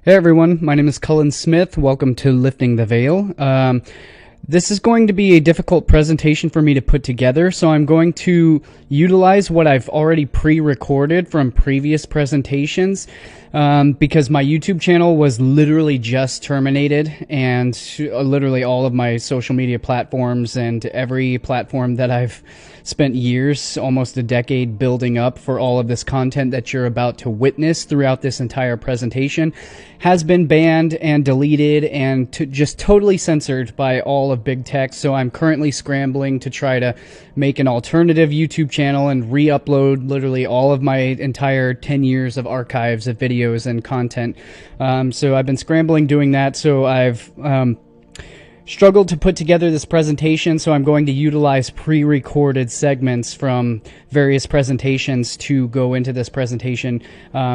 Hey everyone, my name is Cullen Smith. Welcome to Lifting the Veil. This is going to be a difficult presentation for me to put together, so I'm going to utilize what I've already pre-recorded from previous presentations because my YouTube channel was literally just terminated, and literally all of my social media platforms and every platform that I've spent years, almost a decade, building up for all of this content that you're about to witness throughout this entire presentation has been banned and deleted and just totally censored by all of big tech. So I'm currently scrambling to try to make an alternative YouTube channel and re-upload literally all of my entire 10 years of archives of videos and content. So I've been scrambling doing that. So I've struggled to put together this presentation, so I'm going to utilize pre-recorded segments from various presentations to go into this presentation.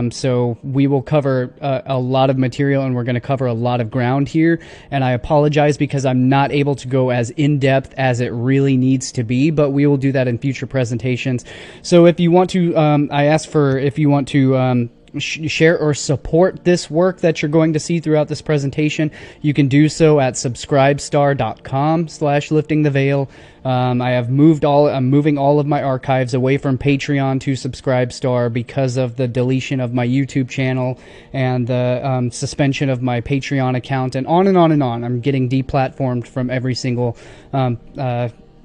So we will cover a lot of material, and we're going to cover a lot of ground here, and I apologize because I'm not able to go as in-depth as it really needs to be, but we will do that in future presentations. So if you want to, I asked for if you want to share or support this work that you're going to see throughout this presentation, you can do so at subscribestar.com/liftingtheveil. I'm moving all of my archives away from Patreon to Subscribestar because of the deletion of my YouTube channel and the suspension of my Patreon account, and on and on and on. I'm getting deplatformed from every single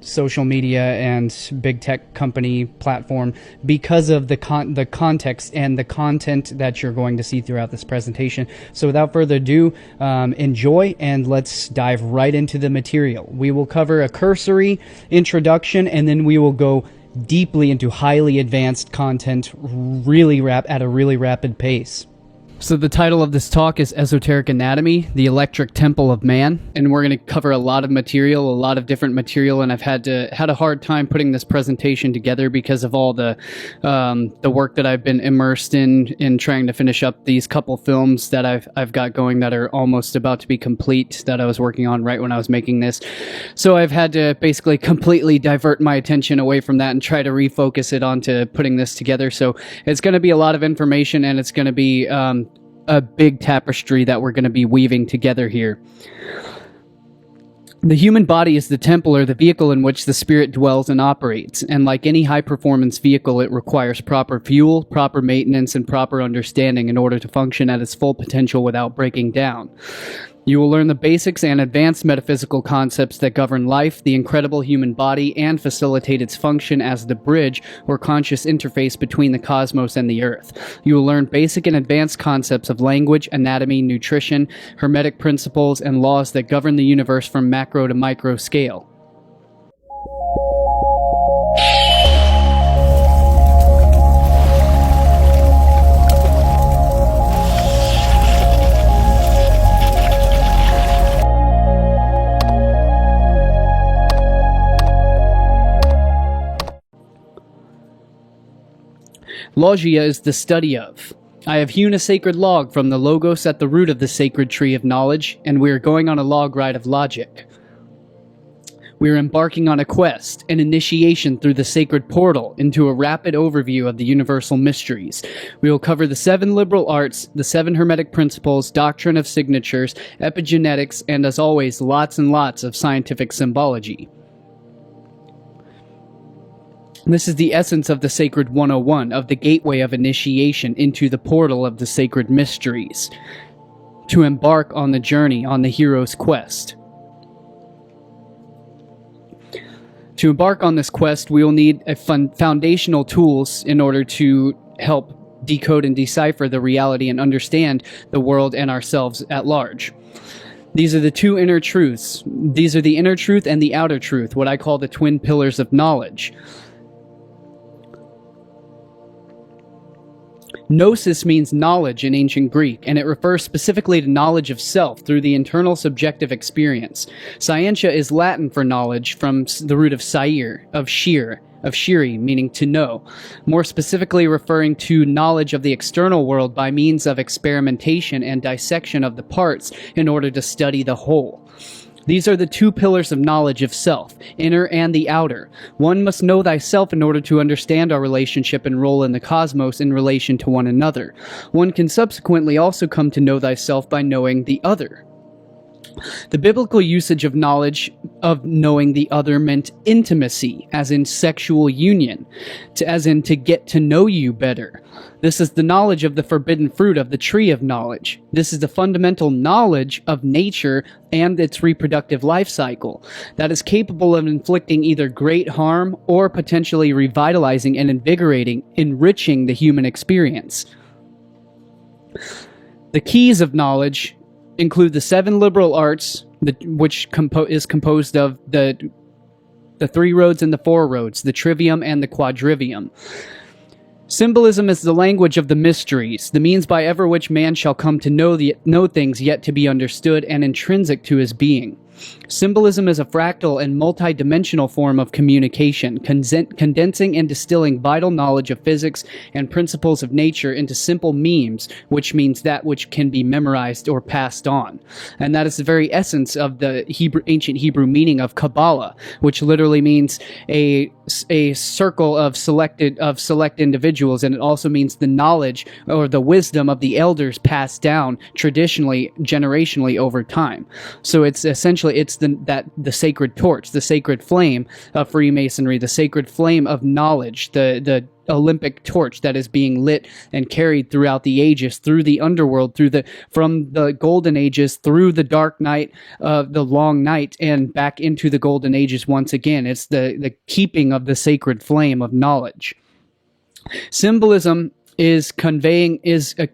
social media and big tech company platform because of the context and the content that you're going to see throughout this presentation. So without further ado, enjoy, and let's dive right into the material. We will cover a cursory introduction, and then we will go deeply into highly advanced content at a really rapid pace. So the title of this talk is Esoteric Anatomy, the Electric Temple of Man, and we're going to cover a lot of material, a lot of different material, and I've had a hard time putting this presentation together because of all the work that I've been immersed in trying to finish up these couple films that I've got going that are almost about to be complete, that I was working on right when I was making this. So I've had to basically completely divert my attention away from that and try to refocus it onto putting this together. So it's going to be a lot of information, and it's going to be a big tapestry that we're going to be weaving together here. The human body is the temple, or the vehicle in which the spirit dwells and operates, and like any high-performance vehicle, it requires proper fuel, proper maintenance, and proper understanding in order to function at its full potential without breaking down. You will learn the basics and advanced metaphysical concepts that govern life, the incredible human body, and facilitate its function as the bridge or conscious interface between the cosmos and the earth. You will learn basic and advanced concepts of language, anatomy, nutrition, hermetic principles, and laws that govern the universe from macro to micro scale. Logia is the study of. I have hewn a sacred log from the logos at the root of the sacred tree of knowledge, and we are going on a log ride of logic. We are embarking on a quest, an initiation through the sacred portal into a rapid overview of the universal mysteries. We will cover the 7 liberal arts, the 7 hermetic principles, doctrine of signatures, epigenetics, and as always, lots and lots of scientific symbology. This is the essence of the Sacred 101, of the gateway of initiation into the portal of the sacred mysteries, to embark on the journey, on the hero's quest. To embark on this quest, we will need foundational tools in order to help decode and decipher the reality and understand the world and ourselves at large. These are the 2 inner truths. These are the inner truth and the outer truth, what I call the twin pillars of knowledge. Gnosis means knowledge in ancient Greek, and it refers specifically to knowledge of self through the internal subjective experience. Scientia is Latin for knowledge, from the root of sciere, of shiri, meaning to know, more specifically referring to knowledge of the external world by means of experimentation and dissection of the parts in order to study the whole. These are the two pillars of knowledge of self, inner and the outer. One must know thyself in order to understand our relationship and role in the cosmos in relation to one another. One can subsequently also come to know thyself by knowing the other. The biblical usage of knowledge of knowing the other meant intimacy, as in sexual union, as in to get to know you better. This is the knowledge of the forbidden fruit of the tree of knowledge. This is the fundamental knowledge of nature and its reproductive life cycle that is capable of inflicting either great harm or potentially revitalizing and invigorating, enriching the human experience. The keys of knowledge include the 7 liberal arts, which is composed of the 3 roads and the 4 roads, the trivium and the quadrivium. Symbolism is the language of the mysteries, the means by ever which man shall come to know things yet to be understood and intrinsic to his being. Symbolism is a fractal and multi-dimensional form of communication, condensing and distilling vital knowledge of physics and principles of nature into simple memes, which means that which can be memorized or passed on. And that is the very essence of the ancient Hebrew meaning of Kabbalah, which literally means a circle of select individuals, and it also means the knowledge or the wisdom of the elders passed down traditionally, generationally over time. So it's essentially the sacred torch, the sacred flame of Freemasonry, the sacred flame of knowledge, the Olympic torch that is being lit and carried throughout the ages, through the underworld, from the golden ages through the dark night, the long night, and back into the golden ages once again. It's the keeping of the sacred flame of knowledge. Symbolism is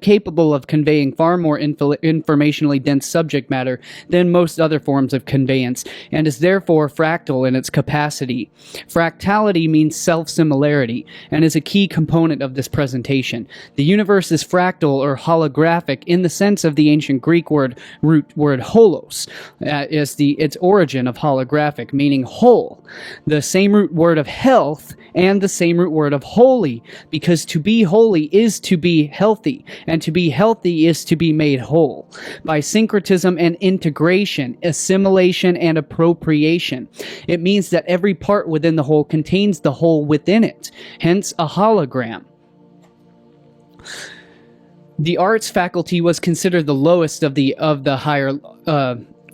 capable of conveying far more informationally dense subject matter than most other forms of conveyance, and is therefore fractal in its capacity. Fractality means self-similarity, and is a key component of this presentation. The universe is fractal or holographic in the sense of the ancient Greek root word holos, is its origin of holographic, meaning whole. The same root word of health and the same root word of holy, because to be holy is to be healthy, and to be healthy is to be made whole. By syncretism and integration, assimilation and appropriation, it means that every part within the whole contains the whole within it, hence a hologram. The arts faculty was considered the lowest of the higher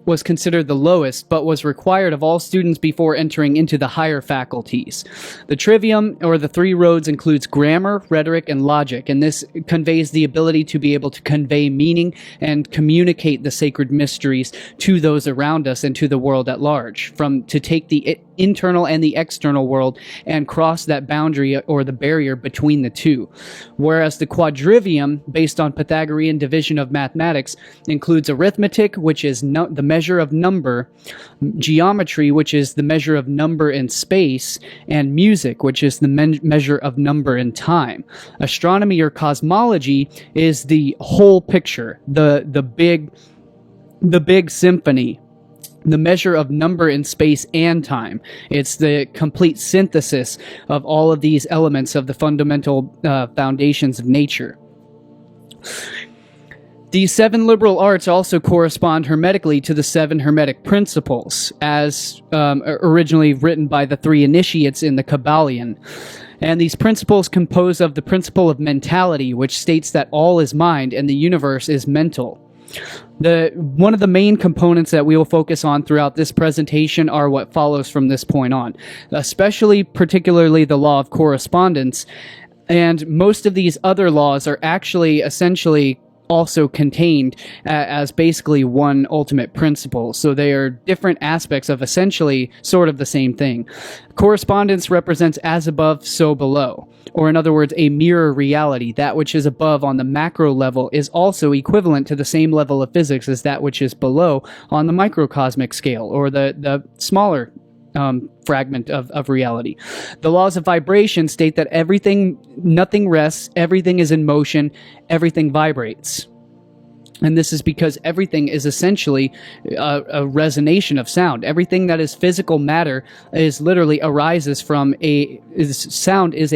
was considered the lowest, but was required of all students before entering into the higher faculties. The trivium, or the 3 roads, includes grammar, rhetoric, and logic, and this conveys the ability to be able to convey meaning and communicate the sacred mysteries to those around us and to the world at large, to take the internal and the external world and cross that boundary or the barrier between the two. Whereas the quadrivium, based on Pythagorean division of mathematics, includes arithmetic, which is the measure of number, geometry, which is the measure of number in space, and music, which is the measure of number in time. Astronomy or cosmology is the whole picture, the big symphony, the measure of number in space and time. It's the complete synthesis of all of these elements of the fundamental foundations of nature. These 7 liberal arts also correspond hermetically to the 7 hermetic principles, as originally written by the 3 initiates in the Kabbalion. And these principles compose of the principle of mentality, which states that all is mind and the universe is mental. One of the main components that we will focus on throughout this presentation are what follows from this point on, particularly the law of correspondence, and most of these other laws are actually essentially also contained as basically one ultimate principle. So they are different aspects of essentially sort of the same thing. Correspondence represents as above, so below. Or in other words, a mirror reality. That which is above on the macro level is also equivalent to the same level of physics as that which is below on the microcosmic scale, or the smaller fragment of reality. The laws of vibration state that nothing rests, everything is in motion, everything vibrates. And this is because everything is essentially a resonation of sound. Everything that is physical matter is literally arises from sound is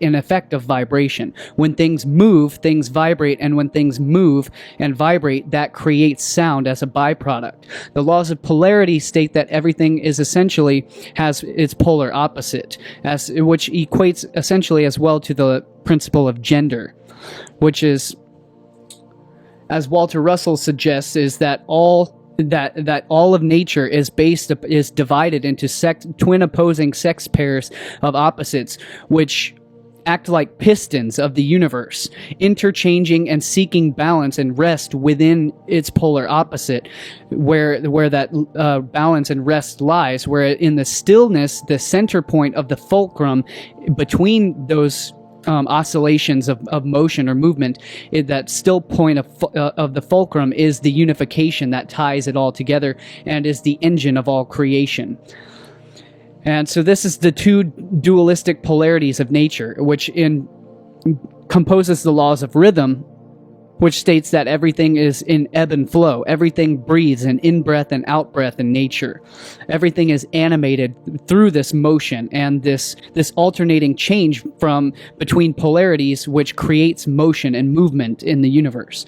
an effect of vibration. When things move, things vibrate, and when things move and vibrate, that creates sound as a byproduct. The laws of polarity state that everything is essentially has its polar opposite, which equates essentially as well to the principle of gender, which is, as Walter Russell suggests, is that all of nature is divided into twin opposing sex pairs of opposites, which act like pistons of the universe, interchanging and seeking balance and rest within its polar opposite, where that balance and rest lies, where in the stillness, the center point of the fulcrum between those oscillations of motion or movement, that still point of the fulcrum is the unification that ties it all together and is the engine of all creation. And so this is the two dualistic polarities of nature, which composes the laws of rhythm, which states that everything is in ebb and flow. Everything breathes in in-breath and out-breath in nature. Everything is animated through this motion and this alternating change between polarities, which creates motion and movement in the universe.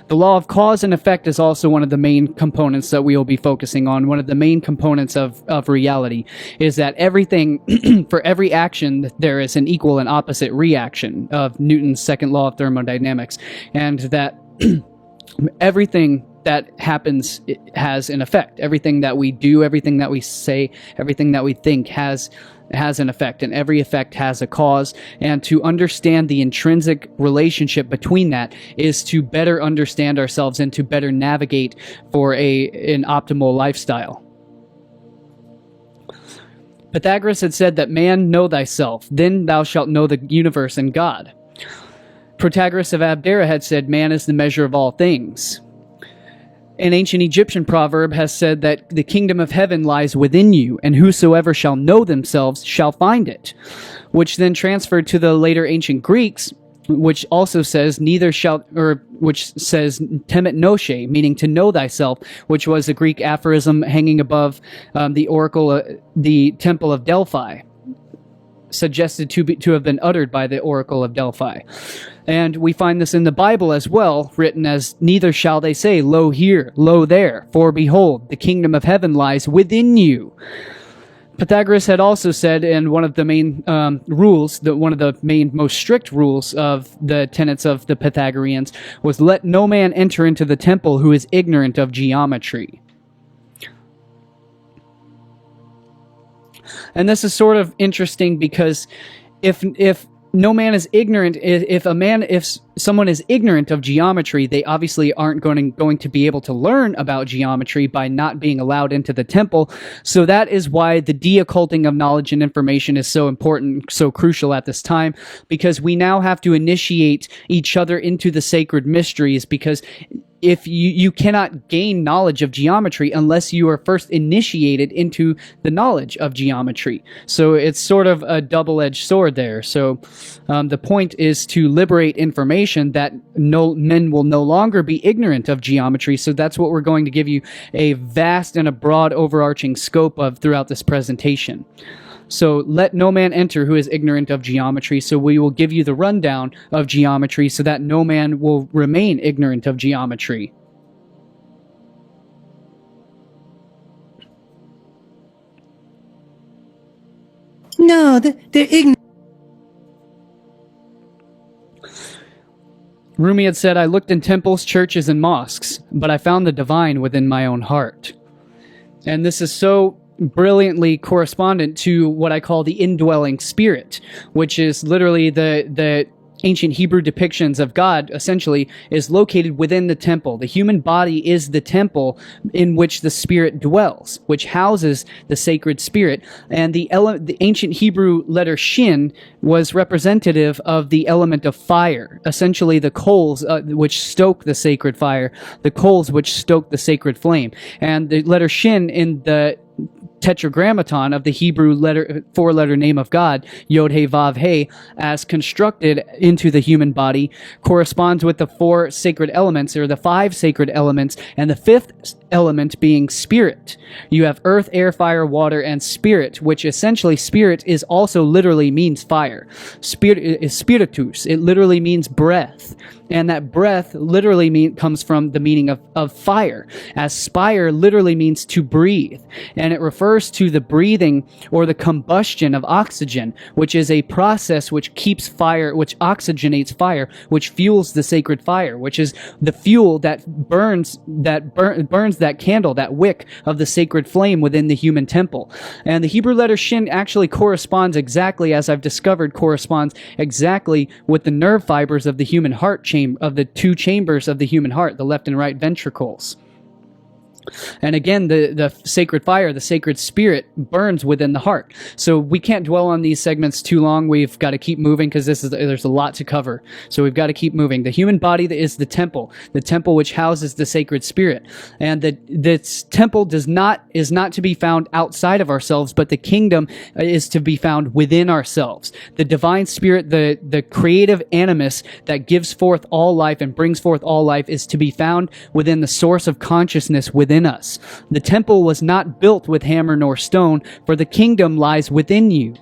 The law of cause and effect is also one of the main components that we will be focusing on. One of the main components of reality is that everything, for every action, there is an equal and opposite reaction of Newton's second law of thermodynamics, and that everything that happens has an effect. Everything that we do, everything that we say, everything that we think has an effect, and every effect has a cause. And to understand the intrinsic relationship between that is to better understand ourselves and to better navigate for an optimal lifestyle. Pythagoras had said that, "Man, know thyself, then thou shalt know the universe and God." Protagoras of Abdera had said, "Man is the measure of all things." An ancient Egyptian proverb has said that the kingdom of heaven lies within you, and whosoever shall know themselves shall find it, which then transferred to the later ancient Greeks, which also says which says temet nosce, meaning to know thyself, which was a Greek aphorism hanging above the temple of Delphi, suggested to have been uttered by the oracle of Delphi. And we find this in the Bible as well, written as, "Neither shall they say, lo here, lo there, for behold, the kingdom of heaven lies within you." Pythagoras had also said, in one of the main rules, one of the main most strict rules of the tenets of the Pythagoreans was, "Let no man enter into the temple who is ignorant of geometry." And this is sort of interesting because if no man is ignorant, if someone is ignorant of geometry, they obviously aren't going to be able to learn about geometry by not being allowed into the temple. So that is why the de-occulting of knowledge and information is so important, so crucial at this time, because we now have to initiate each other into the sacred mysteries, because if you cannot gain knowledge of geometry unless you are first initiated into the knowledge of geometry. So it's sort of a double-edged sword there. So the point is to liberate information that men will no longer be ignorant of geometry. So that's what we're going to give you a vast and a broad overarching scope of throughout this presentation. So let no man enter who is ignorant of geometry. So we will give you the rundown of geometry so that no man will remain ignorant of geometry. No, they're ignorant. Rumi had said, "I looked in temples, churches, and mosques, but I found the divine within my own heart." And this is so brilliantly correspondent to what I call the indwelling spirit, which is literally the ancient Hebrew depictions of God, essentially, is located within the temple. The human body is the temple in which the spirit dwells, which houses the sacred spirit. And the ancient Hebrew letter shin was representative of the element of fire, essentially the coals which stoke the sacred fire, the coals which stoke the sacred flame. And the letter shin in the tetragrammaton of the Hebrew four-letter name of God, Yod He Vav He, as constructed into the human body, corresponds with the four sacred elements, or the five sacred elements, and the fifth element being spirit. You have earth, air, fire, water, and spirit, which essentially spirit is also literally means fire. Spirit is spiritus. It literally means breath. And that breath literally comes from the meaning of fire, as spire literally means to breathe. And it refers to the breathing or the combustion of oxygen, which is a process which keeps fire, which oxygenates fire, which fuels the sacred fire, which is the fuel that burns that candle, that wick of the sacred flame within the human temple. And the Hebrew letter shin actually corresponds exactly, as I've discovered, corresponds exactly with the nerve fibers of the human heart of the two chambers of the human heart, the left and right ventricles. And again, the sacred fire, the sacred spirit burns within the heart. So we can't dwell on these segments too long. We've got to keep moving because there's a lot to cover. So we've got to keep moving. The human body is the temple which houses the sacred spirit. And this temple is not to be found outside of ourselves, but the kingdom is to be found within ourselves. The divine spirit, the creative animus that gives forth all life and brings forth all life, is to be found within the source of consciousness within us. The temple was not built with hammer nor stone, for the kingdom lies within you.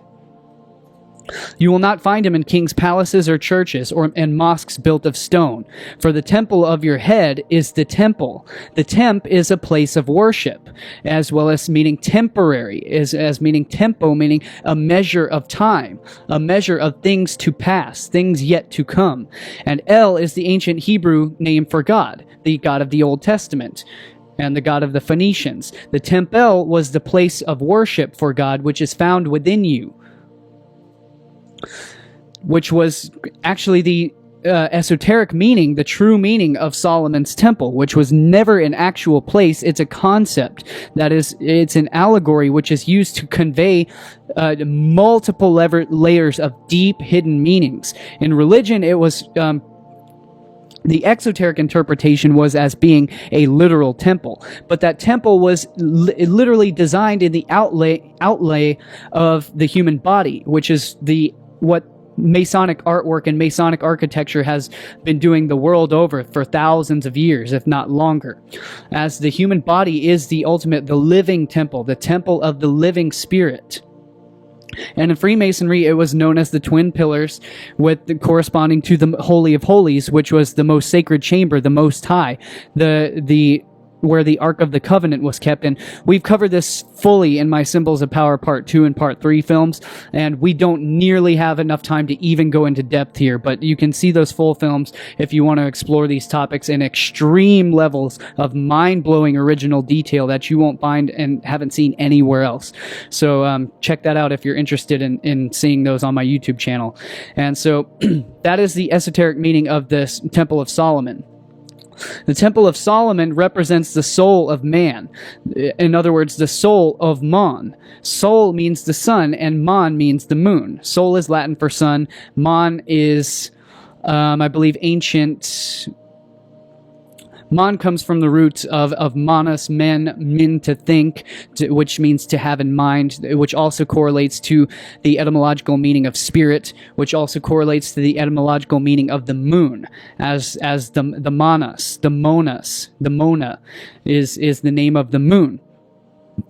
You will not find him in kings' palaces or churches and mosques built of stone, for the temple of your head is the temple. The temp is a place of worship, as well as meaning temporary, as meaning tempo, meaning a measure of time, a measure of things to pass, things yet to come. And El is the ancient Hebrew name for God, the God of the Old Testament, and the God of the Phoenicians. The temple was the place of worship for God, which is found within you, which was actually the esoteric meaning, the true meaning of Solomon's temple, which was never an actual place. It's a concept. It's an allegory which is used to convey multiple layers of deep hidden meanings. In religion, it was the exoteric interpretation was as being a literal temple, but that temple was literally designed in the outlay of the human body, which is what Masonic artwork and Masonic architecture has been doing the world over for thousands of years, if not longer. As the human body is the living temple, the temple of the living spirit. And in Freemasonry, it was known as the Twin Pillars, corresponding to the Holy of Holies, which was the most sacred chamber, the Most High, where the Ark of the Covenant was kept. And we've covered this fully in my Symbols of Power Part 2 and Part 3 films, and we don't nearly have enough time to even go into depth here, but you can see those full films if you want to explore these topics in extreme levels of mind-blowing original detail that you won't find and haven't seen anywhere else. So check that out if you're interested in seeing those on my YouTube channel. And so that is the esoteric meaning of this Temple of Solomon. The Temple of Solomon represents the soul of man. In other words, the soul of Mon. Sol means the sun, and Mon means the moon. Sol is Latin for sun. Mon is, I believe, ancient. Mon comes from the roots of manas, min, to think, which means to have in mind, which also correlates to the etymological meaning of spirit, which also correlates to the etymological meaning of the moon, as the manas, the monas, the mona is the name of the moon.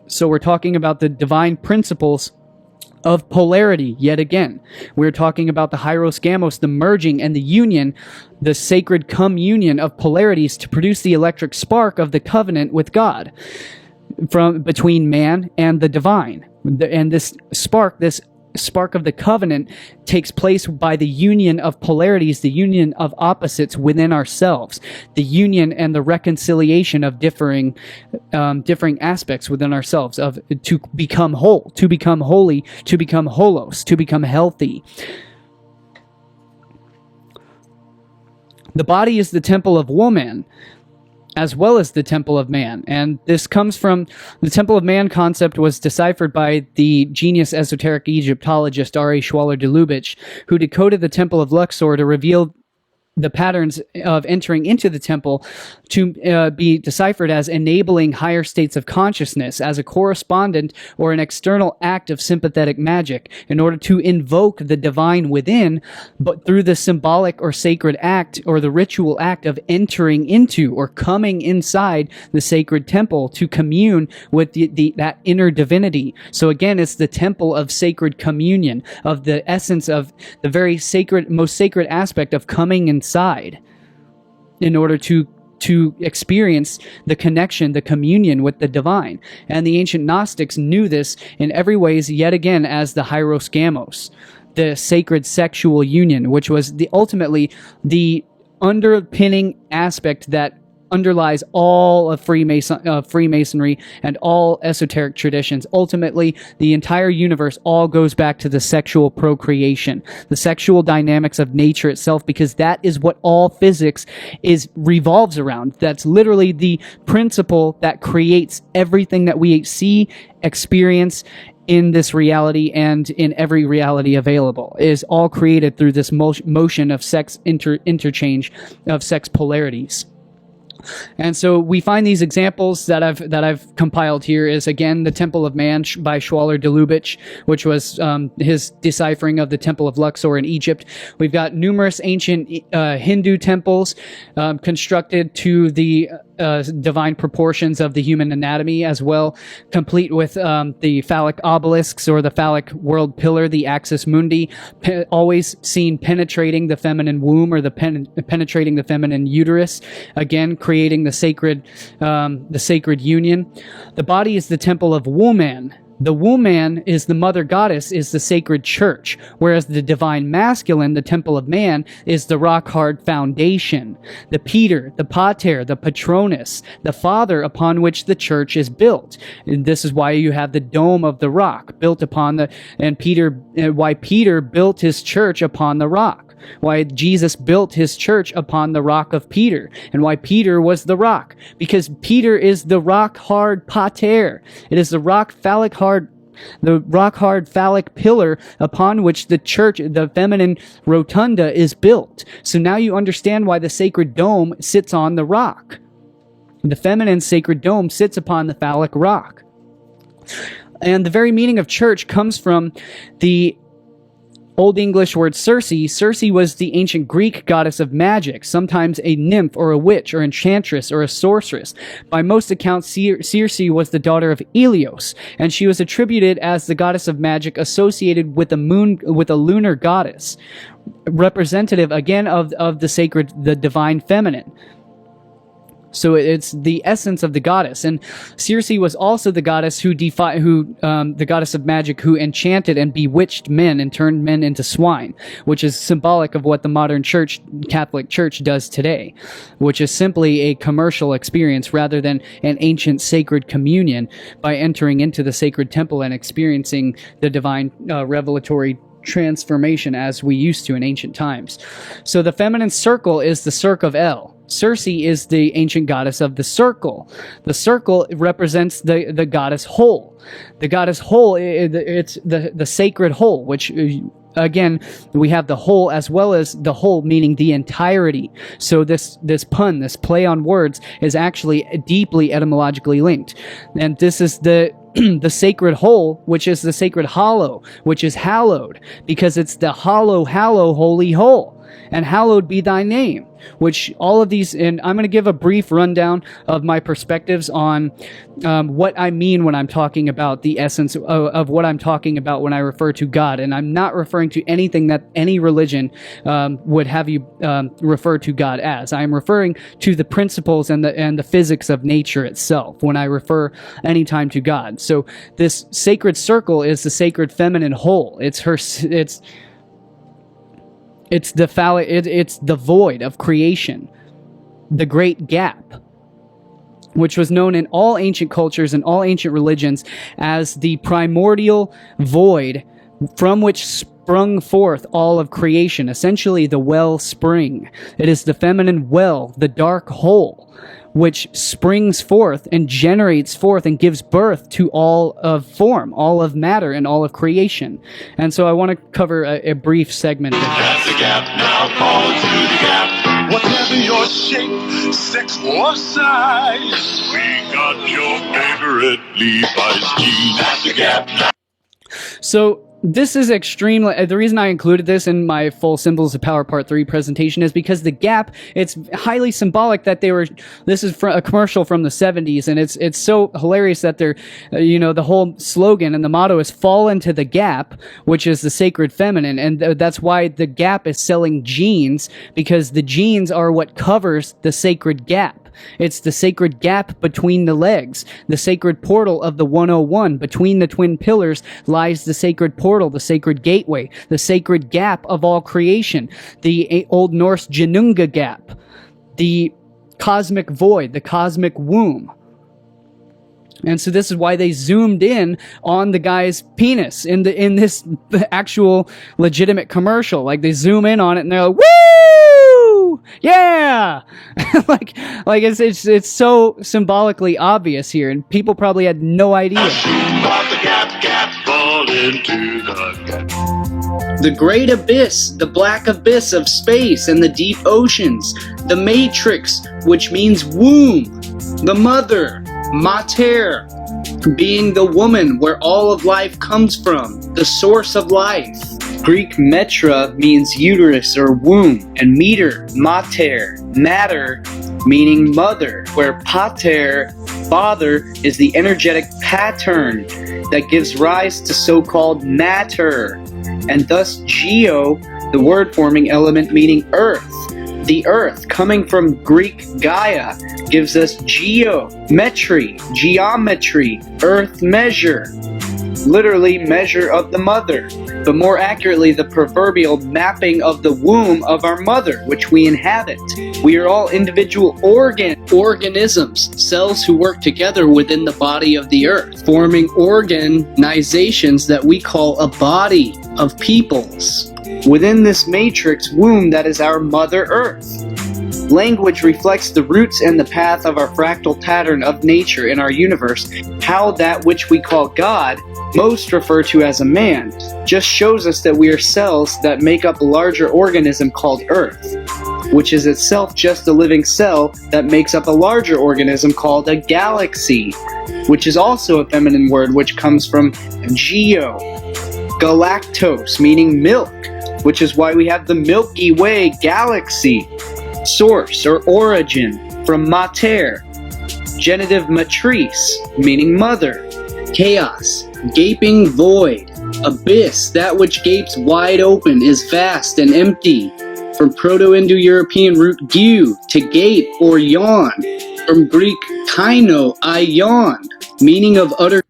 So we're talking about the divine principles of polarity yet again. We're talking about the hieros gamos, the merging and the union, the sacred communion of polarities to produce the electric spark of the covenant with God between man and the divine. And this spark of the covenant takes place by the union of polarities, the union of opposites within ourselves, the union and the reconciliation of differing aspects within ourselves, to become whole, to become holy, to become holos, to become healthy. The body is the temple of woman, as well as the temple of man. And this comes from the temple of man concept was deciphered by the genius esoteric Egyptologist R.A. Schwaller de Lubitsch, who decoded the temple of Luxor to reveal the patterns of entering into the temple to be deciphered as enabling higher states of consciousness as a correspondent or an external act of sympathetic magic in order to invoke the divine within, but through the symbolic or sacred act or the ritual act of entering into or coming inside the sacred temple to commune with that inner divinity. So again, it's the temple of sacred communion, of the essence of the very sacred, most sacred aspect of coming inside in order to experience the connection, the communion with the divine. And the ancient Gnostics knew this in every ways, yet again, as the hieros gamos, the sacred sexual union, which was ultimately the underpinning aspect that underlies all of Freemasonry and all esoteric traditions. Ultimately, the entire universe all goes back to the sexual procreation, the sexual dynamics of nature itself, because that is what all physics revolves around. That's literally the principle that creates everything that we see, experience in this reality and in every reality available, is all created through this motion of sex interchange of sex polarities. And so we find these examples that I've compiled here is, again, the Temple of Man by Schwaller de Lubitsch, which was his deciphering of the Temple of Luxor in Egypt. We've got numerous ancient Hindu temples constructed to the divine proportions of the human anatomy as well, complete with the phallic obelisks or the phallic world pillar, the axis mundi, always seen penetrating the feminine womb or penetrating the feminine uterus, again creating the sacred union. The body is the temple of woman. The woman is the mother goddess, is the sacred church, whereas the divine masculine, the temple of man, is the rock-hard foundation. The Peter, the Pater, the Patronus, the father upon which the church is built. And this is why you have the dome of the rock built upon why Peter built his church upon the rock. Why Jesus built his church upon the rock of Peter, and why Peter was the rock, because Peter is the rock-hard pater. It is the rock-hard phallic pillar upon which the church, the feminine rotunda, is built. So now you understand why the sacred dome sits on the rock. The feminine sacred dome sits upon the phallic rock. And the very meaning of church comes from the Old English word Circe. Circe was the ancient Greek goddess of magic, sometimes a nymph or a witch or enchantress or a sorceress. By most accounts, Circe was the daughter of Helios, and she was attributed as the goddess of magic associated with a lunar goddess, representative again of the divine feminine. So it's the essence of the goddess. And Circe was also the goddess the goddess of magic who enchanted and bewitched men and turned men into swine, which is symbolic of what the modern Catholic Church does today, which is simply a commercial experience rather than an ancient sacred communion by entering into the sacred temple and experiencing the divine revelatory transformation as we used to in ancient times. So the feminine circle is the Cirque of El. Circe is the ancient goddess of the circle. The circle represents the goddess whole. The goddess whole, it's the sacred whole, which again, we have the whole as well as the whole, meaning the entirety. So this pun, this play on words, is actually deeply etymologically linked. And this is the sacred whole, which is the sacred hollow, which is hallowed, because it's the hollow, holy whole. And hallowed be thy name, which all of these, and I'm going to give a brief rundown of my perspectives on what I mean when I'm talking about the essence of what I'm talking about when I refer to God. And I'm not referring to anything that any religion would have you refer to God as. I am referring to the principles and the physics of nature itself when I refer anytime to God. So this sacred circle is the sacred feminine whole. It's the void of creation, the great gap, which was known in all ancient cultures and all ancient religions as the primordial void from which sprung forth all of creation, essentially the wellspring. It is the feminine well, the dark hole, which springs forth and generates forth and gives birth to all of form, all of matter, and all of creation. And so I want to cover a brief segment of that. That's the gap, now fall through the gap. whatever your shape, sex, or size. We got your favorite Levi's jeans at the Gap. So this is extremely, the reason I included this in my full Symbols of Power Part 3 presentation is because the Gap, it's highly symbolic that this is a commercial from the 70s, and it's so hilarious that they're, the whole slogan and the motto is fall into the gap, which is the sacred feminine, and that's why the Gap is selling jeans, because the jeans are what covers the sacred gap. It's the sacred gap between the legs, the sacred portal of the 101. Between the twin pillars lies the sacred portal, the sacred gateway, the sacred gap of all creation, the Old Norse Janunga gap, the cosmic void, the cosmic womb. And so this is why they zoomed in on the guy's penis in this actual legitimate commercial. Like, they zoom in on it and they're like, woo! Yeah! like it's so symbolically obvious here, and people probably had no idea. The great abyss, the black abyss of space and the deep oceans, the matrix, which means womb, the mother, mater, being the woman where all of life comes from, the source of life. Greek metra means uterus or womb, and meter, mater, meaning mother, where pater, father, is the energetic pattern that gives rise to so-called matter, and thus geo, the word-forming element meaning earth. The earth, coming from Greek Gaia, gives us geometry, earth measure, literally measure of the mother, but more accurately the proverbial mapping of the womb of our mother, which we inhabit. We are all individual organisms, cells who work together within the body of the earth, forming organizations that we call a body of peoples. Within this matrix womb that is our Mother Earth. Language reflects the roots and the path of our fractal pattern of nature in our universe. How that which we call God, most refer to as a man, just shows us that we are cells that make up a larger organism called Earth, which is itself just a living cell that makes up a larger organism called a galaxy, which is also a feminine word which comes from geo, galactose, meaning milk, which is why we have the Milky Way galaxy. Source or origin, from mater, genitive matrice, meaning mother. Chaos, gaping void. Abyss, that which gapes wide open, is vast and empty. From Proto-Indo-European root gu, to gape or yawn. From Greek kaino, I yawned, meaning of utter.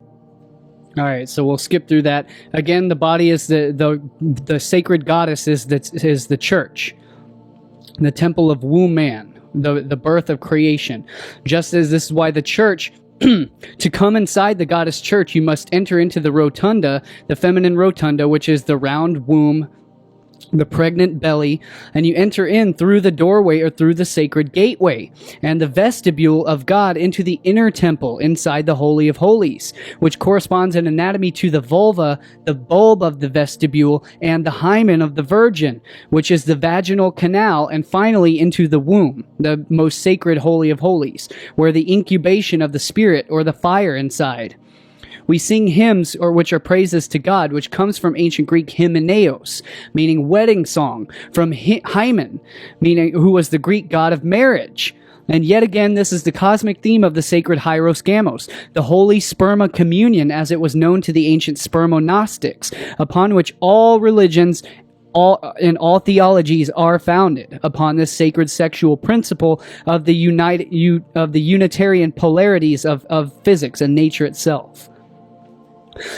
All right, so we'll skip through that. Again, the body is the sacred goddess is the church, the temple of womb man, the birth of creation. Just as this is why the church, to come inside the goddess church, you must enter into the rotunda, the feminine rotunda, which is the round womb, the pregnant belly, and you enter in through the doorway or through the sacred gateway and the vestibule of God into the inner temple inside the Holy of Holies, which corresponds in anatomy to the vulva, the bulb of the vestibule, and the hymen of the Virgin, which is the vaginal canal, and finally into the womb, the most sacred Holy of Holies, where the incubation of the spirit or the fire inside. We sing hymns, or which are praises to God, which comes from ancient Greek hymeneos, meaning wedding song, from Hymen, meaning who was the Greek god of marriage. And yet again, this is the cosmic theme of the sacred Hieros Gamos, the holy sperma communion as it was known to the ancient spermo-Gnostics, upon which all religions and all theologies are founded, upon this sacred sexual principle of the Unitarian polarities of physics and nature itself.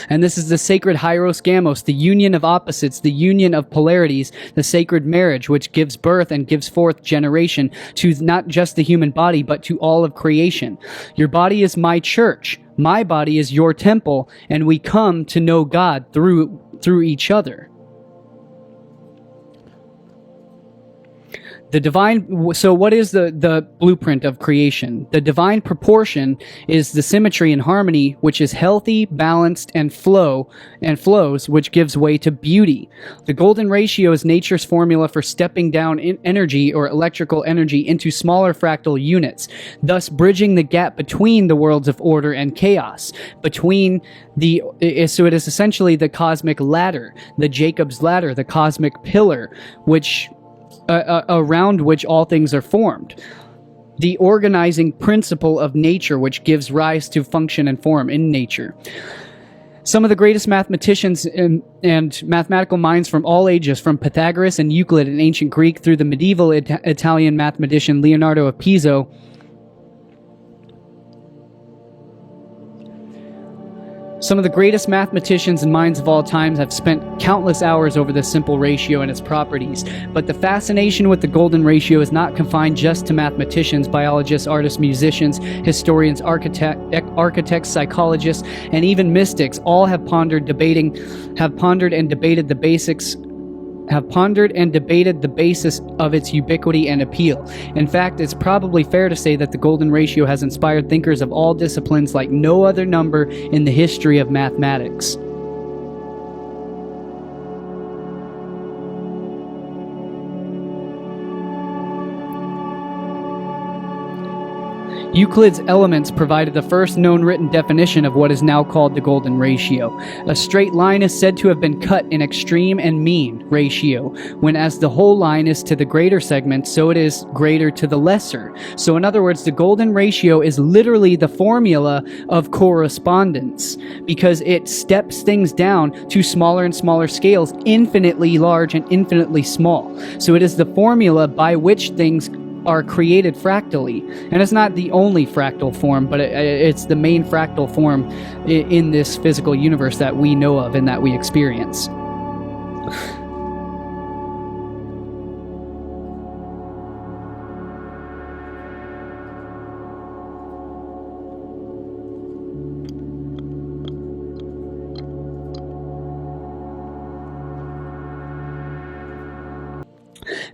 And this is the sacred Hieros Gamos, the union of opposites, the union of polarities, the sacred marriage, which gives birth and gives forth generation to not just the human body, but to all of creation. Your body is my church. My body is your temple, and we come to know God through each other. So what is the blueprint of creation? The divine proportion is the symmetry and harmony, which is healthy, balanced, and flows, which gives way to beauty. The golden ratio is nature's formula for stepping down in energy or electrical energy into smaller fractal units, thus bridging the gap between the worlds of order and chaos. So it is essentially the cosmic ladder, the Jacob's ladder, the cosmic pillar, which around which all things are formed. The organizing principle of nature, which gives rise to function and form in nature. Some of the greatest mathematicians and mathematical minds from all ages, from Pythagoras and Euclid in ancient Greek through the medieval Italian mathematician Leonardo of Pisa, some of the greatest mathematicians and minds of all times have spent countless hours over this simple ratio and its properties. But the fascination with the golden ratio is not confined just to mathematicians, biologists, artists, musicians, historians, architects, psychologists, and even mystics. All have pondered and debated the basis of its ubiquity and appeal. In fact, it's probably fair to say that the golden ratio has inspired thinkers of all disciplines like no other number in the history of mathematics. Euclid's Elements provided the first known written definition of what is now called the golden ratio. A straight line is said to have been cut in extreme and mean ratio, when as the whole line is to the greater segment, so it is greater to the lesser. So in other words, the golden ratio is literally the formula of correspondence, because it steps things down to smaller and smaller scales, infinitely large and infinitely small. So it is the formula by which things are created fractally. And it's not the only fractal form, but it's the main fractal form in this physical universe that we know of and that we experience.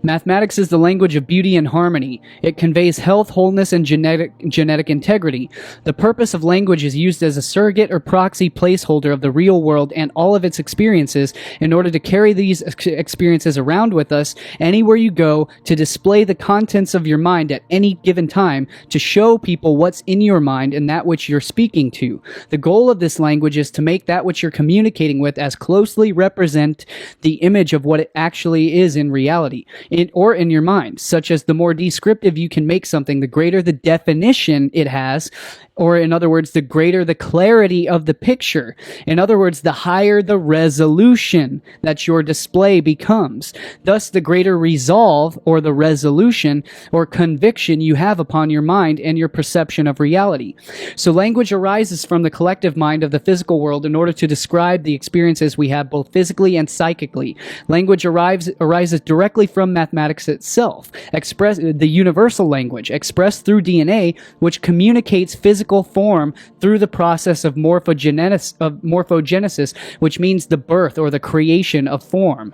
Mathematics is the language of beauty and harmony. It conveys health, wholeness, and genetic integrity. The purpose of language is used as a surrogate or proxy placeholder of the real world and all of its experiences in order to carry these experiences around with us anywhere you go, to display the contents of your mind at any given time, to show people what's in your mind and that which you're speaking to. The goal of this language is to make that which you're communicating with as closely represent the image of what it actually is in reality. Or in your mind, such as the more descriptive you can make something, the greater the definition it has, or in other words, the greater the clarity of the picture. In other words, the higher the resolution that your display becomes. Thus, the greater resolve, or the resolution, or conviction you have upon your mind and your perception of reality. So language arises from the collective mind of the physical world in order to describe the experiences we have both physically and psychically. Language arises directly from mathematics itself, the universal language, expressed through DNA, which communicates physical form through the process of morphogenesis, which means the birth or the creation of form.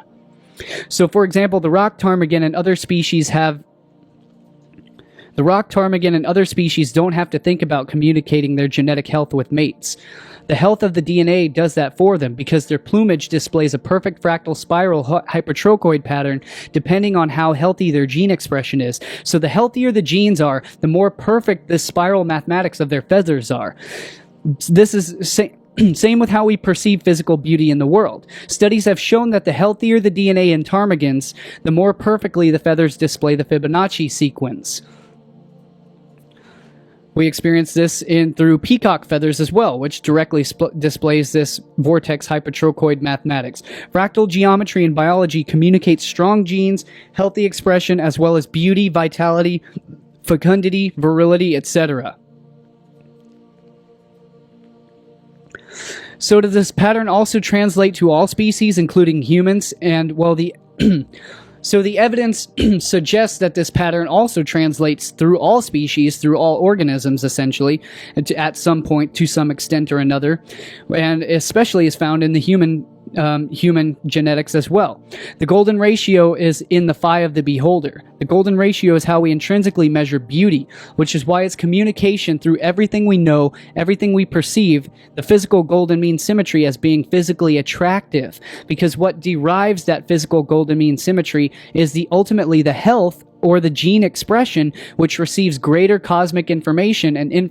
So, for example, the rock ptarmigan and other species don't have to think about communicating their genetic health with mates. The health of the DNA does that for them because their plumage displays a perfect fractal spiral hypertrochoid pattern depending on how healthy their gene expression is. So the healthier the genes are, the more perfect the spiral mathematics of their feathers are. This is same with how we perceive physical beauty in the world. Studies have shown that the healthier the DNA in ptarmigans, the more perfectly the feathers display the Fibonacci sequence. We experience this through peacock feathers as well, which directly displays this vortex hypertrochoid mathematics. Fractal geometry in biology communicates strong genes, healthy expression, as well as beauty, vitality, fecundity, virility, etc. So does this pattern also translate to all species, including humans? And, well, So the evidence suggests that this pattern also translates through all species, through all organisms, essentially, at some point, to some extent or another, and especially is found in the human human genetics as well. The golden ratio is in the phi of the beholder. The golden ratio is how we intrinsically measure beauty, which is why it's communication through everything we know, everything we perceive. The physical golden mean symmetry as being physically attractive, because what derives that physical golden mean symmetry is ultimately the health or the gene expression, which receives greater cosmic information and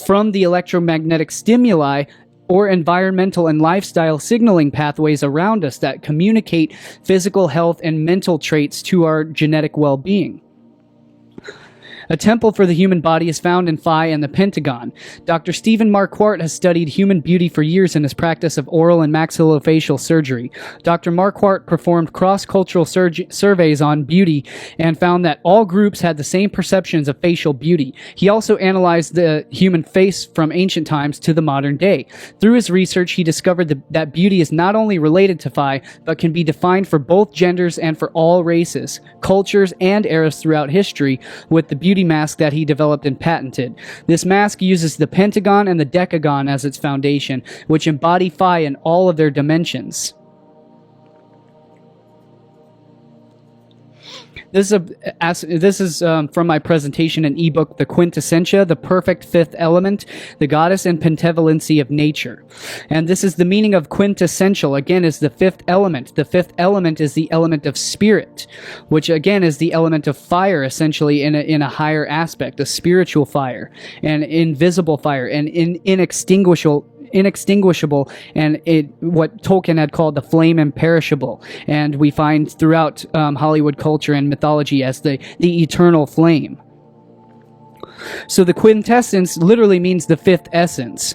from the electromagnetic stimuli or environmental and lifestyle signaling pathways around us that communicate physical health and mental traits to our genetic well-being. A temple for the human body is found in Phi and the Pentagon. Dr. Stephen Marquardt has studied human beauty for years in his practice of oral and maxillofacial surgery. Dr. Marquardt performed cross-cultural surveys on beauty and found that all groups had the same perceptions of facial beauty. He also analyzed the human face from ancient times to the modern day. Through his research, he discovered that beauty is not only related to Phi, but can be defined for both genders and for all races, cultures, and eras throughout history, with the beauty mask that he developed and patented. This mask uses the pentagon and the decagon as its foundation, which embody Phi in all of their dimensions. This is from my presentation and ebook, The Quintessentia, the Perfect Fifth Element, the Goddess and Pentevolency of Nature. And this is the meaning of quintessential, again, is the fifth element. The fifth element is the element of spirit, which again is the element of fire, essentially in a higher aspect, a spiritual fire, and invisible fire, and inextinguishable, and what Tolkien had called the flame imperishable, and we find throughout Hollywood culture and mythology as the eternal flame. So the quintessence literally means the fifth essence,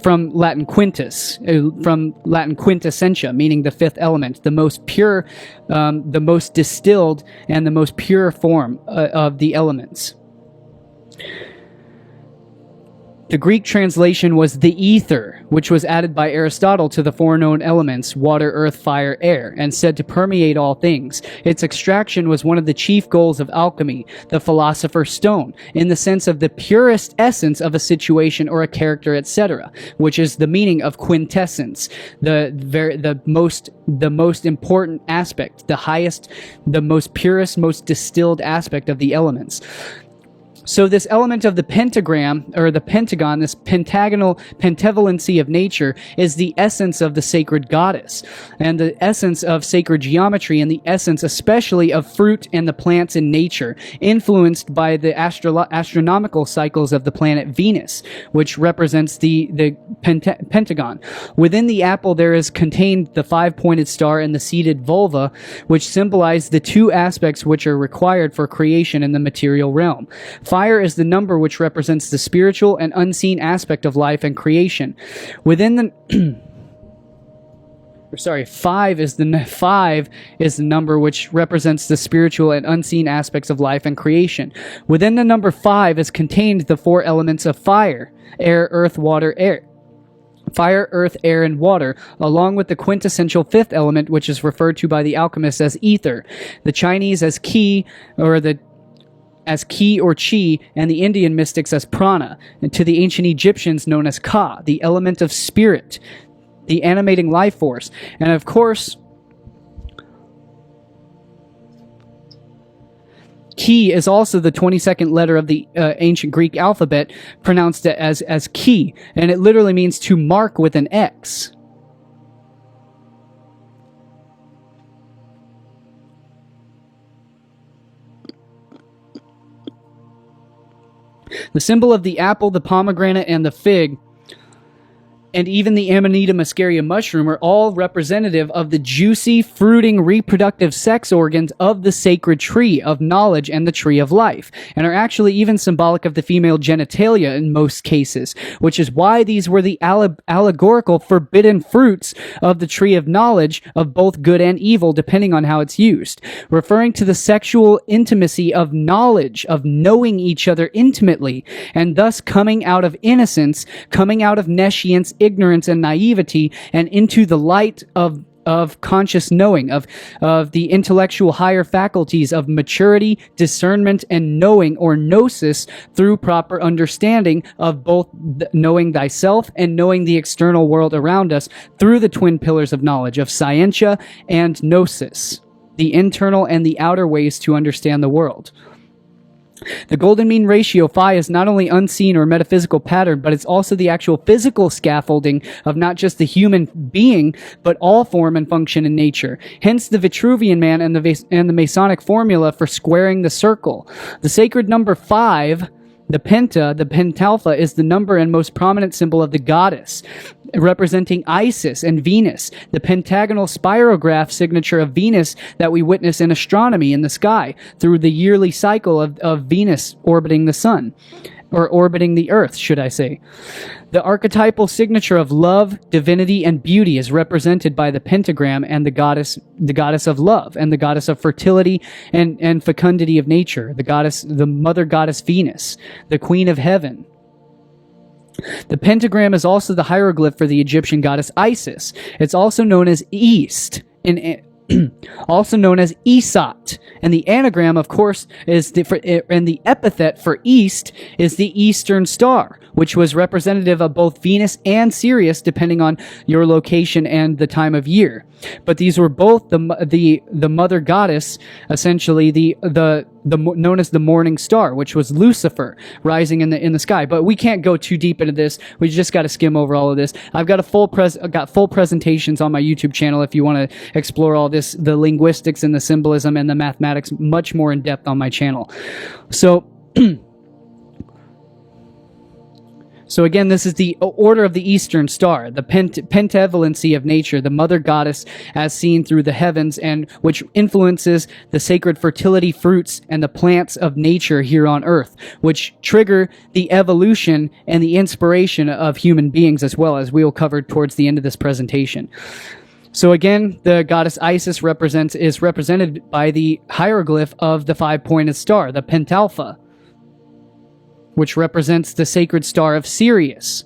from Latin quintus, from Latin quintessentia, meaning the fifth element, the most pure, the most distilled, and the most pure form of the elements. The Greek translation was the ether, which was added by Aristotle to the four known elements, water, earth, fire, air, and said to permeate all things. Its extraction was one of the chief goals of alchemy, the philosopher's stone, in the sense of the purest essence of a situation or a character, etc., which is the meaning of quintessence, the most important aspect, the highest, the most purest, most distilled aspect of the elements. So this element of the pentagram, or the pentagon, this pentagonal pentevolency of nature, is the essence of the sacred goddess, and the essence of sacred geometry, and the essence especially of fruit and the plants in nature, influenced by the astronomical cycles of the planet Venus, which represents the pentagon. Within the apple there is contained the five-pointed star and the seated vulva, which symbolize the two aspects which are required for creation in the material realm. Fire is the number which represents the spiritual and unseen aspect of life and creation. Within the five is the number which represents the spiritual and unseen aspects of life and creation. Within the number 5 is contained the four elements of fire, air, earth, water, air. Fire, earth, air, and water, along with the quintessential fifth element, which is referred to by the alchemists as ether, the Chinese as ki, as ki or chi, and the Indian mystics as prana, and to the ancient Egyptians known as ka, the element of spirit, the animating life force. And of course, ki is also the 22nd letter of the ancient Greek alphabet, pronounced as ki, and it literally means to mark with an X. The symbol of the apple, the pomegranate, and the fig, and even the Amanita muscaria mushroom are all representative of the juicy, fruiting, reproductive sex organs of the sacred tree of knowledge and the tree of life, and are actually even symbolic of the female genitalia in most cases, which is why these were the allegorical forbidden fruits of the tree of knowledge of both good and evil, depending on how it's used, referring to the sexual intimacy of knowledge, of knowing each other intimately, and thus coming out of innocence, coming out of nescience, ignorance, and naivety, and into the light of of conscious knowing, of the intellectual higher faculties of maturity, discernment, and knowing or gnosis through proper understanding of both knowing thyself and knowing the external world around us through the twin pillars of knowledge of scientia and gnosis, the internal and the outer ways to understand the world. The golden mean ratio phi is not only unseen or metaphysical pattern, but it's also the actual physical scaffolding of not just the human being, but all form and function in nature. Hence the Vitruvian man and the Masonic formula for squaring the circle. The sacred number 5, the pentalpha, is the number and most prominent symbol of the goddess, representing Isis and Venus, the pentagonal spirograph signature of Venus that we witness in astronomy in the sky through the yearly cycle of Venus orbiting the sun. Or orbiting the earth, should I say. The archetypal signature of love, divinity, and beauty is represented by the pentagram and the goddess of love, and the goddess of fertility and fecundity of nature, the mother goddess Venus, the queen of heaven. The pentagram is also the hieroglyph for the Egyptian goddess Isis. It's also known as East, also known as Esat, and the anagram, of course, and the epithet for East is the Eastern Star, which was representative of both Venus and Sirius, depending on your location and the time of year. But these were both the mother goddess, essentially known as the morning star, which was Lucifer rising in the sky. But we can't go too deep into this. We just got to skim over all of this. I've got full presentations on my YouTube channel if you want to explore all this, the linguistics and the symbolism and the mathematics much more in depth on my channel. So again, this is the order of the Eastern Star, the pentavalency of nature, the mother goddess as seen through the heavens, and which influences the sacred fertility fruits and the plants of nature here on earth, which trigger the evolution and the inspiration of human beings, as well as we will cover towards the end of this presentation. So again, the goddess Isis is represented by the hieroglyph of the 5-pointed star, the pentalpha, which represents the sacred star of Sirius.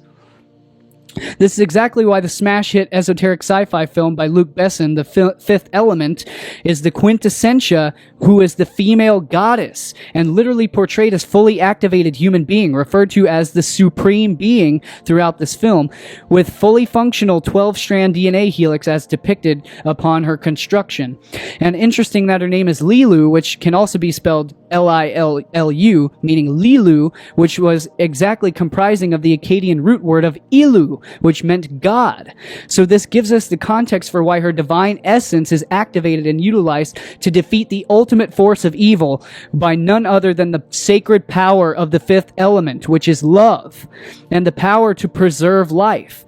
This is exactly why the smash hit esoteric sci-fi film by Luc Besson, The Fifth Element, is the quintessentia, who is the female goddess, and literally portrayed as fully activated human being, referred to as the supreme being throughout this film, with fully functional 12-strand DNA helix as depicted upon her construction. And interesting that her name is Lilu, which can also be spelled L-I-L-L-U, meaning Lilu, which was exactly comprising of the Akkadian root word of Ilu, which meant God. So this gives us the context for why her divine essence is activated and utilized to defeat the ultimate force of evil by none other than the sacred power of the 5th element, which is love, and the power to preserve life.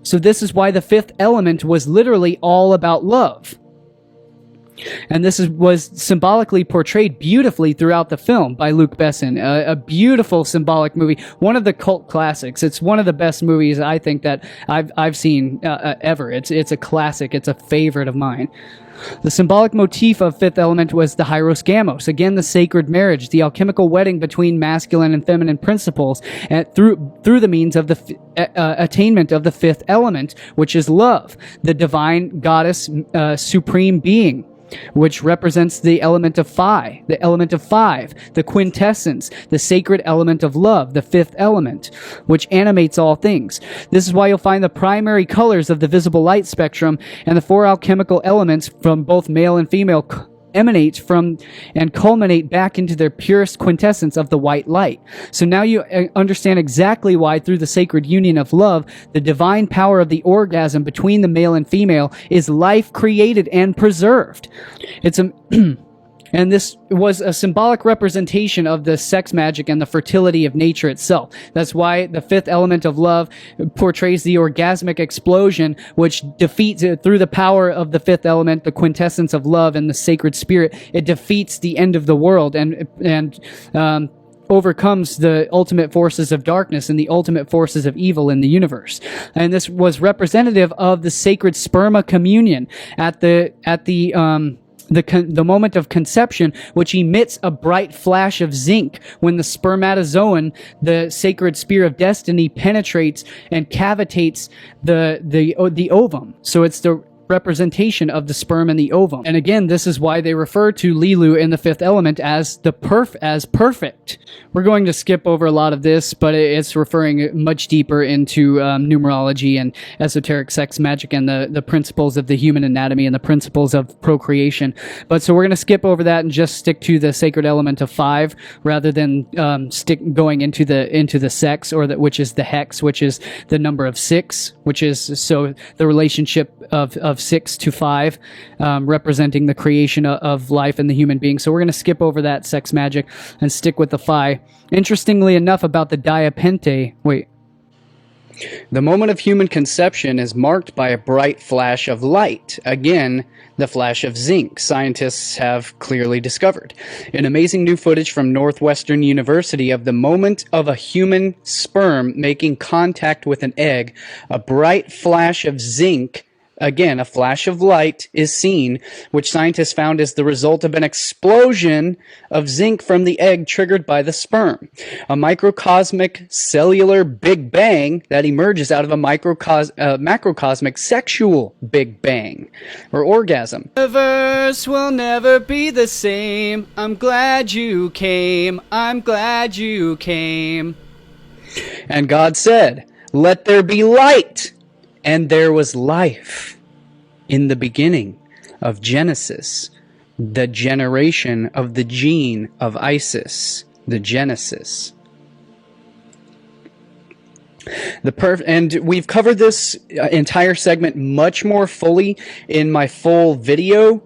So this is why the 5th element was literally all about love. And this was symbolically portrayed beautifully throughout the film by Luc Besson. A beautiful symbolic movie. One of the cult classics. It's one of the best movies I think that I've seen ever. It's a classic. It's a favorite of mine. The symbolic motif of 5th element was the Hieros Gamos, again the sacred marriage, the alchemical wedding between masculine and feminine principles, and through the means of the attainment of the 5th element, which is love, the divine goddess, supreme being, which represents the element of phi, the element of 5, the quintessence, the sacred element of love, the 5th element, which animates all things. This is why you'll find the primary colors of the visible light spectrum and the 4 alchemical elements from both male and female emanate from and culminate back into their purest quintessence of the white light. So now you understand exactly why, through the sacred union of love, the divine power of the orgasm between the male and female is life created and preserved. And this was a symbolic representation of the sex magic and the fertility of nature itself. That's why the 5th element of love portrays the orgasmic explosion, which defeats it through the power of the 5th element, the quintessence of love and the sacred spirit. It defeats the end of the world and overcomes the ultimate forces of darkness and the ultimate forces of evil in the universe. And this was representative of the sacred sperma communion at the the moment of conception, which emits a bright flash of zinc when the spermatozoon, the sacred spear of destiny, penetrates and cavitates the ovum. So it's the representation of the sperm and the ovum. And again, this is why they refer to Lilu in the fifth element as perfect. We're going to skip over a lot of this, but it's referring much deeper into numerology and esoteric sex magic and the principles of the human anatomy and the principles of procreation. But so we're going to skip over that and just stick to the sacred element of 5 rather than going into the sex, or which is the hex, which is the number of 6, which is so the relationship of 6 to 5, representing the creation of life and the human being. So we're going to skip over that sex magic and stick with the phi. Interestingly enough, about the diapente, the moment of human conception is marked by a bright flash of light. Again, the flash of zinc, scientists have clearly discovered. In amazing new footage from Northwestern University of the moment of a human sperm making contact with an egg, a bright flash of zinc, again, a flash of light, is seen, which scientists found is the result of an explosion of zinc from the egg triggered by the sperm. A microcosmic cellular Big Bang that emerges out of a macrocosmic sexual Big Bang, or orgasm. The universe will never be the same. I'm glad you came. I'm glad you came. And God said, "Let there be light." And there was life in the beginning of Genesis, the generation of the gene of Isis, the Genesis. And we've covered this entire segment much more fully in my full video,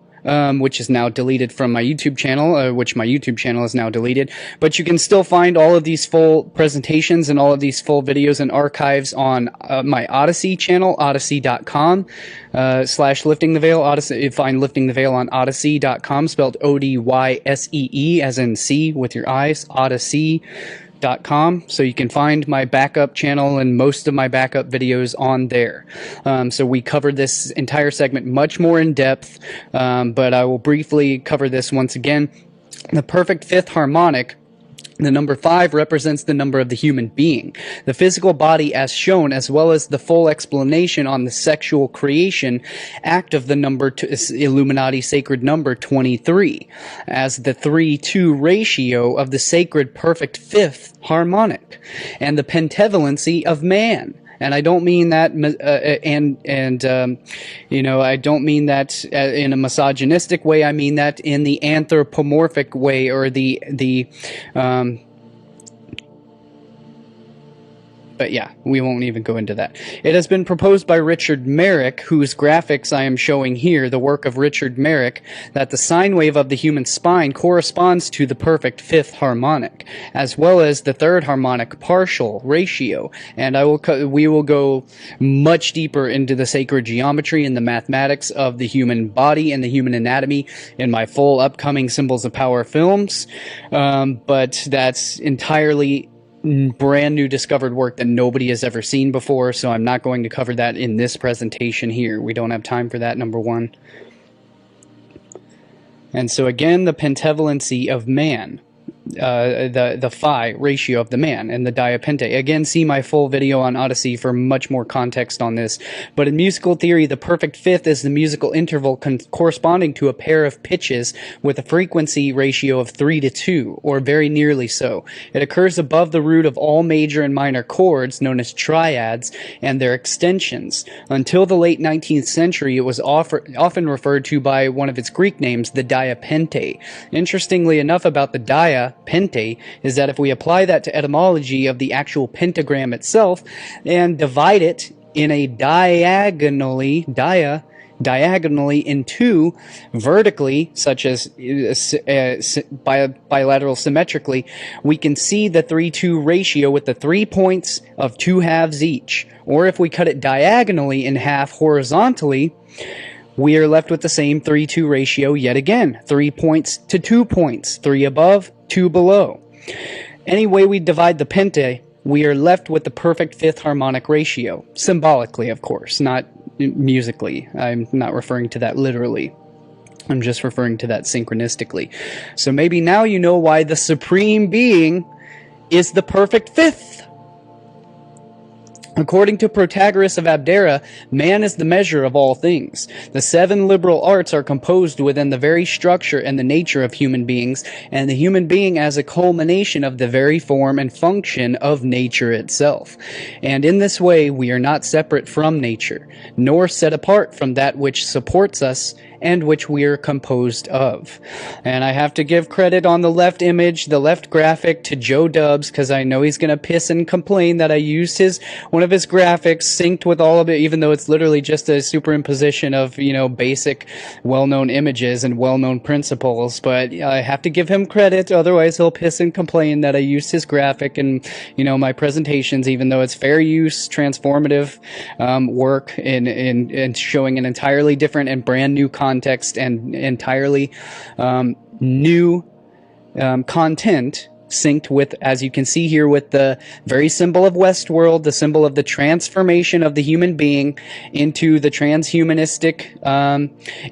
which is now deleted from my YouTube channel, which my YouTube channel is now deleted. But you can still find all of these full presentations and all of these full videos and archives on my Odyssey channel, odyssey.com /Lifting the Veil. Odyssey, you find Lifting the Veil on odyssey.com, spelled Odyssee, as in C with your eyes, odyssey.com. So you can find my backup channel and most of my backup videos on there. So we covered this entire segment much more in depth, but I will briefly cover this once again. The perfect fifth harmonic, the number 5, represents the number of the human being, the physical body as shown, as well as the full explanation on the sexual creation act of the number Illuminati sacred number 23, as the 3-2 ratio of the sacred perfect fifth harmonic, and the pentavalency of man. And I don't mean that, I don't mean that in a misogynistic way. I mean that in the anthropomorphic way, or but yeah, we won't even go into that. It has been proposed by Richard Merrick, whose graphics I am showing here, the work of Richard Merrick, that the sine wave of the human spine corresponds to the perfect fifth harmonic, as well as the third harmonic partial ratio. And we will go much deeper into the sacred geometry and the mathematics of the human body and the human anatomy in my full upcoming Symbols of Power films. But that's entirely brand new discovered work that nobody has ever seen before, so I'm not going to cover that in this presentation here. We don't have time for that, number 1. And so again, the pentavalency of man, the phi ratio of the man, and the diapente. Again, see my full video on Odyssey for much more context on this. But in musical theory, the perfect fifth is the musical interval corresponding to a pair of pitches with a frequency ratio of 3-2, or very nearly so. It occurs above the root of all major and minor chords, known as triads, and their extensions. Until the late 19th century, it was often referred to by one of its Greek names, the diapente. Interestingly enough, about the diapente is that if we apply that to etymology of the actual pentagram itself and divide it in a diagonally in two vertically, such as bilateral symmetrically, we can see the 3-2 ratio with the 3 points of 2 halves each. Or if we cut it diagonally in half horizontally, we are left with the same 3-2 ratio yet again. 3 points to 2 points, 3 above, 2 below. Any way we divide the pente, we are left with the perfect fifth harmonic ratio. Symbolically, of course, not musically. I'm not referring to that literally. I'm just referring to that synchronistically. So maybe now you know why the Supreme Being is the perfect fifth. According to Protagoras of Abdera, man is the measure of all things. The 7 liberal arts are composed within the very structure and the nature of human beings, and the human being as a culmination of the very form and function of nature itself. And in this way, we are not separate from nature, nor set apart from that which supports us and which we are composed of. And I have to give credit on the left image, the left graphic, to Joe Dubs, because I know he's going to piss and complain that I used one of his graphics synced with all of it, even though it's literally just a superimposition of, basic, well-known images and well-known principles. But I have to give him credit, otherwise he'll piss and complain that I used his graphic in, my presentations, even though it's fair use, transformative work in showing an entirely different and brand new context and entirely new content synced with, as you can see here, with the very symbol of Westworld, the symbol of the transformation of the human being into the transhumanistic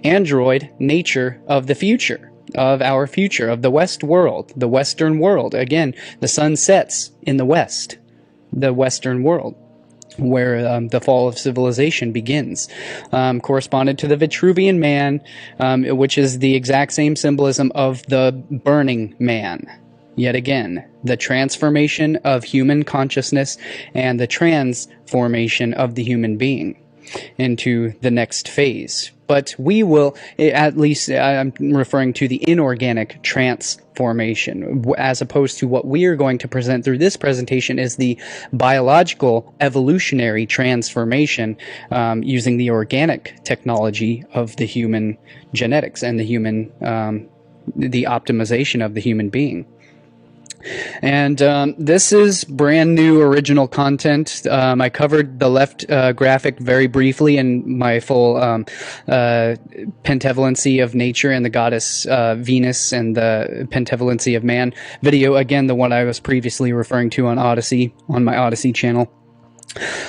android nature of the future, of our future, of the West world, the Western world. Again, the sun sets in the West, the Western world, where the fall of civilization begins, corresponded to the Vitruvian man, which is the exact same symbolism of the burning man. Yet again, the transformation of human consciousness and the transformation of the human being into the next phase. But we will, at least I'm referring to the inorganic transformation, as opposed to what we are going to present through this presentation is the biological evolutionary transformation, using the organic technology of the human genetics and the human, the optimization of the human being. And this is brand new original content. I covered the left graphic very briefly in my full Pentavalency of Nature and the Goddess Venus and the Pentavalency of Man video. Again, the one I was previously referring to on Odyssey, on my Odyssey channel.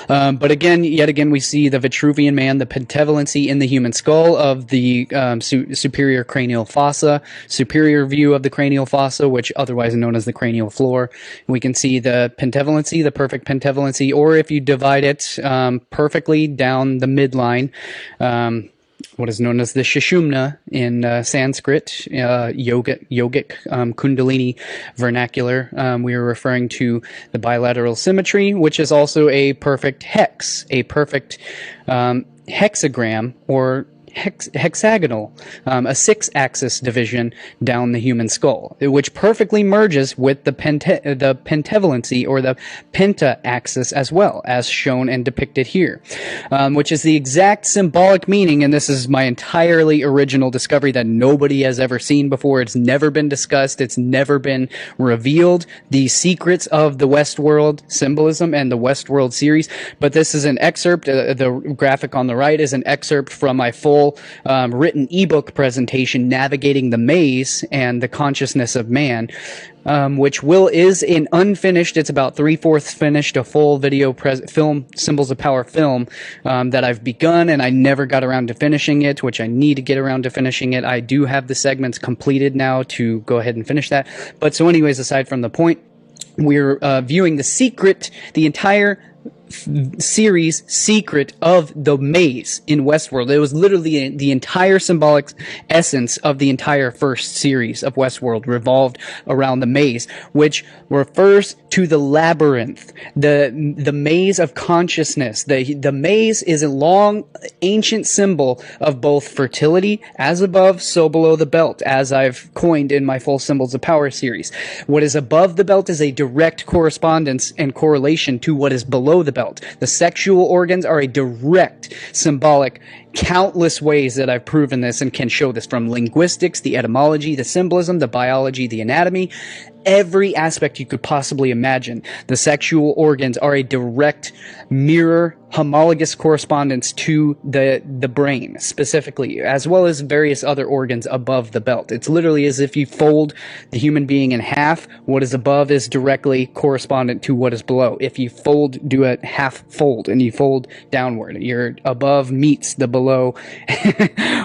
But again, yet again, we see the Vitruvian man, the pentavalency in the human skull of the superior cranial fossa, superior view of the cranial fossa, which otherwise known as the cranial floor. We can see the pentavalency, the perfect pentavalency, or if you divide it perfectly down the midline, what is known as the Sushumna in Sanskrit, yogic Kundalini vernacular. We are referring to the bilateral symmetry, which is also a perfect hex, a perfect hexagram or hexagonal, a 6-axis division down the human skull, which perfectly merges with the pentavalency or the penta-axis as well, as shown and depicted here, which is the exact symbolic meaning, and this is my entirely original discovery that nobody has ever seen before. It's never been discussed. It's never been revealed, the secrets of the Westworld symbolism and the Westworld series, but this is an excerpt. The graphic on the right is an excerpt from my full written ebook presentation, Navigating the Maze and the Consciousness of Man, which is in unfinished. It's about 3/4 finished, a full video film, Symbols of Power film, that I've begun, and I never got around to finishing it, which I need to get around to finishing it. I do have the segments completed now to go ahead and finish that. But so anyways, aside from the point, we're viewing the entire series secret of the maze in Westworld. It was literally the entire symbolic essence of the entire first series of Westworld revolved around the maze, which refers to the labyrinth, the maze of consciousness. The maze is a long ancient symbol of both fertility, as above, so below the belt, as I've coined in my full Symbols of Power series. What is above the belt is a direct correspondence and correlation to what is below the belt. The sexual organs are a direct symbolic, countless ways that I've proven this and can show this, from linguistics, the etymology, the symbolism, the biology, the anatomy, every aspect you could possibly imagine. The sexual organs are a direct mirror homologous correspondence to the brain specifically, as well as various other organs above the belt. It's literally as if you fold the human being in half. What is above is directly correspondent to what is below. If you do a half fold and you fold downward, your above meets the below.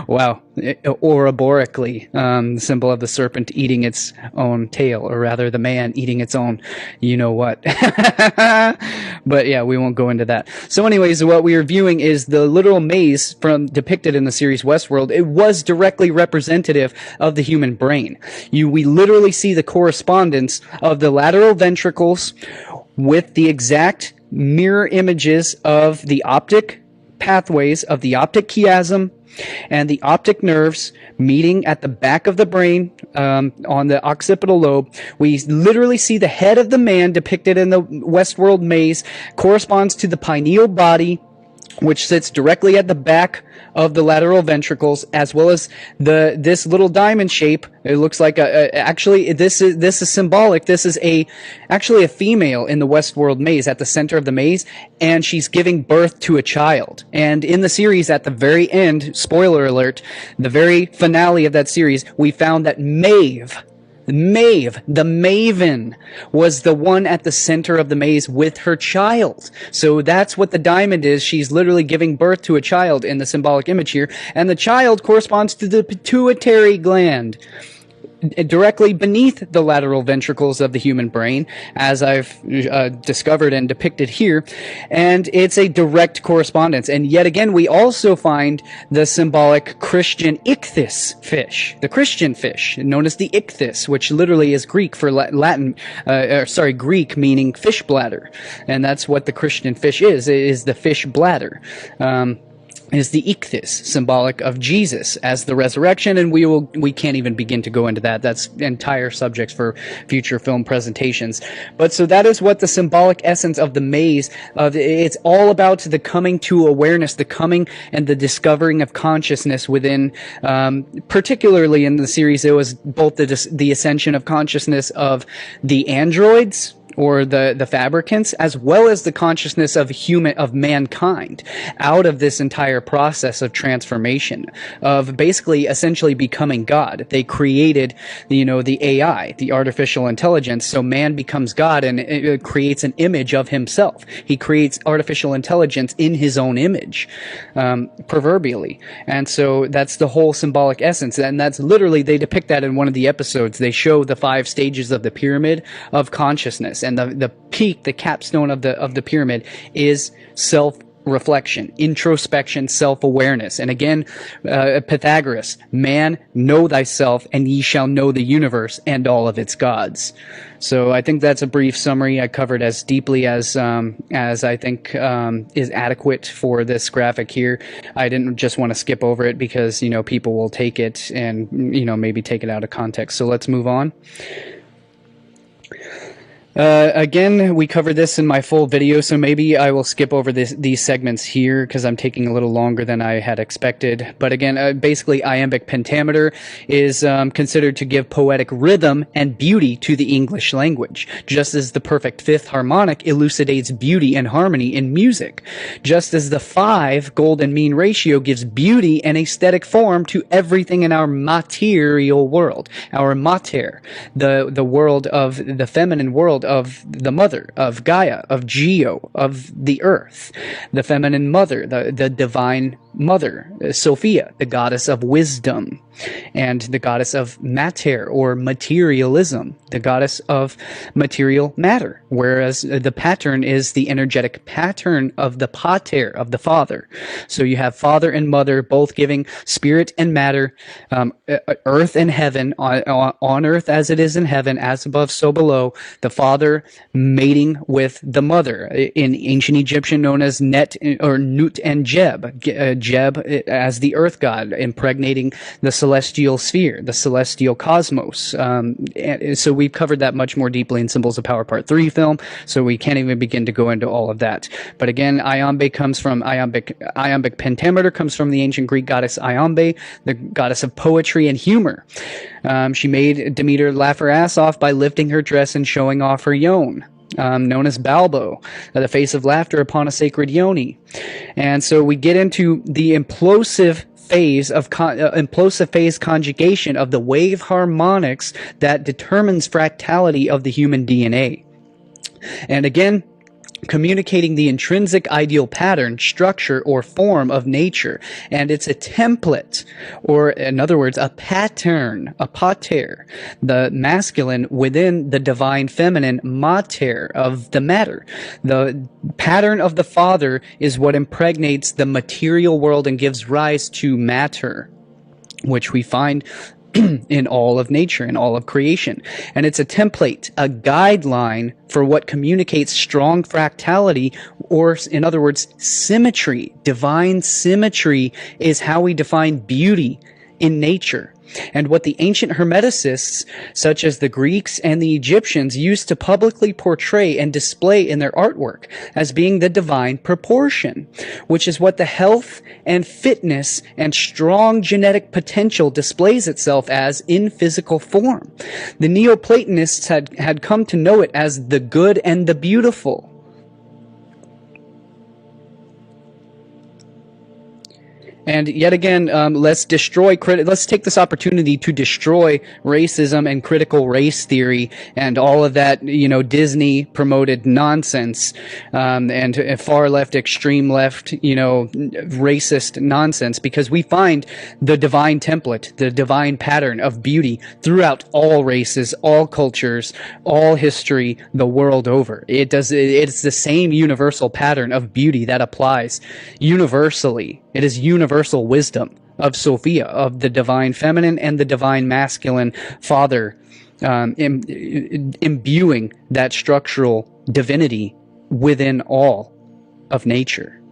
Wow. Ouroborically, the symbol of the serpent eating its own tail, or rather the man eating its own you know what. But yeah, we won't go into that. So anyways, what we are viewing is the literal maze depicted in the series Westworld. It was directly representative of the human brain. We literally see the correspondence of the lateral ventricles with the exact mirror images of the optic pathways of the optic chiasm and the optic nerves meeting at the back of the brain on the occipital lobe. We literally see the head of the man depicted in the Westworld maze corresponds to the pineal body, which sits directly at the back of the lateral ventricles, as well as this little diamond shape. It looks like actually this is symbolic. This is actually a female in the Westworld maze at the center of the maze, and she's giving birth to a child. And in the series, at the very end, spoiler alert, the very finale of that series, we found that Maeve, the Maven, was the one at the center of the maze with her child. So that's what the diamond is. She's literally giving birth to a child in the symbolic image here. And the child corresponds to the pituitary gland, directly beneath the lateral ventricles of the human brain, as I've discovered and depicted here. And it's a direct correspondence. And yet again, we also find the symbolic Christian ichthys fish, the Christian fish, known as the ichthys, which literally is Greek for Greek meaning fish bladder. And that's what the Christian fish is the fish bladder. Is the ichthys, symbolic of Jesus as the resurrection, and we can't even begin to go into that. That's entire subjects for future film presentations. But so that is what the symbolic essence of the maze it's all about, the coming to awareness, the coming and the discovering of consciousness within, particularly in the series, it was both the ascension of consciousness of the androids, or the fabricants, as well as the consciousness of mankind, out of this entire process of transformation, of basically essentially becoming God. They created, the AI, the artificial intelligence, so man becomes God, and it creates an image of himself. He creates artificial intelligence in his own image, proverbially. And so that's the whole symbolic essence, and that's literally, they depict that in one of the episodes. They show the 5 stages of the pyramid of consciousness. And the peak, the capstone of the pyramid is self-reflection, introspection, self-awareness. And again, Pythagoras, man, know thyself, and ye shall know the universe and all of its gods. So I think that's a brief summary. I covered as deeply as I think is adequate for this graphic here. I didn't just want to skip over it because, people will take it and, maybe take it out of context. So let's move on. Again, we covered this in my full video, so maybe I will skip over these segments here because I'm taking a little longer than I had expected. But again, basically, iambic pentameter is considered to give poetic rhythm and beauty to the English language, just as the perfect fifth harmonic elucidates beauty and harmony in music, just as the 5 golden mean ratio gives beauty and aesthetic form to everything in our material world, our mater, the world of the feminine world, of the mother, of Gaia, of Geo, of the earth, the feminine mother, the divine mother, Sophia, the goddess of wisdom, and the goddess of mater, or materialism, the goddess of material matter, whereas the pattern is the energetic pattern of the pater, of the father. So you have father and mother both giving spirit and matter, earth and heaven, on earth as it is in heaven, as above so below, the father mating with the mother, in ancient Egyptian known as Net or Nut and Jeb, Jeb as the earth god, impregnating the celestial sphere, the celestial cosmos. And so we've covered that much more deeply in Symbols of Power Part 3 film, so we can't even begin to go into all of that. But again, iambic pentameter comes from the ancient Greek goddess Iambe, the goddess of poetry and humor. She made Demeter laugh her ass off by lifting her dress and showing off her yone. known as Balbo, the face of laughter upon a sacred yoni. And so we get into the implosive phase conjugation of the wave harmonics that determines fractality of the human DNA. And again, communicating the intrinsic ideal pattern, structure, or form of nature. And it's a template, or in other words, a pattern, a pater, the masculine within the divine feminine mater of the matter. The pattern of the father is what impregnates the material world and gives rise to matter, which we find in all of nature, in all of creation. And it's a template, a guideline for what communicates strong fractality, or in other words, symmetry. Divine symmetry is how we define beauty in nature. And what the ancient hermeticists, such as the Greeks and the Egyptians, used to publicly portray and display in their artwork as being the divine proportion, which is what the health and fitness and strong genetic potential displays itself as in physical form. The Neoplatonists had come to know it as the good and the beautiful. And yet again, let's take this opportunity to destroy racism and critical race theory and all of that, Disney promoted nonsense, and far left, extreme left, racist nonsense, because we find the divine template, the divine pattern of beauty throughout all races, all cultures, all history, the world over. It's the same universal pattern of beauty that applies universally. It is universal wisdom of Sophia, of the divine feminine and the divine masculine father, imbuing that structural divinity within all of nature.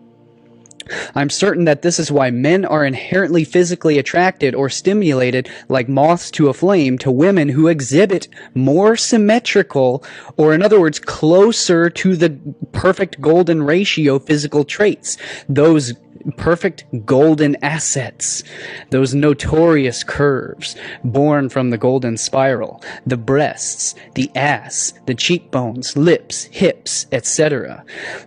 I'm certain that this is why men are inherently physically attracted or stimulated like moths to a flame to women who exhibit more symmetrical, or in other words, closer to the perfect golden ratio physical traits. Those perfect golden assets, those notorious curves born from the golden spiral, the breasts, the ass, the cheekbones, lips, hips, etc.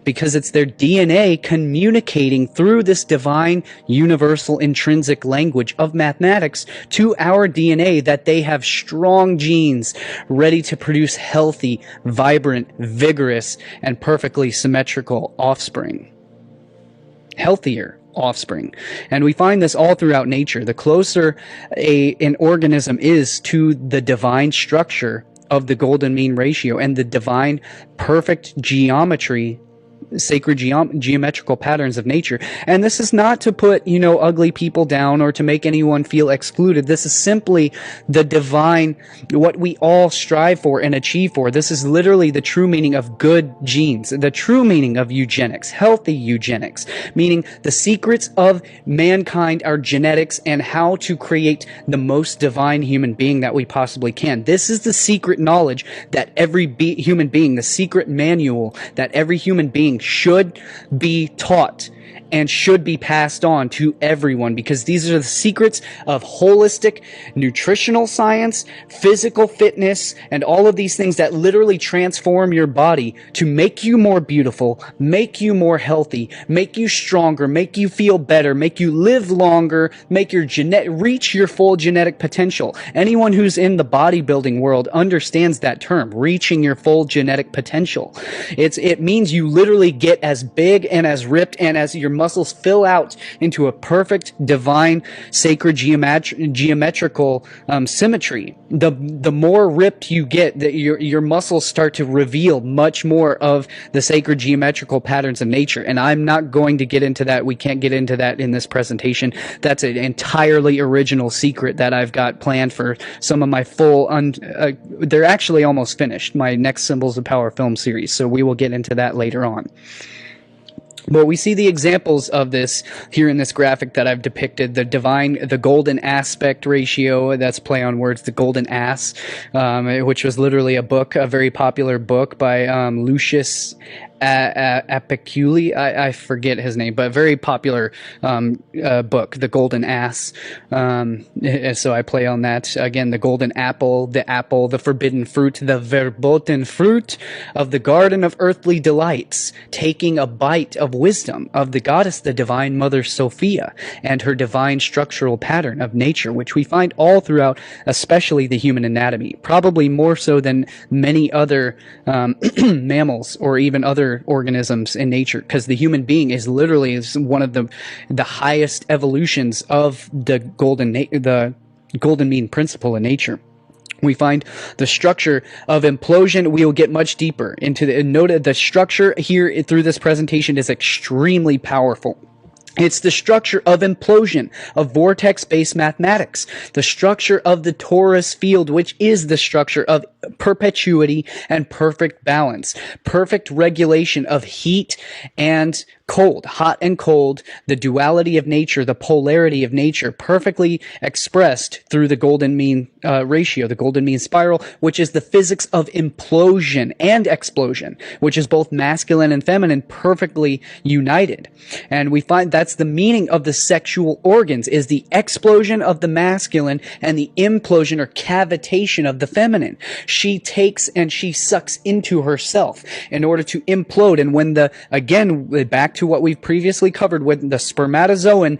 Because it's their DNA communicating through this divine, universal, intrinsic language of mathematics to our DNA that they have strong genes ready to produce healthy, vibrant, vigorous, and perfectly symmetrical offspring. Healthier offspring. And we find this all throughout nature. The closer an organism is to the divine structure of the golden mean ratio and the divine perfect geometry, sacred geometrical patterns of nature. And this is not to put, ugly people down or to make anyone feel excluded. This is simply the divine, what we all strive for and achieve for. This is literally the true meaning of good genes, the true meaning of eugenics, healthy eugenics, meaning the secrets of mankind, our genetics, and how to create the most divine human being that we possibly can. This is the secret knowledge that every human being, the secret manual that every human being should be taught and should be passed on to everyone, because these are the secrets of holistic nutritional science, physical fitness, and all of these things that literally transform your body to make you more beautiful, make you more healthy, make you stronger, make you feel better, make you live longer, make your reach your full genetic potential. Anyone who's in the bodybuilding world understands that term, reaching your full genetic potential. It means you literally get as big and as ripped and as your muscles fill out into a perfect, divine, sacred geometrical symmetry. The more ripped you get, that your muscles start to reveal much more of the sacred geometrical patterns of nature. And I'm not going to get into that. We can't get into that in this presentation. That's an entirely original secret that I've got planned for some of my full, they're actually almost finished, my next Symbols of Power film series. So we will get into that later on. But we see the examples of this here in this graphic that I've depicted. The golden aspect ratio, that's play on words, the golden ass, which was literally a very popular book by Lucius Apiculi. I forget his name, but a very popular book, The Golden Ass. So I play on that. Again, the golden apple, the forbidden fruit, the verboten fruit of the garden of earthly delights, taking a bite of wisdom of the goddess, the divine mother Sophia, and her divine structural pattern of nature, which we find all throughout, especially the human anatomy, probably more so than many other mammals or even other organisms in nature, because the human being is literally one of the highest evolutions of the golden mean principle in nature. We find the structure of implosion. We will get much deeper into the structure here through this presentation is extremely powerful. It's the structure of implosion, of vortex-based mathematics, the structure of the torus field, which is the structure of perpetuity and perfect balance, perfect regulation of heat and cold, hot and cold, the duality of nature, the polarity of nature, perfectly expressed through the golden mean ratio, the golden mean spiral, which is the physics of implosion and explosion, which is both masculine and feminine perfectly united. And we find that's the meaning of the sexual organs, is the explosion of the masculine and the implosion or cavitation of the feminine. She takes and she sucks into herself in order to implode. And when back to what we've previously covered, when the spermatozoan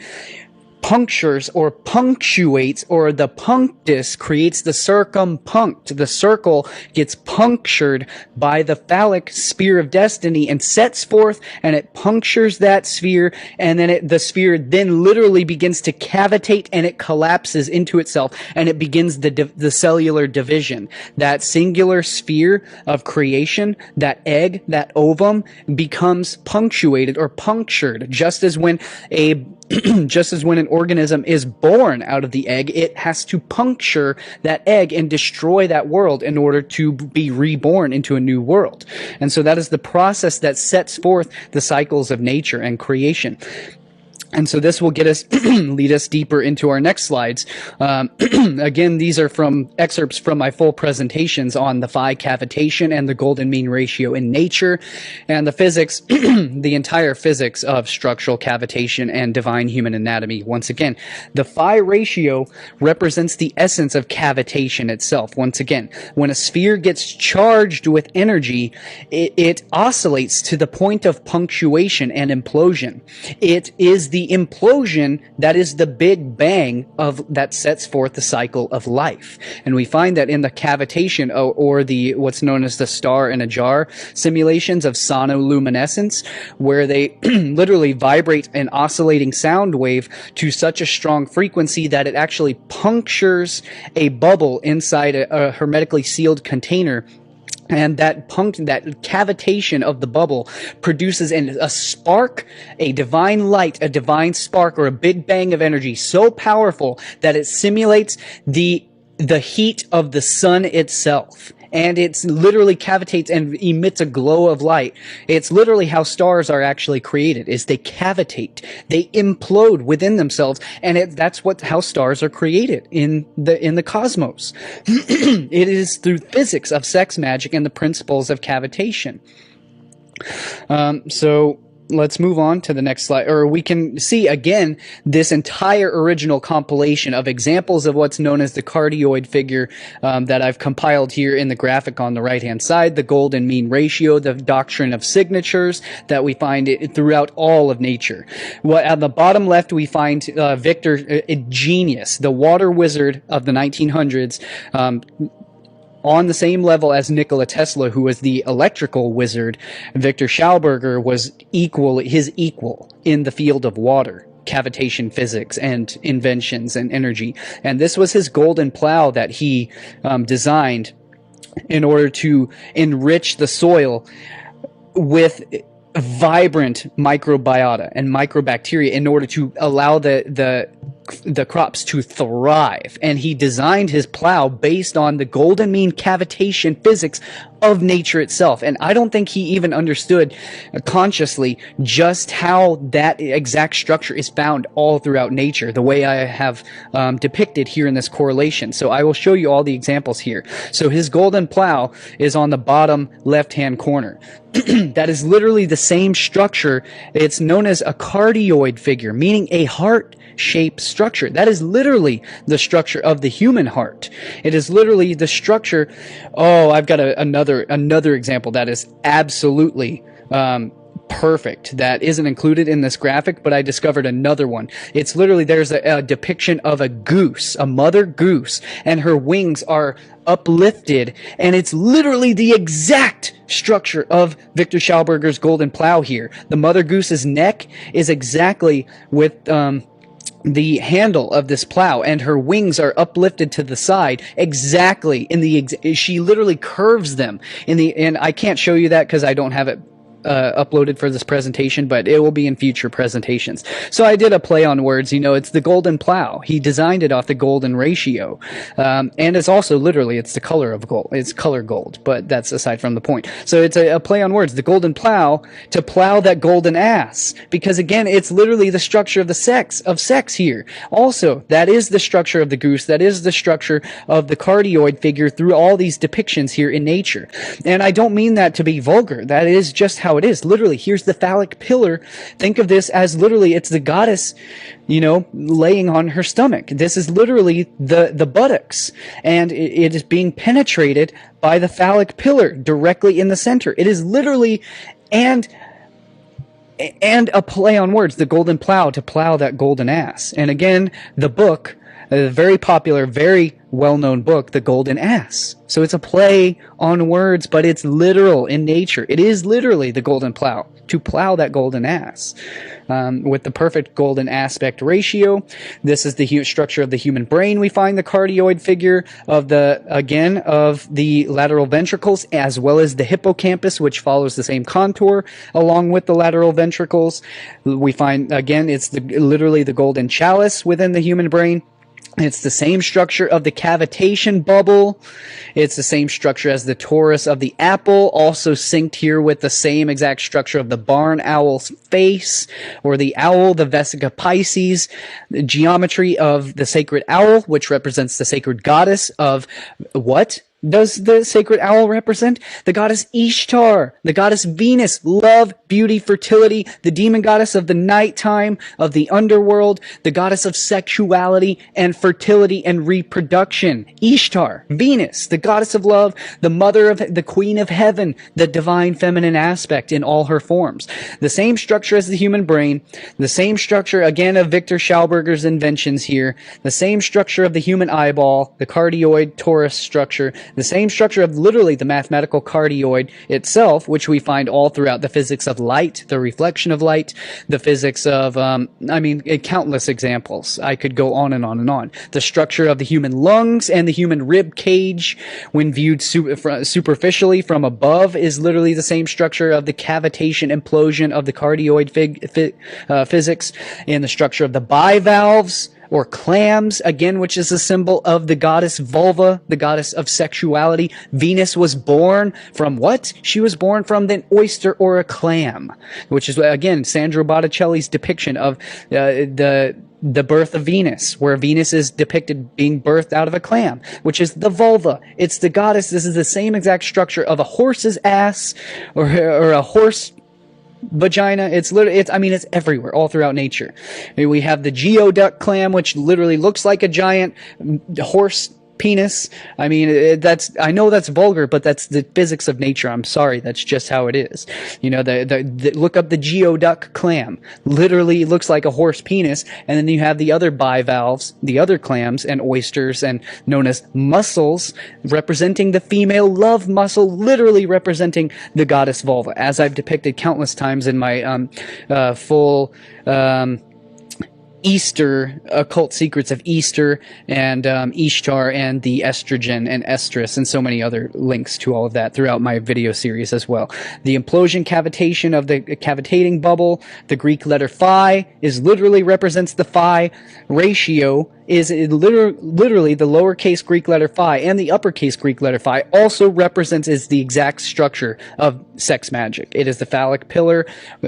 punctures or punctuates, or the punctus creates the circumpunct. The circle gets punctured by the phallic sphere of destiny and sets forth, and it punctures that sphere, and then the sphere then literally begins to cavitate, and it collapses into itself, and it begins the cellular division. That singular sphere of creation, that egg, that ovum, becomes punctuated or punctured, just as when an organism is born out of the egg, it has to puncture that egg and destroy that world in order to be reborn into a new world. And so that is the process that sets forth the cycles of nature and creation. And so this will lead us deeper into our next slides. Again, these are from excerpts from my full presentations on the phi cavitation and the golden mean ratio in nature, and the physics, the entire physics of structural cavitation and divine human anatomy. Once again, the phi ratio represents the essence of cavitation itself. Once again, when a sphere gets charged with energy, it oscillates to the point of punctuation and implosion. It is the implosion that is the big bang that sets forth the cycle of life. And we find that in the cavitation or the what's known as the star in a jar simulations of sonoluminescence, where they literally vibrate an oscillating sound wave to such a strong frequency that it actually punctures a bubble inside a hermetically sealed container. And that cavitation of the bubble produces a spark, a divine light, a divine spark, or a big bang of energy so powerful that it simulates the heat of the sun itself. And it's literally cavitates and emits a glow of light. It's literally how stars are actually created, is they cavitate. They implode within themselves, and that's how stars are created in the cosmos. It is through physics of sex magic and the principles of cavitation. So let's move on to the next slide, or we can see again this entire original compilation of examples of what's known as the cardioid figure that I've compiled here in the graphic on the right-hand side, the golden mean ratio, the doctrine of signatures that we find throughout all of nature. Well, at the bottom left, we find Victor Genius, the water wizard of the 1900s, on the same level as Nikola Tesla, who was the electrical wizard. Victor Schauberger was his equal in the field of water, cavitation physics, and inventions and energy. And this was his golden plow that he designed in order to enrich the soil with vibrant microbiota and microbacteria in order to allow the crops to thrive. And he designed his plow based on the golden mean cavitation physics of nature itself. And I don't think he even understood consciously just how that exact structure is found all throughout nature, the way I have depicted here in this correlation. So I will show you all the examples here. So his golden plow is on the bottom left-hand corner. That is literally the same structure. It's known as a cardioid figure, meaning a heart-shaped structure. That is literally the structure of the human heart. It is literally the structure. Oh, I've got another example that is absolutely perfect, that isn't included in this graphic, but I discovered another one. It's literally, there's a depiction of a goose, a mother goose, and her wings are uplifted, and it's literally the exact structure of Victor Schauberger's golden plow here. The mother goose's neck is exactly with the handle of this plow, and her wings are uplifted to the side exactly in the she literally curves them and I can't show you that because I don't have it uploaded for this presentation, but it will be in future presentations. So I did a play on words. It's the golden plow. He designed it off the golden ratio, and it's also literally, it's the color of gold. It's color gold, but that's aside from the point. So it's a play on words. The golden plow, to plow that golden ass, because again, it's literally the structure of the sex here. Also, that is the structure of the goose. That is the structure of the cardioid figure through all these depictions here in nature. And I don't mean that to be vulgar. That is just how it is. Literally, here's the phallic pillar. Think of this as literally, it's the goddess, laying on her stomach. This is literally the buttocks, and it is being penetrated by the phallic pillar directly in the center. It is literally, and a play on words, the golden plow, to plow that golden ass. And again, the book, a very popular, very well-known book, The Golden Ass. So it's a play on words, but it's literal in nature. It is literally the golden plow, to plow that golden ass. With the perfect golden aspect ratio. This is the structure of the human brain. We find the cardioid figure of the lateral ventricles, as well as the hippocampus, which follows the same contour along with the lateral ventricles. We find, again, it's literally the golden chalice within the human brain. It's the same structure of the cavitation bubble. It's the same structure as the torus of the apple, also synced here with the same exact structure of the barn owl's face, or the owl, the Vesica Pisces, the geometry of the sacred owl, which represents the sacred goddess of what? Does the sacred owl represent? The goddess Ishtar, the goddess Venus, love, beauty, fertility, the demon goddess of the nighttime, of the underworld, the goddess of sexuality and fertility and reproduction. Ishtar, Venus, the goddess of love, the mother of the queen of heaven, the divine feminine aspect in all her forms. The same structure as the human brain, the same structure again of Victor Schauberger's inventions here, the same structure of the human eyeball, the cardioid torus structure, the same structure of literally the mathematical cardioid itself, which we find all throughout the physics of light, the reflection of light, the physics of, countless examples. I could go on and on and on. The structure of the human lungs and the human rib cage, when viewed superficially from above, is literally the same structure of the cavitation implosion of the cardioid physics, and the structure of the bivalves, or clams, again, which is a symbol of the goddess vulva, the goddess of sexuality. Venus was born from what? She was born from an oyster or a clam, which is, again, Sandro Botticelli's depiction of the birth of Venus, where Venus is depicted being birthed out of a clam, which is the vulva. It's the goddess. This is the same exact structure of a horse's ass, or a horse vagina. It's everywhere, all throughout nature. We have the geoduck clam, which literally looks like a giant horse penis. I know that's vulgar, but that's the physics of nature. I'm sorry, that's just how it is. Look up the geoduck clam. Literally looks like a horse penis, and then you have the other bivalves, the other clams and oysters, and known as mussels, representing the female love muscle, literally representing the goddess vulva, as I've depicted countless times in my full Easter, occult secrets of Easter, and Ishtar, and the estrogen and estrus, and so many other links to all of that throughout my video series as well. The implosion cavitation of the cavitating bubble, the Greek letter phi, is literally represents the phi ratio is literally the lowercase Greek letter phi, and the uppercase Greek letter phi also represents is the exact structure of sex magic. It is the phallic pillar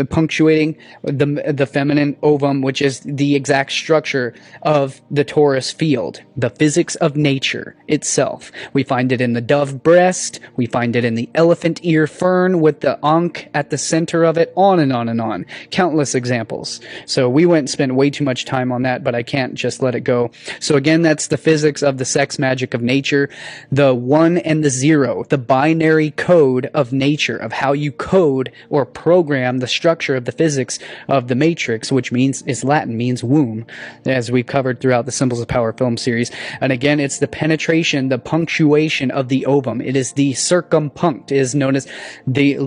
punctuating the feminine ovum, which is the exact structure of the torus field, the physics of nature itself. We find it in the dove breast, we find it in the elephant ear fern with the ankh at the center of it, on and on and on. Countless examples. So we went and spent way too much time on that, but I can't just let it go. So again, that's the physics of the sex magic of nature, the 1 and the 0, the binary code of nature, of how you code or program the structure of the physics of the matrix, which is Latin, means womb, as we've covered throughout the Symbols of Power film series. And again, it's the penetration, the punctuation of the ovum. It is the circumpunct, is known as the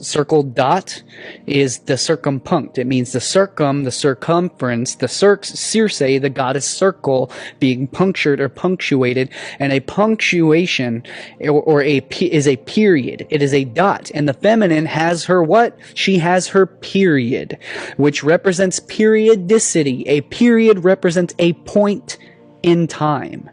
circle dot is the circumpunct. It means the circumference, the Circe, the goddess circle, being punctured or punctuated, and a punctuation is a period. It is a dot, and the feminine has her what? She has her period, which represents periodicity. A period represents a point in time.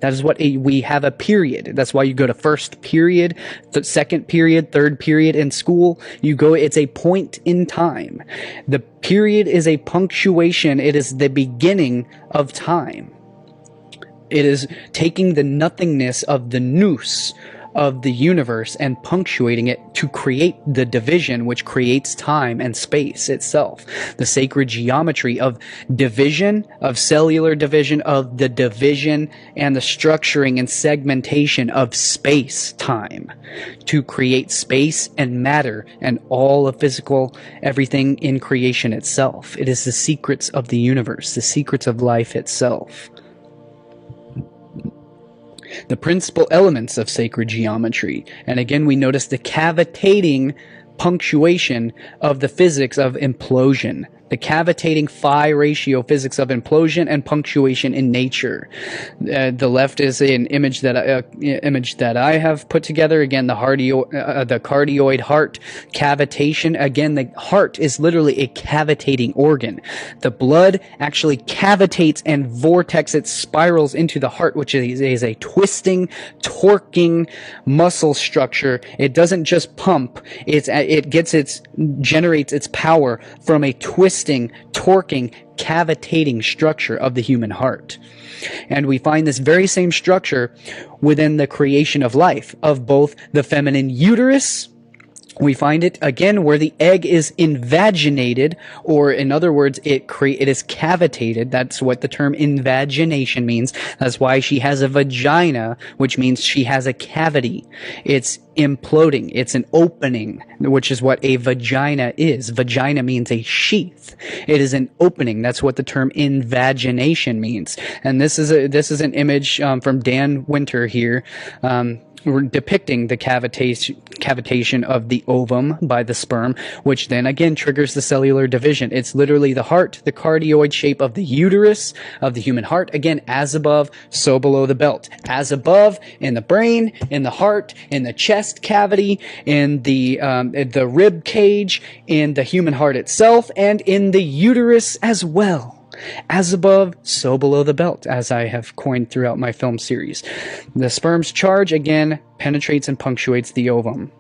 That is what we have, a period. That's why you go to first period, second period, third period in school. It's a point in time. The period is a punctuation. It is the beginning of time. It is taking the nothingness of the nous of the universe and punctuating it to create the division, which creates time and space itself. The sacred geometry of division, of cellular division, of the division and the structuring and segmentation of space-time to create space and matter and all of physical, everything in creation itself. It is the secrets of the universe, the secrets of life itself. The principal elements of sacred geometry. And again, we notice the cavitating punctuation of the physics of implosion. The cavitating phi ratio physics of implosion and punctuation in nature. The left is an image that I have put together. Again, the cardioid heart cavitation. Again, the heart is literally a cavitating organ. The blood actually cavitates and vortexes, spirals into the heart, which is a twisting, torquing muscle structure. It doesn't just pump. It generates its power from a twisting, torquing, cavitating structure of the human heart. And we find this very same structure within the creation of life, of both the feminine uterus. We find it again where the egg is invaginated, or in other words, it is cavitated. That's what the term invagination means. That's why she has a vagina, which means she has a cavity. It's imploding. It's an opening, which is what a vagina is. Vagina means a sheath. It is an opening. That's what the term invagination means. And this is an image from Dan Winter here. Depicting the cavitation of the ovum by the sperm, which then again triggers the cellular division. It's literally the heart, the cardioid shape of the uterus of the human heart. Again, as above, so below the belt. As above, in the brain, in the heart, in the chest cavity, in the rib cage, in the human heart itself, and in the uterus as well. As above, so below the belt, as I have coined throughout my film series. The sperm's charge, again, penetrates and punctuates the ovum.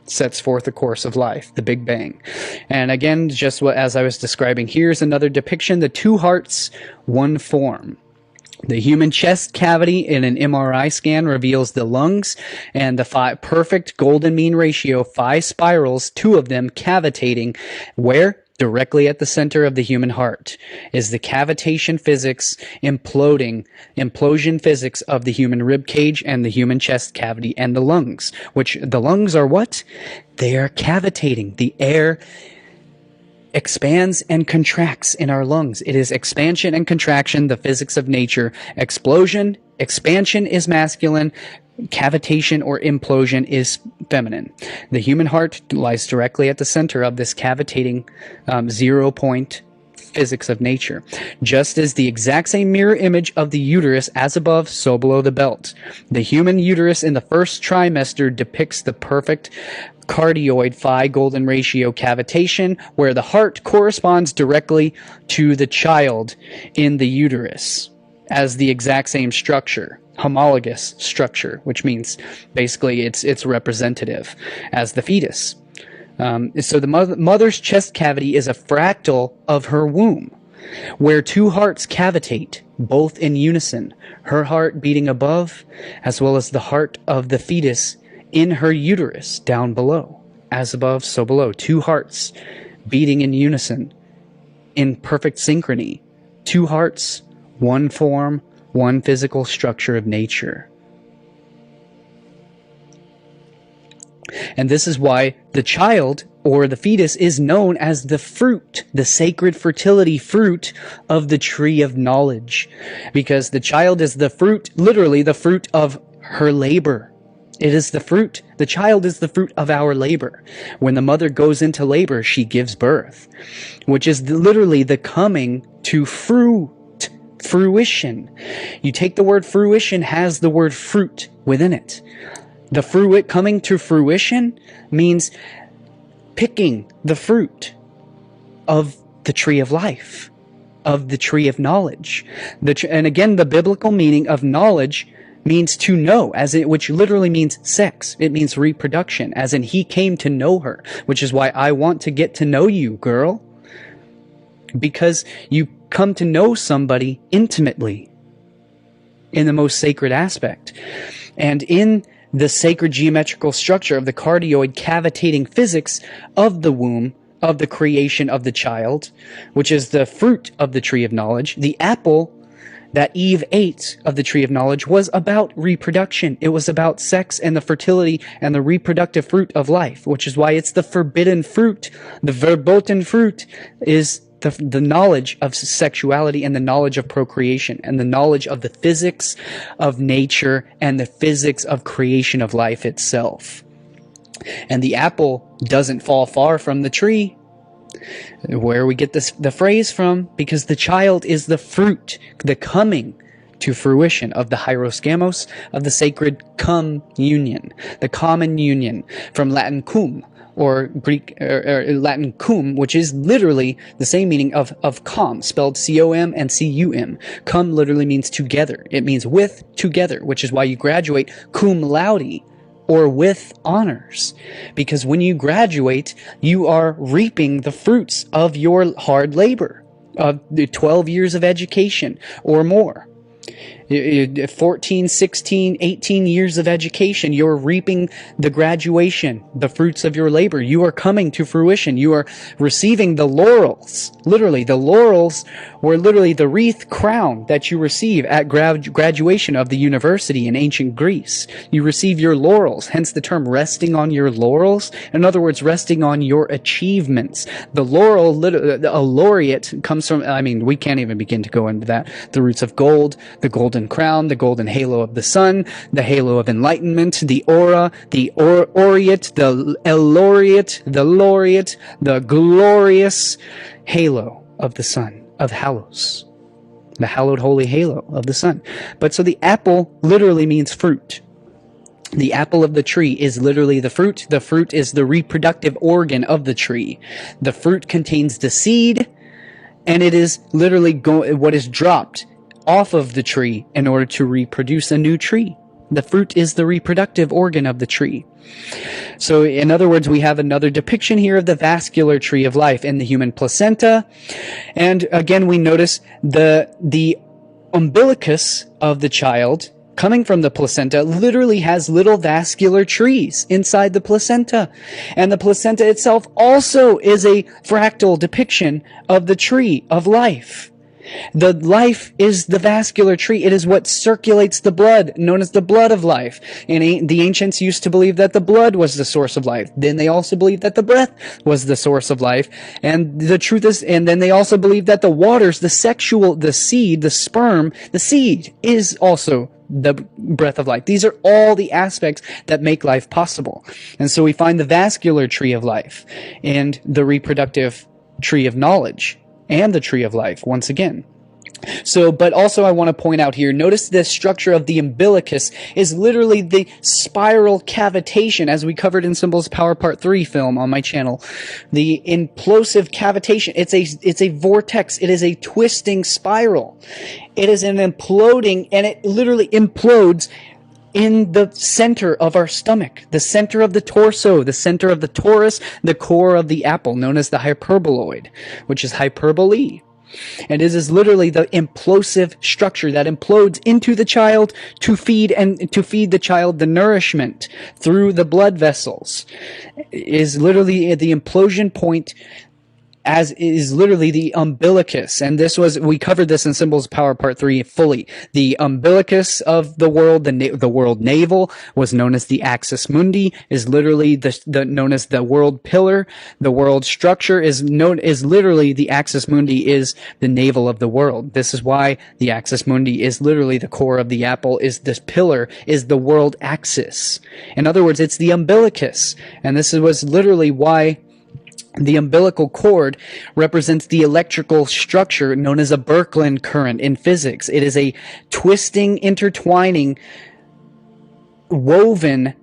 Sets forth the course of life, the Big Bang. And again, just as I was describing, here's another depiction, the two hearts, one form. The human chest cavity in an MRI scan reveals the lungs and the perfect golden mean ratio, 5 spirals, 2 of them cavitating, where? Directly at the center of the human heart is the cavitation physics, implosion physics of the human rib cage and the human chest cavity and the lungs, which the lungs are what? They are cavitating. The air expands and contracts in our lungs. It is expansion and contraction, the physics of nature. Expansion is masculine. Cavitation or implosion is feminine. The human heart lies directly at the center of this cavitating 0 point physics of nature, just as the exact same mirror image of the uterus as above, so below the belt. The human uterus in the first trimester depicts the perfect cardioid phi golden ratio cavitation, where the heart corresponds directly to the child in the uterus as the exact same structure, homologous structure, which means basically it's representative as the fetus. So the mother's chest cavity is a fractal of her womb, where two hearts cavitate, both in unison, her heart beating above, as well as the heart of the fetus in her uterus down below. As above, so below. Two hearts beating in unison, in perfect synchrony. Two hearts, one form, one physical structure of nature. And this is why the child, or the fetus, is known as the fruit, the sacred fertility fruit of the tree of knowledge. Because the child is the fruit, literally the fruit of her labor. It is the fruit. The child is the fruit of our labor. When the mother goes into labor, she gives birth, which is literally the coming to fruition. You take the word fruition, has the word fruit within it. The fruit coming to fruition means picking the fruit of the tree of life, of the tree of knowledge. And again, the biblical meaning of knowledge means to know, which literally means sex. It means reproduction, as in he came to know her, which is why I want to get to know you, girl. Because you come to know somebody intimately in the most sacred aspect. And in the sacred geometrical structure of the cardioid cavitating physics of the womb, of the creation of the child, which is the fruit of the tree of knowledge, the apple that Eve ate of the tree of knowledge was about reproduction. It was about sex and the fertility and the reproductive fruit of life, which is why it's the forbidden fruit. The verboten fruit is the knowledge of sexuality and the knowledge of procreation and the knowledge of the physics of nature and the physics of creation of life itself. And the apple doesn't fall far from the tree. Where we get the phrase from, because the child is the fruit, the coming to fruition of the hierosgamos, of the sacred communion, the common union, from Latin cum, or Greek, or Latin cum, which is literally the same meaning of com, spelled C-O-M and C-U-M. Cum literally means together. It means with, together, which is why you graduate cum laude, or with honors. Because when you graduate, you are reaping the fruits of your hard labor, of the 12 years of education or more. 14, 16, 18 years of education, you're reaping the graduation, the fruits of your labor. You are coming to fruition. You are receiving the laurels. Literally, the laurels were literally the wreath crown that you receive at graduation of the university in ancient Greece. You receive your laurels, hence the term resting on your laurels. In other words, resting on your achievements. The laurel, a laureate comes from, we can't even begin to go into that. The roots of gold, the golden crown, the golden halo of the sun, the halo of enlightenment, the aura, the aureate, the laureate, the glorious halo of the sun, of HOLOS, the hallowed holy halo of the sun. But so the apple literally means fruit. The apple of the tree is literally the fruit. The fruit is the reproductive organ of the tree. The fruit contains the seed, and it is literally what is dropped off of the tree in order to reproduce a new tree. The fruit is the reproductive organ of the tree. So in other words, we have another depiction here of the vascular tree of life in the human placenta. And again, we notice the umbilicus of the child coming from the placenta literally has little vascular trees inside the placenta. And the placenta itself also is a fractal depiction of the tree of life. The life is the vascular tree. It is what circulates the blood, known as the blood of life. And the ancients used to believe that the blood was the source of life. Then they also believed that the breath was the source of life. And the truth is, and then they also believed that the waters, the seed, the sperm, the seed is also the breath of life. These are all the aspects that make life possible. And so we find the vascular tree of life and the reproductive tree of knowledge and the tree of life, once again. So, but also I want to point out here, notice the structure of the umbilicus is literally the spiral cavitation, as we covered in Symbols Power Part 3 film on my channel. The implosive cavitation, it's a vortex, it is a twisting spiral. It is an imploding, and it literally implodes in the center of our stomach, the center of the torso, the center of the torus, the core of the apple, known as the hyperboloid, which is hyperbole. And it is literally the implosive structure that implodes into the child to feed the child the nourishment through the blood vessels. Is literally the implosion point, as is literally the umbilicus. And we covered this in Symbols Power Part 3 fully. The umbilicus of the world, the world navel, was known as the axis mundi, is literally known as the world pillar. The world structure is literally the axis mundi is the navel of the world. This is why the axis mundi is literally the core of the apple, is this pillar, is the world axis. In other words, it's the umbilicus. And this was literally why the umbilical cord represents the electrical structure known as a Birkeland current in physics. It is a twisting, intertwining, woven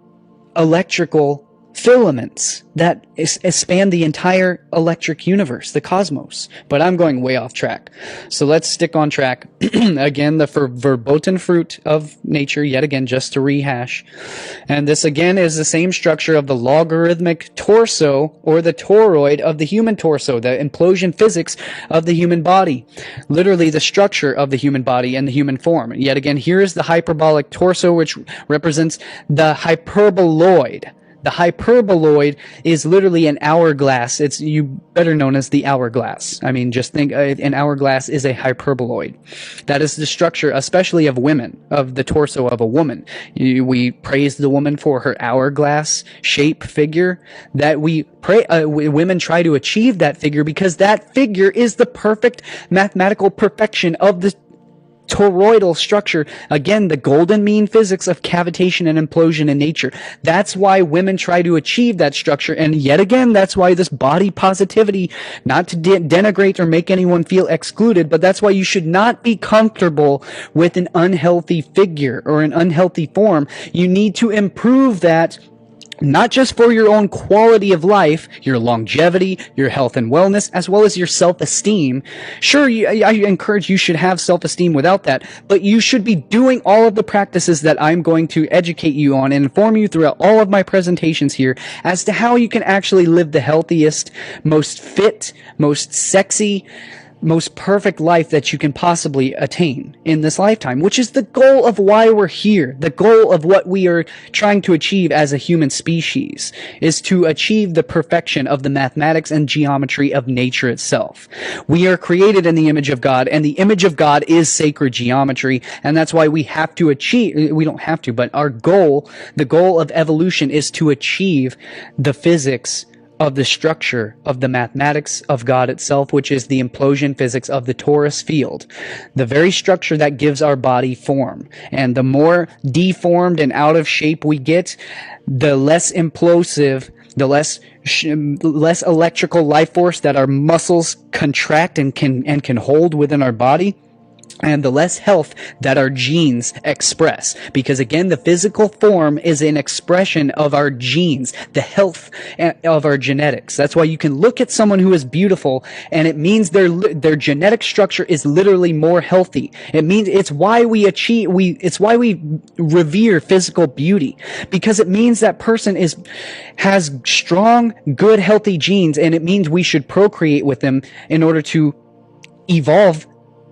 electrical filaments that span the entire electric universe, the cosmos. But I'm going way off track. So let's stick on track. Again, the verboten fruit of nature, yet again, just to rehash. And this again is the same structure of the logarithmic torso, or the toroid of the human torso, the implosion physics of the human body. Literally the structure of the human body and the human form. Yet again, here is the hyperbolic torso, which represents the hyperboloid. The hyperboloid is literally an hourglass. It's better known as the hourglass. I mean, just think an hourglass is a hyperboloid. That is the structure, especially of women, of the torso of a woman. We praise the woman for her hourglass shape figure. That women try to achieve that figure because that figure is the perfect mathematical perfection of the toroidal structure. Again, the golden mean physics of cavitation and implosion in nature. That's why women try to achieve that structure. And yet again, that's why this body positivity, not to denigrate or make anyone feel excluded, but that's why you should not be comfortable with an unhealthy figure or an unhealthy form. You need to improve that, not just for your own quality of life, your longevity, your health and wellness, as well as your self-esteem. Sure, I encourage you should have self-esteem without that, but you should be doing all of the practices that I'm going to educate you on and inform you throughout all of my presentations here as to how you can actually live the healthiest, most fit, most sexy, most perfect life that you can possibly attain in this lifetime, which is the goal of why we're here. The goal of what we are trying to achieve as a human species is to achieve the perfection of the mathematics and geometry of nature itself. We are created in the image of God, and the image of God is sacred geometry, and that's why we have to achieve, we don't have to, but our goal, the goal of evolution, is to achieve the physics of the structure of the mathematics of God itself, which is the implosion physics of the torus field, the very structure that gives our body form. And the more deformed and out of shape we get, the less implosive, the less electrical life force that our muscles contract and can hold within our body, and the less health that our genes express. Because again, the physical form is an expression of our genes, the health of our genetics. That's why you can look at someone who is beautiful, and it means their genetic structure is literally more healthy. It means it's why we revere physical beauty, because it means that person has strong, good, healthy genes, and it means we should procreate with them in order to evolve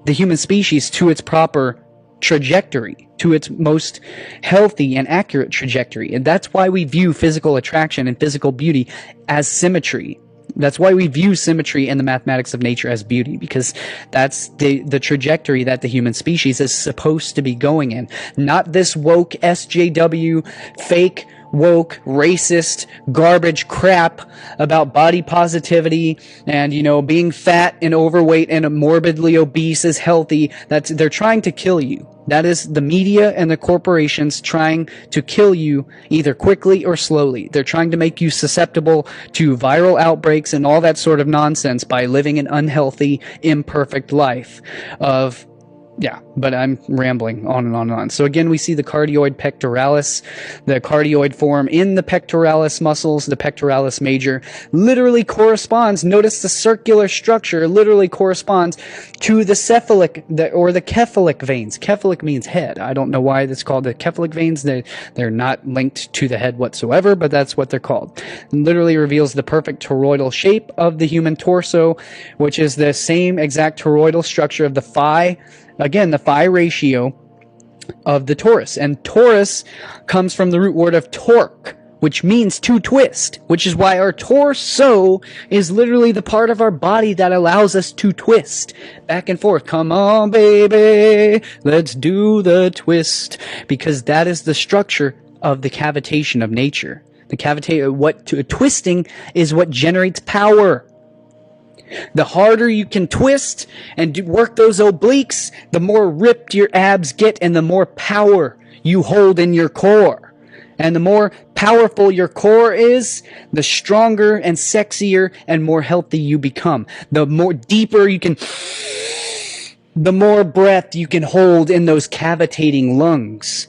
the human species to its proper trajectory, to its most healthy and accurate trajectory. And that's why we view physical attraction and physical beauty as symmetry. That's why we view symmetry in the mathematics of nature as beauty, because that's the trajectory that the human species is supposed to be going in. Not this woke SJW, fake, woke, racist, garbage crap about body positivity and, being fat and overweight and morbidly obese is healthy. They're trying to kill you. That is the media and the corporations trying to kill you either quickly or slowly. They're trying to make you susceptible to viral outbreaks and all that sort of nonsense by living an unhealthy, imperfect life of... Yeah, but I'm rambling on and on and on. So again, we see the cardioid pectoralis, the cardioid form in the pectoralis muscles, the pectoralis major, literally corresponds, notice the circular structure literally corresponds to the cephalic, or the cephalic veins. Cephalic means head. I don't know why that's called the cephalic veins. They're not linked to the head whatsoever, but that's what they're called. It literally reveals the perfect toroidal shape of the human torso, which is the same exact toroidal structure of the phi. Again, the phi ratio of the torus. And torus comes from the root word of torque, which means to twist, which is why our torso is literally the part of our body that allows us to twist back and forth. Come on, baby, let's do the twist. Because that is the structure of the cavitation of nature. The twisting is what generates power. The harder you can twist and work those obliques, the more ripped your abs get and the more power you hold in your core. And the more powerful your core is, the stronger and sexier and more healthy you become. The more deeper you can, the more breath you can hold in those cavitating lungs.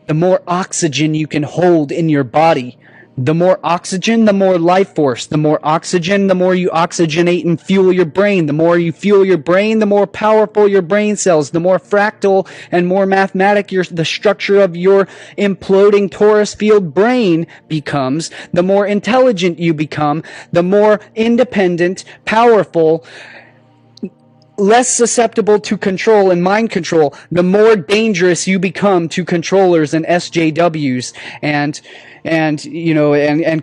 The more oxygen you can hold in your body. The more oxygen, the more life force. The more oxygen, the more you oxygenate and fuel your brain. The more you fuel your brain, the more powerful your brain cells. The more fractal and more mathematic the structure of your imploding torus field brain becomes. The more intelligent you become. The more independent, powerful, less susceptible to control and mind control. The more dangerous you become to controllers and SJWs and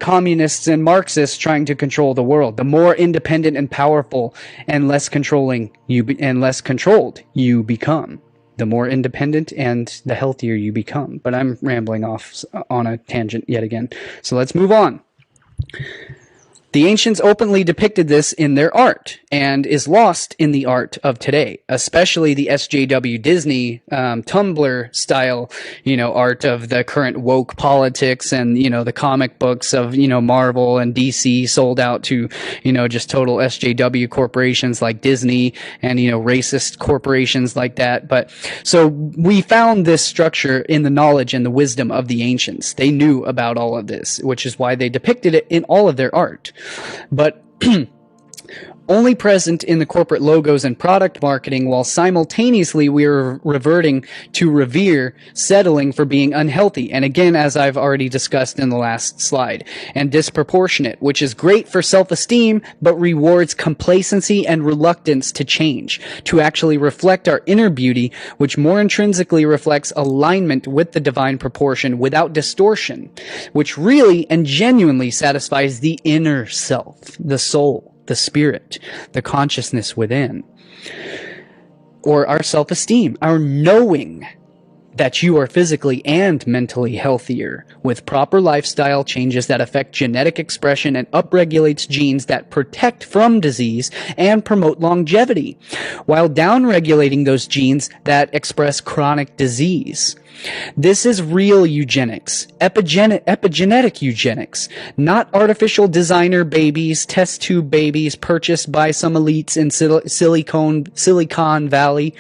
communists and Marxists trying to control the world. The more independent and powerful and less controlling and less controlled you become. The more independent and the healthier you become. But I'm rambling off on a tangent yet again. So let's move on. The ancients openly depicted this in their art and is lost in the art of today, especially the SJW Disney Tumblr style, art of the current woke politics and, the comic books of, Marvel and DC sold out to, just total SJW corporations like Disney and, racist corporations like that. But so we found this structure in the knowledge and the wisdom of the ancients. They knew about all of this, which is why they depicted it in all of their art. But only present in the corporate logos and product marketing, while simultaneously we are reverting to revere, settling for being unhealthy. And again, as I've already discussed in the last slide, and disproportionate, which is great for self-esteem, but rewards complacency and reluctance to change, to actually reflect our inner beauty, which more intrinsically reflects alignment with the divine proportion without distortion, which really and genuinely satisfies the inner self, the soul, the spirit, the consciousness within, or our self-esteem, our knowing that you are physically and mentally healthier with proper lifestyle changes that affect genetic expression and upregulates genes that protect from disease and promote longevity, while downregulating those genes that express chronic disease. This is real eugenics, epigenetic eugenics, not artificial designer babies, test tube babies purchased by some elites in Silicon Valley.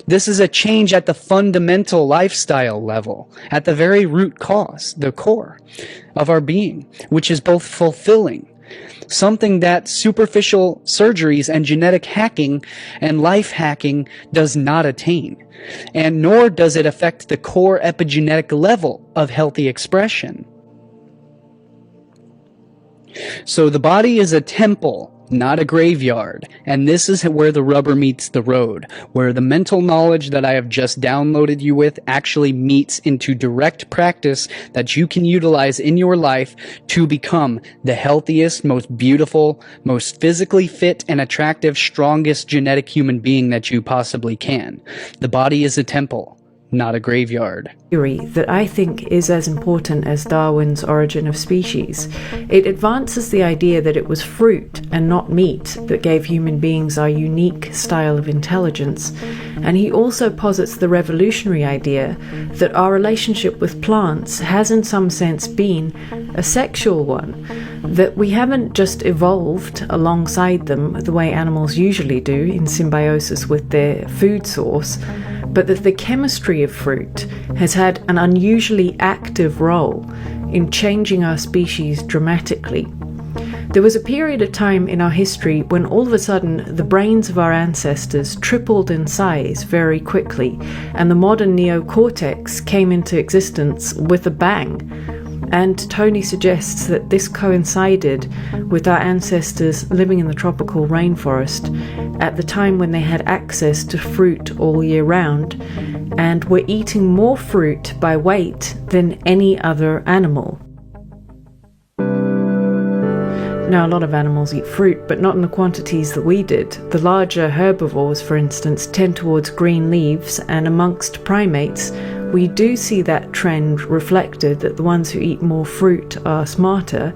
This is a change at the fundamental lifestyle level, at the very root cause, the core of our being, which is both fulfilling, something that superficial surgeries and genetic hacking and life hacking does not attain, and nor does it affect the core epigenetic level of healthy expression. So the body is a temple, not a graveyard, and this is where the rubber meets the road, where the mental knowledge that I have just downloaded you with actually meets into direct practice that you can utilize in your life to become the healthiest, most beautiful, most physically fit and attractive, strongest genetic human being that you possibly can. The body is a temple, not a graveyard. theory that I think is as important as Darwin's Origin of Species. It advances the idea that it was fruit and not meat that gave human beings our unique style of intelligence, and he also posits the revolutionary idea that our relationship with plants has in some sense been a sexual one, that we haven't just evolved alongside them the way animals usually do in symbiosis with their food source, but that the chemistry of fruit has had an unusually active role in changing our species dramatically. There was a period of time in our history when all of a sudden the brains of our ancestors tripled in size very quickly, and the modern neocortex came into existence with a bang. And Tony suggests that this coincided with our ancestors living in the tropical rainforest at the time when they had access to fruit all year round and were eating more fruit by weight than any other animal. Now, a lot of animals eat fruit, but not in the quantities that we did. The larger herbivores, for instance, tend towards green leaves, and amongst primates, we do see that trend reflected, that the ones who eat more fruit are smarter,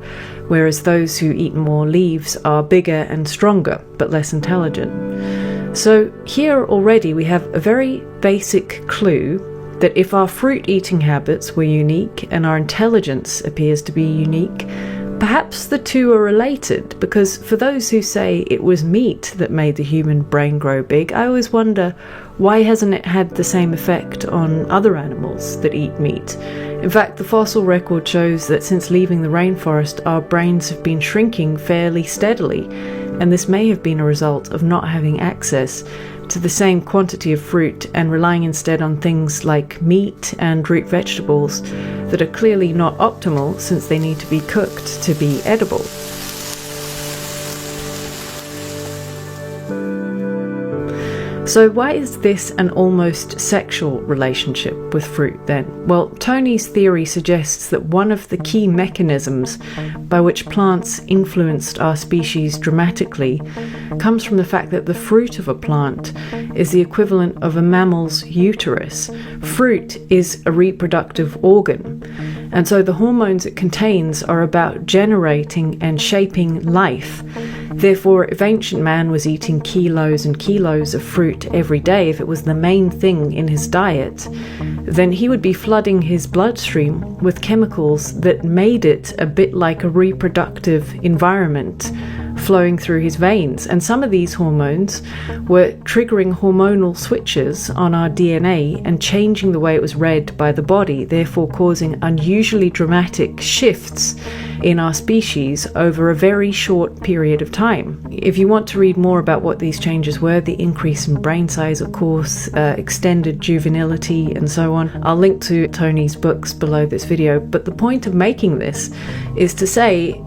whereas those who eat more leaves are bigger and stronger, but less intelligent. So here already we have a very basic clue that if our fruit-eating habits were unique and our intelligence appears to be unique, perhaps the two are related, because for those who say it was meat that made the human brain grow big, I always wonder, why hasn't it had the same effect on other animals that eat meat? In fact, the fossil record shows that since leaving the rainforest, our brains have been shrinking fairly steadily, and this may have been a result of not having access to the same quantity of fruit and relying instead on things like meat and root vegetables that are clearly not optimal since they need to be cooked to be edible. So why is this an almost sexual relationship with fruit then? Well, Tony's theory suggests that one of the key mechanisms by which plants influenced our species dramatically comes from the fact that the fruit of a plant is the equivalent of a mammal's uterus. Fruit is a reproductive organ, and so the hormones it contains are about generating and shaping life. Therefore, if ancient man was eating kilos and kilos of fruit every day, if it was the main thing in his diet, then he would be flooding his bloodstream with chemicals that made it a bit like a reproductive environment flowing through his veins. And some of these hormones were triggering hormonal switches on our DNA and changing the way it was read by the body, therefore causing unusually dramatic shifts in our species over a very short period of time. If you want to read more about what these changes were, the increase in brain size, of course, extended juvenility, and so on, I'll link to Tony's books below this video. But the point of making this is to say...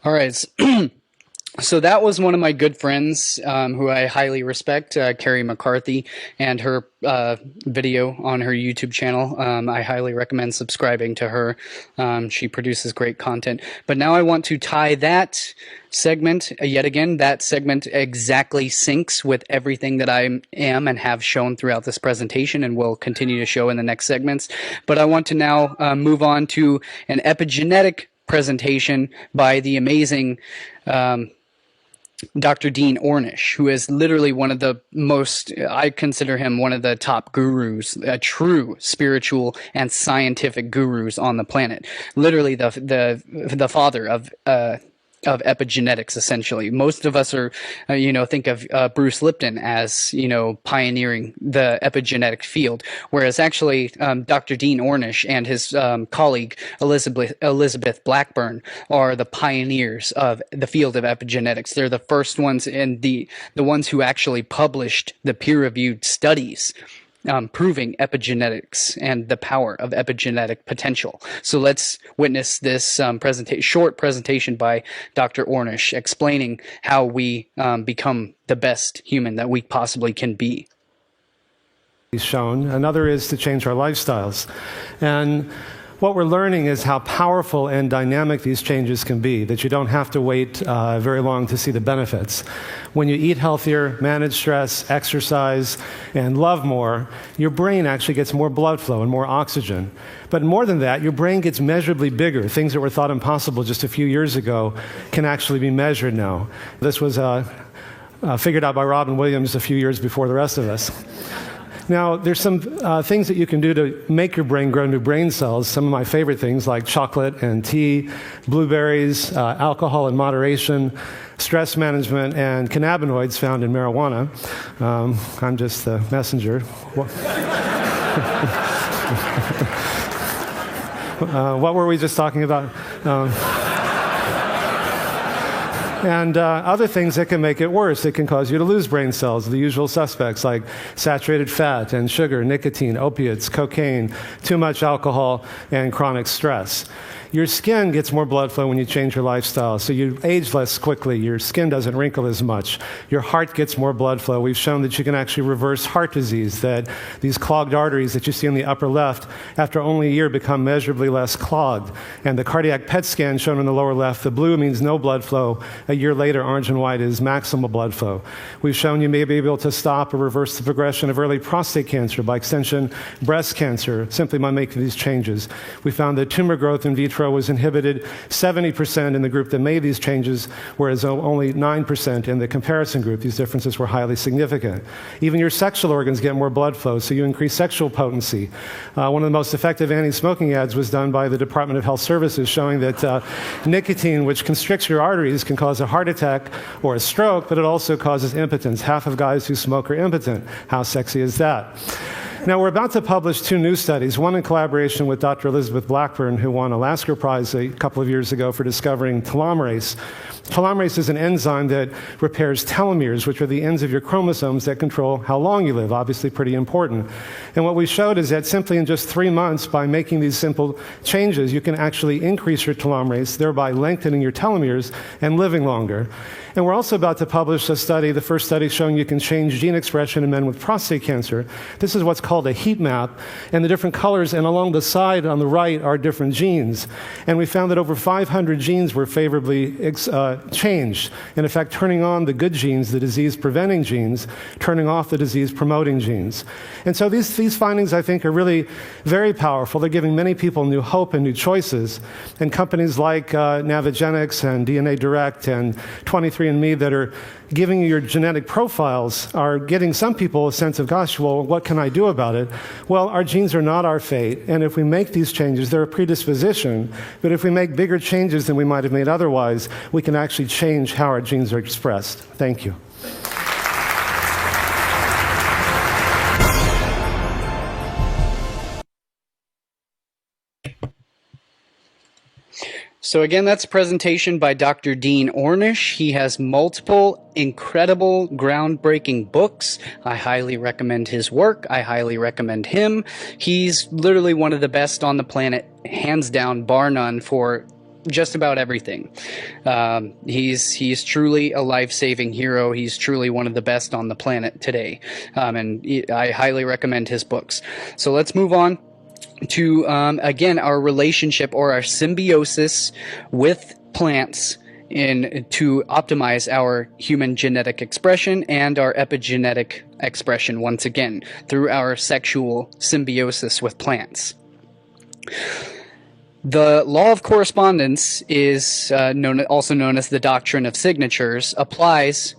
All right. So that was one of my good friends who I highly respect, Carrie McCarthy, and her video on her YouTube channel. I highly recommend subscribing to her. She produces great content. But now I want to tie that segment, yet again, that segment exactly syncs with everything that I am and have shown throughout this presentation and will continue to show in the next segments. But I want to now move on to an epigenetic presentation by the amazing Dr. Dean Ornish, who is literally one of the most, I consider him one of the top gurus, true spiritual and scientific gurus on the planet. Literally the father of epigenetics, essentially. Most of us are, think of Bruce Lipton as, pioneering the epigenetic field, whereas actually Dr. Dean Ornish and his colleague Elizabeth Blackburn are the pioneers of the field of epigenetics. They're the first ones and the ones who actually published the peer-reviewed studies proving epigenetics and the power of epigenetic potential. So let's witness this short presentation by Dr. Ornish explaining how we become the best human that we possibly can be. Shown. Another is to change our lifestyles. And what we're learning is how powerful and dynamic these changes can be, that you don't have to wait very long to see the benefits. When you eat healthier, manage stress, exercise, and love more, your brain actually gets more blood flow and more oxygen. But more than that, your brain gets measurably bigger. Things that were thought impossible just a few years ago can actually be measured now. This was figured out by Robin Williams a few years before the rest of us. Now, there's some things that you can do to make your brain grow new brain cells. Some of my favorite things like chocolate and tea, blueberries, alcohol in moderation, stress management, and cannabinoids found in marijuana. I'm just the messenger. What were we just talking about? And other things that can make it worse. It can cause you to lose brain cells, the usual suspects like saturated fat and sugar, nicotine, opiates, cocaine, too much alcohol, and chronic stress. Your skin gets more blood flow when you change your lifestyle, so you age less quickly. Your skin doesn't wrinkle as much. Your heart gets more blood flow. We've shown that you can actually reverse heart disease, that these clogged arteries that you see in the upper left, after only a year, become measurably less clogged. And the cardiac PET scan shown in the lower left, the blue means no blood flow. A year later, orange and white is maximal blood flow. We've shown you may be able to stop or reverse the progression of early prostate cancer, by extension, breast cancer, simply by making these changes. We found that tumor growth in vitro was inhibited 70% in the group that made these changes, whereas only 9% in the comparison group. These differences were highly significant. Even your sexual organs get more blood flow, so you increase sexual potency. One of the most effective anti-smoking ads was done by the Department of Health Services, showing that nicotine, which constricts your arteries, can cause a heart attack or a stroke, but it also causes impotence. Half of guys who smoke are impotent. How sexy is that? Now, we're about to publish 2 new studies, one in collaboration with Dr. Elizabeth Blackburn, who won a Lasker Prize a couple of years ago for discovering telomerase. Telomerase is an enzyme that repairs telomeres, which are the ends of your chromosomes that control how long you live, obviously pretty important. And what we showed is that simply in just 3 months, by making these simple changes, you can actually increase your telomerase, thereby lengthening your telomeres and living longer. And we're also about to publish a study, the first study showing you can change gene expression in men with prostate cancer. This is what's called a heat map, and the different colors, and along the side on the right are different genes. And we found that over 500 genes were favorably changed, in effect turning on the good genes, the disease-preventing genes, turning off the disease-promoting genes. And so these findings, I think, are really very powerful. They're giving many people new hope and new choices. And companies like Navigenics and DNA Direct and 23andMe that are giving you your genetic profiles are getting some people a sense of, gosh, well, what can I do about it? Well, our genes are not our fate, and if we make these changes, they're a predisposition, but if we make bigger changes than we might have made otherwise, we can actually change how our genes are expressed. Thank you. So again, that's a presentation by Dr. Dean Ornish. He has multiple incredible, groundbreaking books. I highly recommend his work. I highly recommend him. He's literally one of the best on the planet, hands down, bar none, for just about everything. He's truly a life-saving hero. He's truly one of the best on the planet today. And I highly recommend his books. So let's move on to, again, our relationship or our symbiosis with plants to optimize our human genetic expression and our epigenetic expression, once again, through our sexual symbiosis with plants. The law of correspondence is also known as the doctrine of signatures, applies.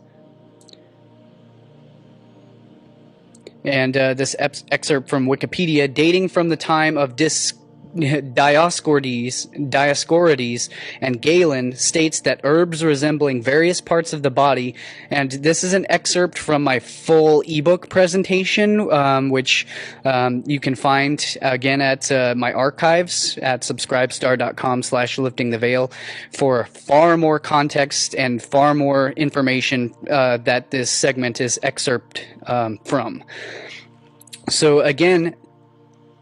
And this excerpt from Wikipedia, dating from the time of Dioscorides and Galen, states that herbs resembling various parts of the body, and this is an excerpt from my full ebook presentation, which you can find again at my archives at subscribestar.com/liftingtheveil for far more context and far more information that this segment is excerpt from. So again,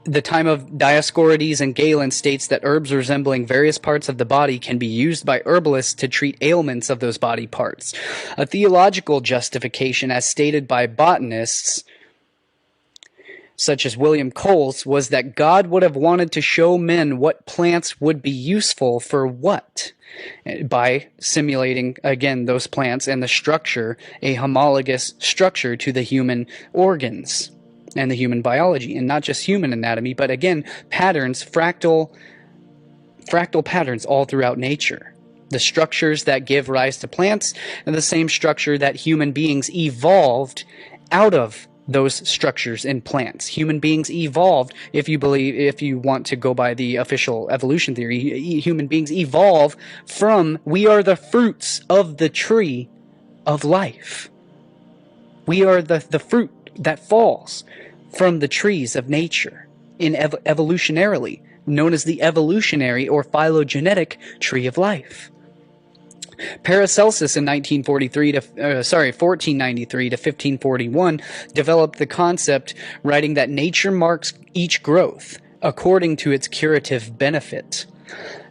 the time of Dioscorides and Galen states that herbs resembling various parts of the body can be used by herbalists to treat ailments of those body parts. A theological justification, as stated by botanists, such as William Cole's, was that God would have wanted to show men what plants would be useful for what, by simulating, again, those plants and the structure, a homologous structure to the human organs and the human biology, and not just human anatomy, but again, patterns, fractal patterns all throughout nature. The structures that give rise to plants are the same structure that human beings evolved out of those structures in plants. Human beings evolved, if you want to go by the official evolution theory, human beings evolve from, we are the fruits of the tree of life. We are the fruit that falls from the trees of nature in evolutionarily, known as the evolutionary or phylogenetic tree of life. Paracelsus in 1493 to 1541 developed the concept, writing that nature marks each growth according to its curative benefit.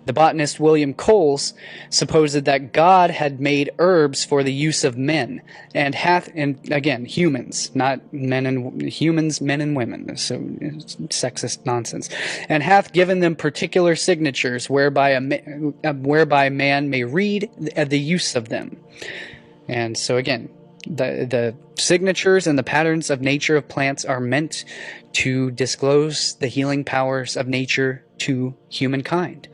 The botanist William Coles supposed that God had made herbs for the use of men, and again, humans, not men and humans, men and women, so sexist nonsense, and hath given them particular signatures whereby man may read the use of them. And so again, the signatures and the patterns of nature of plants are meant to disclose the healing powers of nature to humankind.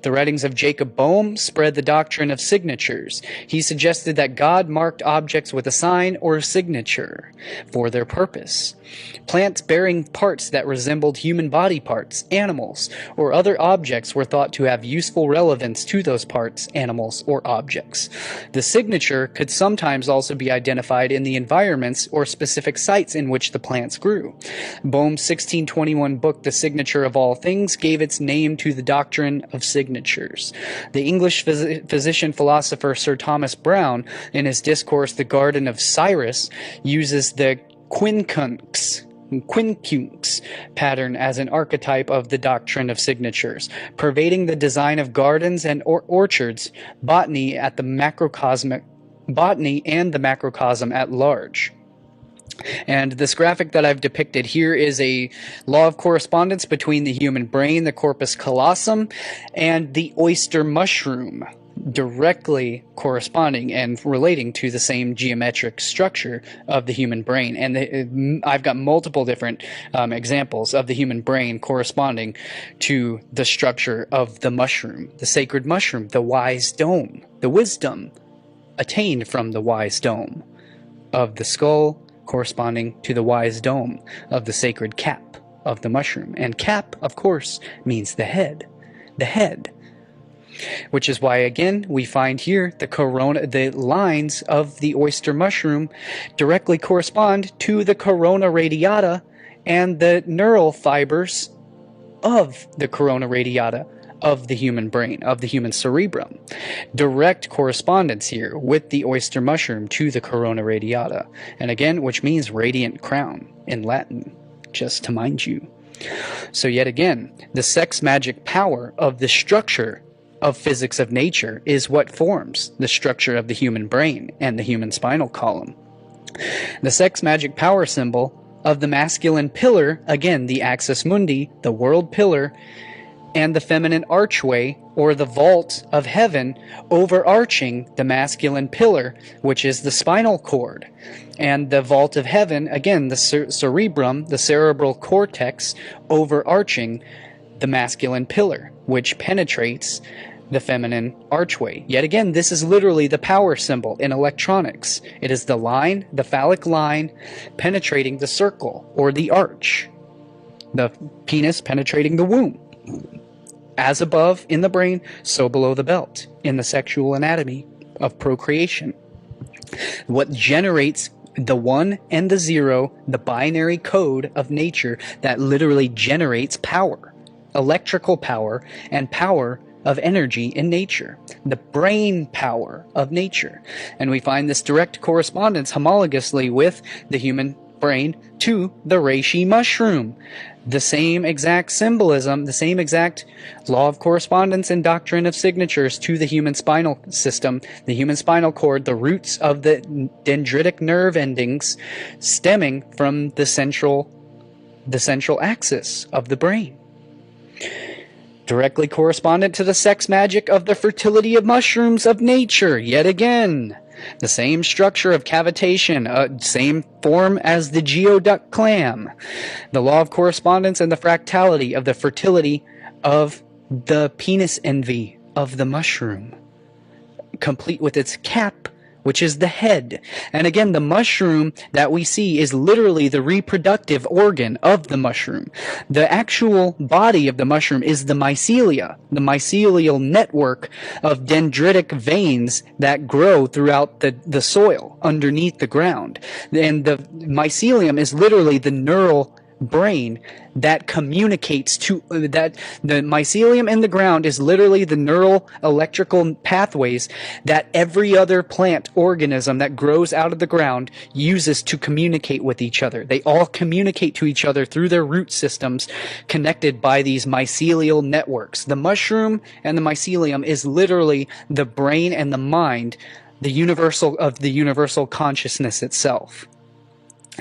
The writings of Jacob Boehme spread the doctrine of signatures. He suggested that God marked objects with a sign or a signature for their purpose. Plants bearing parts that resembled human body parts, animals, or other objects were thought to have useful relevance to those parts, animals, or objects. The signature could sometimes also be identified in the environments or specific sites in which the plants grew. Boehme's 1621 book, The Signature of All Things, gave its name to the doctrine of signatures. The English physician-philosopher Sir Thomas Browne, in his discourse The Garden of Cyrus, uses the quincunx pattern as an archetype of the doctrine of signatures, pervading the design of gardens and orchards, botany and the macrocosm at large. And this graphic that I've depicted here is a law of correspondence between the human brain, the corpus callosum, and the oyster mushroom, directly corresponding and relating to the same geometric structure of the human brain. And I've got multiple different examples of the human brain corresponding to the structure of the mushroom, the sacred mushroom, the wise dome, the wisdom attained from the wise dome of the skull, corresponding to the wise dome of the sacred cap of the mushroom. And cap, of course, means the head. The head. Which is why, again, we find here the lines of the oyster mushroom directly correspond to the corona radiata and the neural fibers of the corona radiata of the human brain, of the human cerebrum. Direct correspondence here with the oyster mushroom to the corona radiata. And again, which means radiant crown in Latin, just to mind you. So yet again, the sex magic power of the structure of physics of nature is what forms the structure of the human brain and the human spinal column. The sex magic power symbol of the masculine pillar, again, the axis mundi, the world pillar, and the feminine archway, or the vault of heaven, overarching the masculine pillar, which is the spinal cord. And the vault of heaven, again, the cerebrum, the cerebral cortex, overarching the masculine pillar, which penetrates the feminine archway. Yet again, this is literally the power symbol in electronics. It is the line, the phallic line, penetrating the circle, or the arch. The penis penetrating the womb. As above in the brain, so below the belt, in the sexual anatomy of procreation. What generates the 1 and the 0, the binary code of nature that literally generates power, electrical power, and power of energy in nature, the brain power of nature. And we find this direct correspondence homologously with the human brain to the reishi mushroom. The same exact symbolism, the same exact law of correspondence and doctrine of signatures to the human spinal system, the human spinal cord, the roots of the dendritic nerve endings stemming from the central the central axis of the brain. Directly correspondent to the sex magic of the fertility of mushrooms of nature, yet again. The same structure of cavitation, same form as the geoduck clam. The law of correspondence and the fractality of the fertility of the penis envy of the mushroom, complete with its cap, which is the head. And again, the mushroom that we see is literally the reproductive organ of the mushroom. The actual body of the mushroom is the mycelia, the mycelial network of dendritic veins that grow throughout the soil underneath the ground. And the mycelium is literally the neural brain that communicates to that. The mycelium in the ground is literally the neural electrical pathways that every other plant organism that grows out of the ground uses to communicate with each other. They all communicate to each other through their root systems connected by these mycelial networks. The mushroom and the mycelium is literally the brain and the mind, the universal consciousness itself.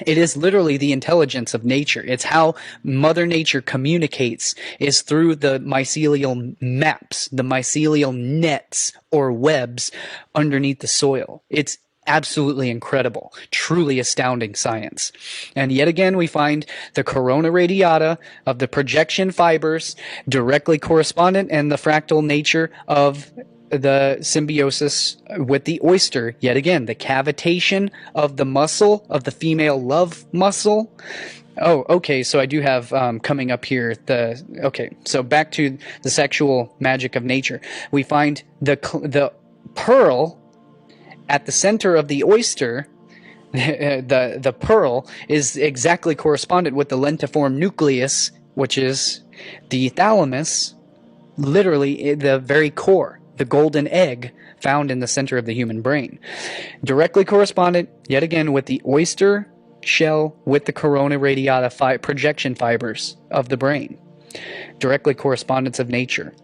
It is literally the intelligence of nature. It's how Mother Nature communicates, is through the mycelial maps, the mycelial nets or webs underneath the soil. It's absolutely incredible, truly astounding science. And yet again, we find the corona radiata of the projection fibers directly correspondent and the fractal nature of the symbiosis with the oyster. Yet again, the cavitation of the muscle of the female love muscle. Oh, okay. So I do have coming up here so back to the sexual magic of nature. We find the pearl at the center of the oyster. The pearl is exactly correspondent with the lentiform nucleus, which is the thalamus, literally the very core, the golden egg found in the center of the human brain. Directly correspondent, yet again, with the oyster shell with the corona radiata projection fibers of the brain. Directly correspondence of nature.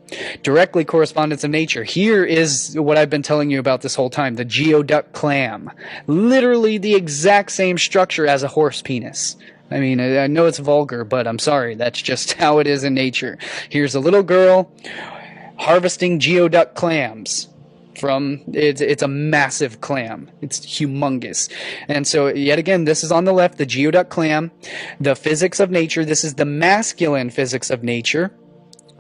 Directly correspondence of nature. Here is what I've been telling you about this whole time, the geoduck clam. Literally the exact same structure as a horse penis. I mean, I know it's vulgar, but I'm sorry, that's just how it is in nature. Here's a little girl harvesting geoduck clams from it's a massive clam. It's humongous. And so yet again, this is on the left, the geoduck clam, the physics of nature. This is the masculine physics of nature,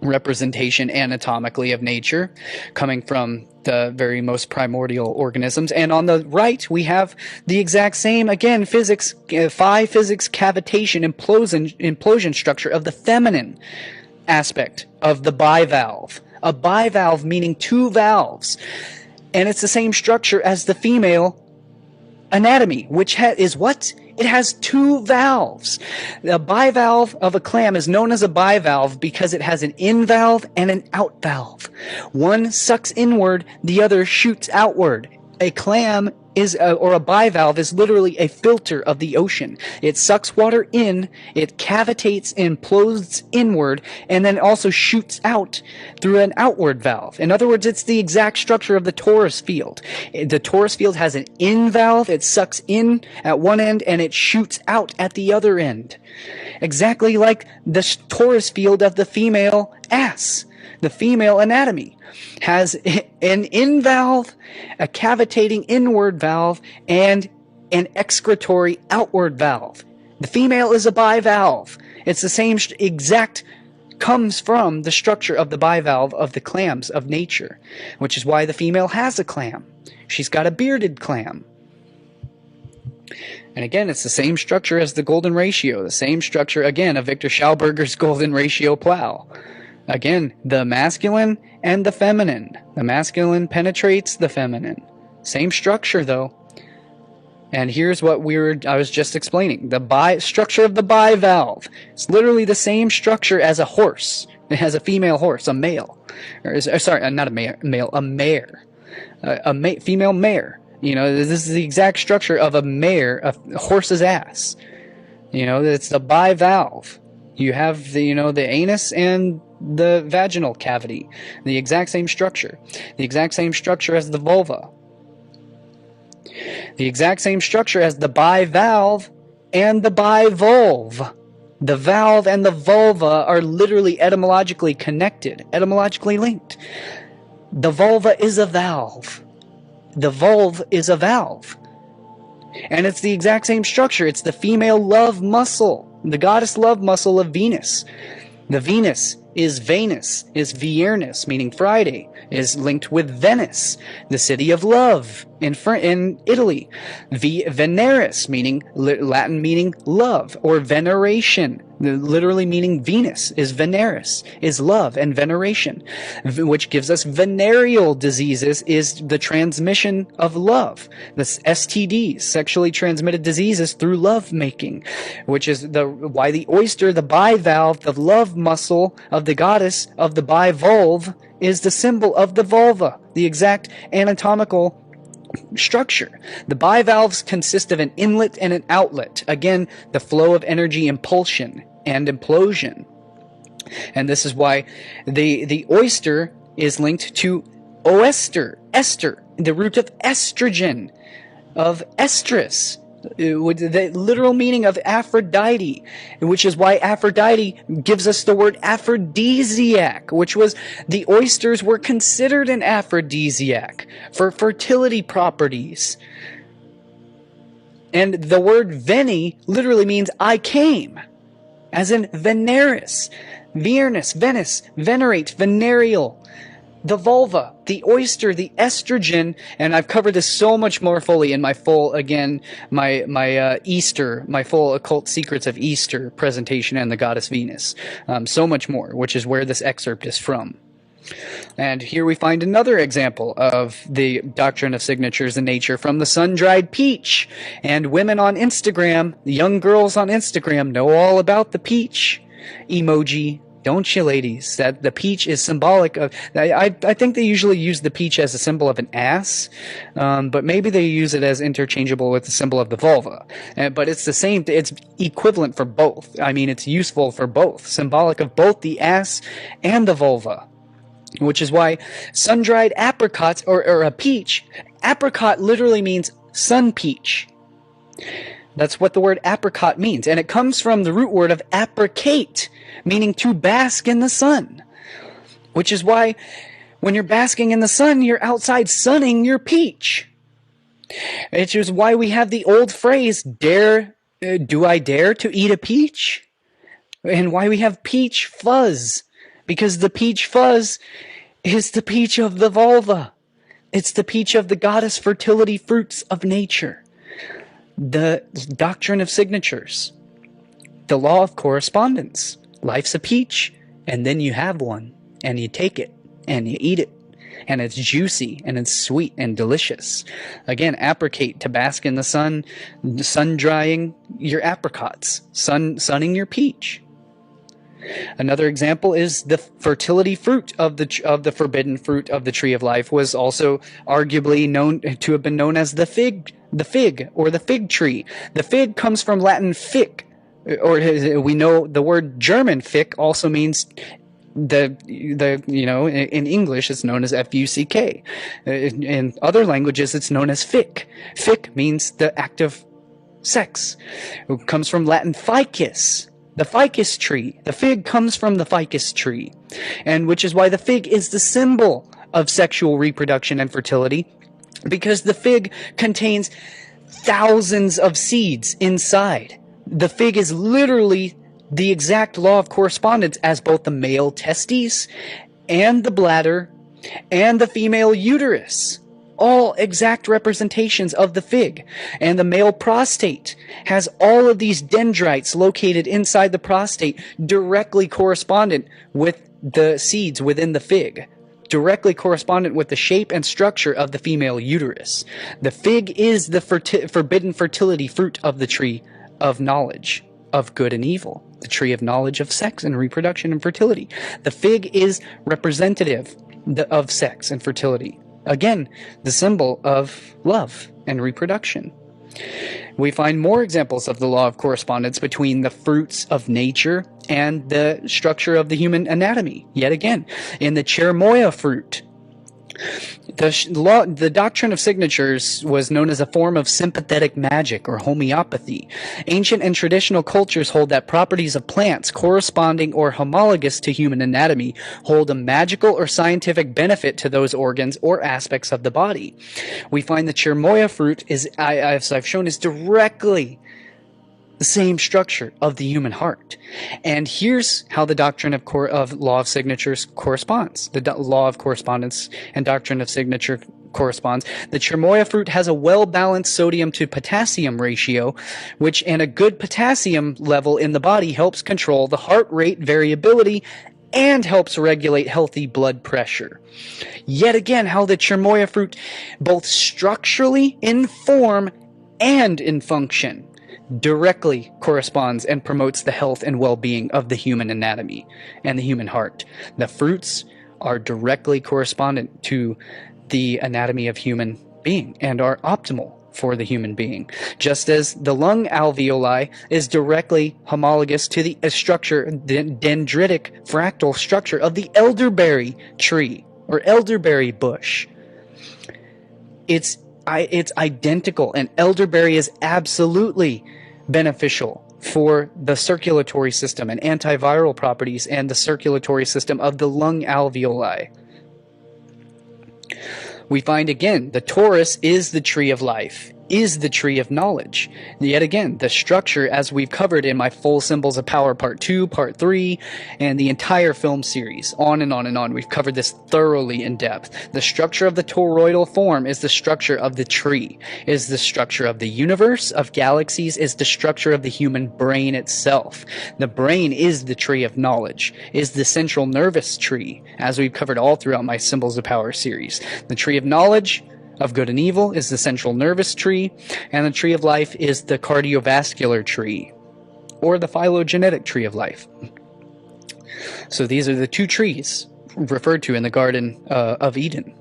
representation anatomically of nature, coming from the very most primordial organisms. And on the right, we have the exact same, again, physics, phi physics cavitation implosion structure of the feminine aspect of the bivalve. A bivalve meaning two valves. And it's the same structure as the female anatomy, which is what? It has two valves. The bivalve of a clam is known as a bivalve because it has an in valve and an out valve. One sucks inward, the other shoots outward. A clam or a bivalve is literally a filter of the ocean. It sucks water in, it cavitates and implodes inward, and then also shoots out through an outward valve. In other words, it's the exact structure of the torus field. The torus field has an in valve, it sucks in at one end, and it shoots out at the other end. Exactly like the torus field of the female ass. The female anatomy has an in valve, a cavitating inward valve, and an excretory outward valve. The female is a bivalve. It's the same comes from the structure of the bivalve of the clams of nature, which is why the female has a clam. She's got a bearded clam. And again, it's the same structure as the golden ratio, the same structure, again, of Victor Schauberger's golden ratio plow. Again, the masculine and the feminine. The masculine penetrates the feminine. Same structure, though. And here's what I was just explaining. The structure of the bivalve. It's literally the same structure as a horse. It has a female horse, a male. Not a male, a mare. Female mare. You know, this is the exact structure of a mare, a horse's ass. You know, it's the bivalve. You have the anus and the vaginal cavity. The exact same structure. The exact same structure as the vulva. The exact same structure as the bivalve and the bivolve. The valve and the vulva are literally etymologically connected, etymologically linked. The vulva is a valve. The vulve is a valve. And it's the exact same structure. It's the female love muscle, the goddess love muscle of Venus. The Venus is Venus, is Viernus, meaning Friday, is linked with Venice, the city of love in Italy. Veneris, meaning Latin meaning love, or veneration, literally meaning Venus is Veneris, is love and veneration, which gives us venereal diseases, is the transmission of love. This STDs, sexually transmitted diseases through love making, which is why the oyster, the bivalve, the love muscle of the goddess of the bivalve, is the symbol of the vulva, the exact anatomical structure. The bivalves consist of an inlet and an outlet. Again, the flow of energy, impulsion and implosion. And this is why the oyster is linked to oester, ester, the root of estrogen, of estrus, the literal meaning of Aphrodite, which is why Aphrodite gives us the word aphrodisiac, which was the oysters were considered an aphrodisiac for fertility properties. And the word veni literally means I came, as in Veneris, Viernus, Venice, venerate, venereal. The vulva, the oyster, the estrogen, and I've covered this so much more fully in my full, again, my Easter, my full occult secrets of Easter presentation and the goddess Venus. So much more, which is where this excerpt is from. And here we find another example of the doctrine of signatures in nature from the sun-dried peach. And women on Instagram, young girls on Instagram, know all about the peach emoji. Don't you, ladies? That the peach is symbolic of. I think they usually use the peach as a symbol of an ass, but maybe they use it as interchangeable with the symbol of the vulva. But it's the same. It's equivalent for both. I mean, it's useful for both, symbolic of both the ass and the vulva. Which is why sun-dried apricots or a peach, apricot literally means sun peach. That's what the word apricot means, and it comes from the root word of apricate, meaning to bask in the sun. Which is why when you're basking in the sun, you're outside sunning your peach. Which is why we have the old phrase, do I dare to eat a peach? And why we have peach fuzz, because the peach fuzz is the peach of the vulva. It's the peach of the goddess fertility fruits of nature. The doctrine of signatures, the law of correspondence. Life's a peach, and then you have one, and you take it, and you eat it, and it's juicy, and it's sweet and delicious. Again, apricate, to bask in the sun drying your apricots, sunning your peach. Another example is the fertility fruit of the forbidden fruit of the tree of life was also arguably known to have been known as the fig or the fig tree. The fig comes from Latin fic, or we know the word German fic also means in English it's known as F-U-C-K. In other languages it's known as fic. Fic means the act of sex. It comes from Latin ficus. The ficus tree. The fig comes from the ficus tree. And which is why the fig is the symbol of sexual reproduction and fertility, because the fig contains thousands of seeds inside. The fig is literally the exact law of correspondence as both the male testes and the bladder and the female uterus. All exact representations of the fig. And the male prostate has all of these dendrites located inside the prostate, directly correspondent with the seeds within the fig, directly correspondent with the shape and structure of the female uterus. The fig is the forbidden fertility fruit of the tree of knowledge of good and evil, the tree of knowledge of sex and reproduction and fertility. The fig is representative of sex and fertility. Again, the symbol of love and reproduction. We find more examples of the law of correspondence between the fruits of nature and the structure of the human anatomy. Yet again, in the cherimoya fruit, The doctrine of signatures was known as a form of sympathetic magic or homeopathy. Ancient and traditional cultures hold that properties of plants corresponding or homologous to human anatomy hold a magical or scientific benefit to those organs or aspects of the body. We find the cherimoya fruit is, as I've shown, is directly the same structure of the human heart. And here's how the doctrine of law of signatures corresponds. The law of correspondence and doctrine of signature corresponds. The cherimoya fruit has a well-balanced sodium to potassium ratio, and a good potassium level in the body helps control the heart rate variability and helps regulate healthy blood pressure. Yet again, how the cherimoya fruit both structurally in form and in function directly corresponds and promotes the health and well-being of the human anatomy and the human heart. The fruits are directly correspondent to the anatomy of human being and are optimal for the human being, just as the lung alveoli is directly homologous to the structure, the dendritic fractal structure of the elderberry tree or elderberry bush. It's identical, and elderberry is absolutely beneficial for the circulatory system and antiviral properties and the circulatory system of the lung alveoli. We find again, the torus is the tree of life, is the tree of knowledge. Yet again, the structure, as we've covered in my full Symbols of Power Part 2, Part 3, and the entire film series, on and on and on. We've covered this thoroughly in depth. The structure of the toroidal form is the structure of the tree, is the structure of the universe, of galaxies, is the structure of the human brain itself. The brain is the tree of knowledge, is the central nervous tree, as we've covered all throughout my Symbols of Power series. The tree of knowledge of good and evil is the central nervous tree, and the tree of life is the cardiovascular tree, or the phylogenetic tree of life. So these are the two trees referred to in the Garden of Eden.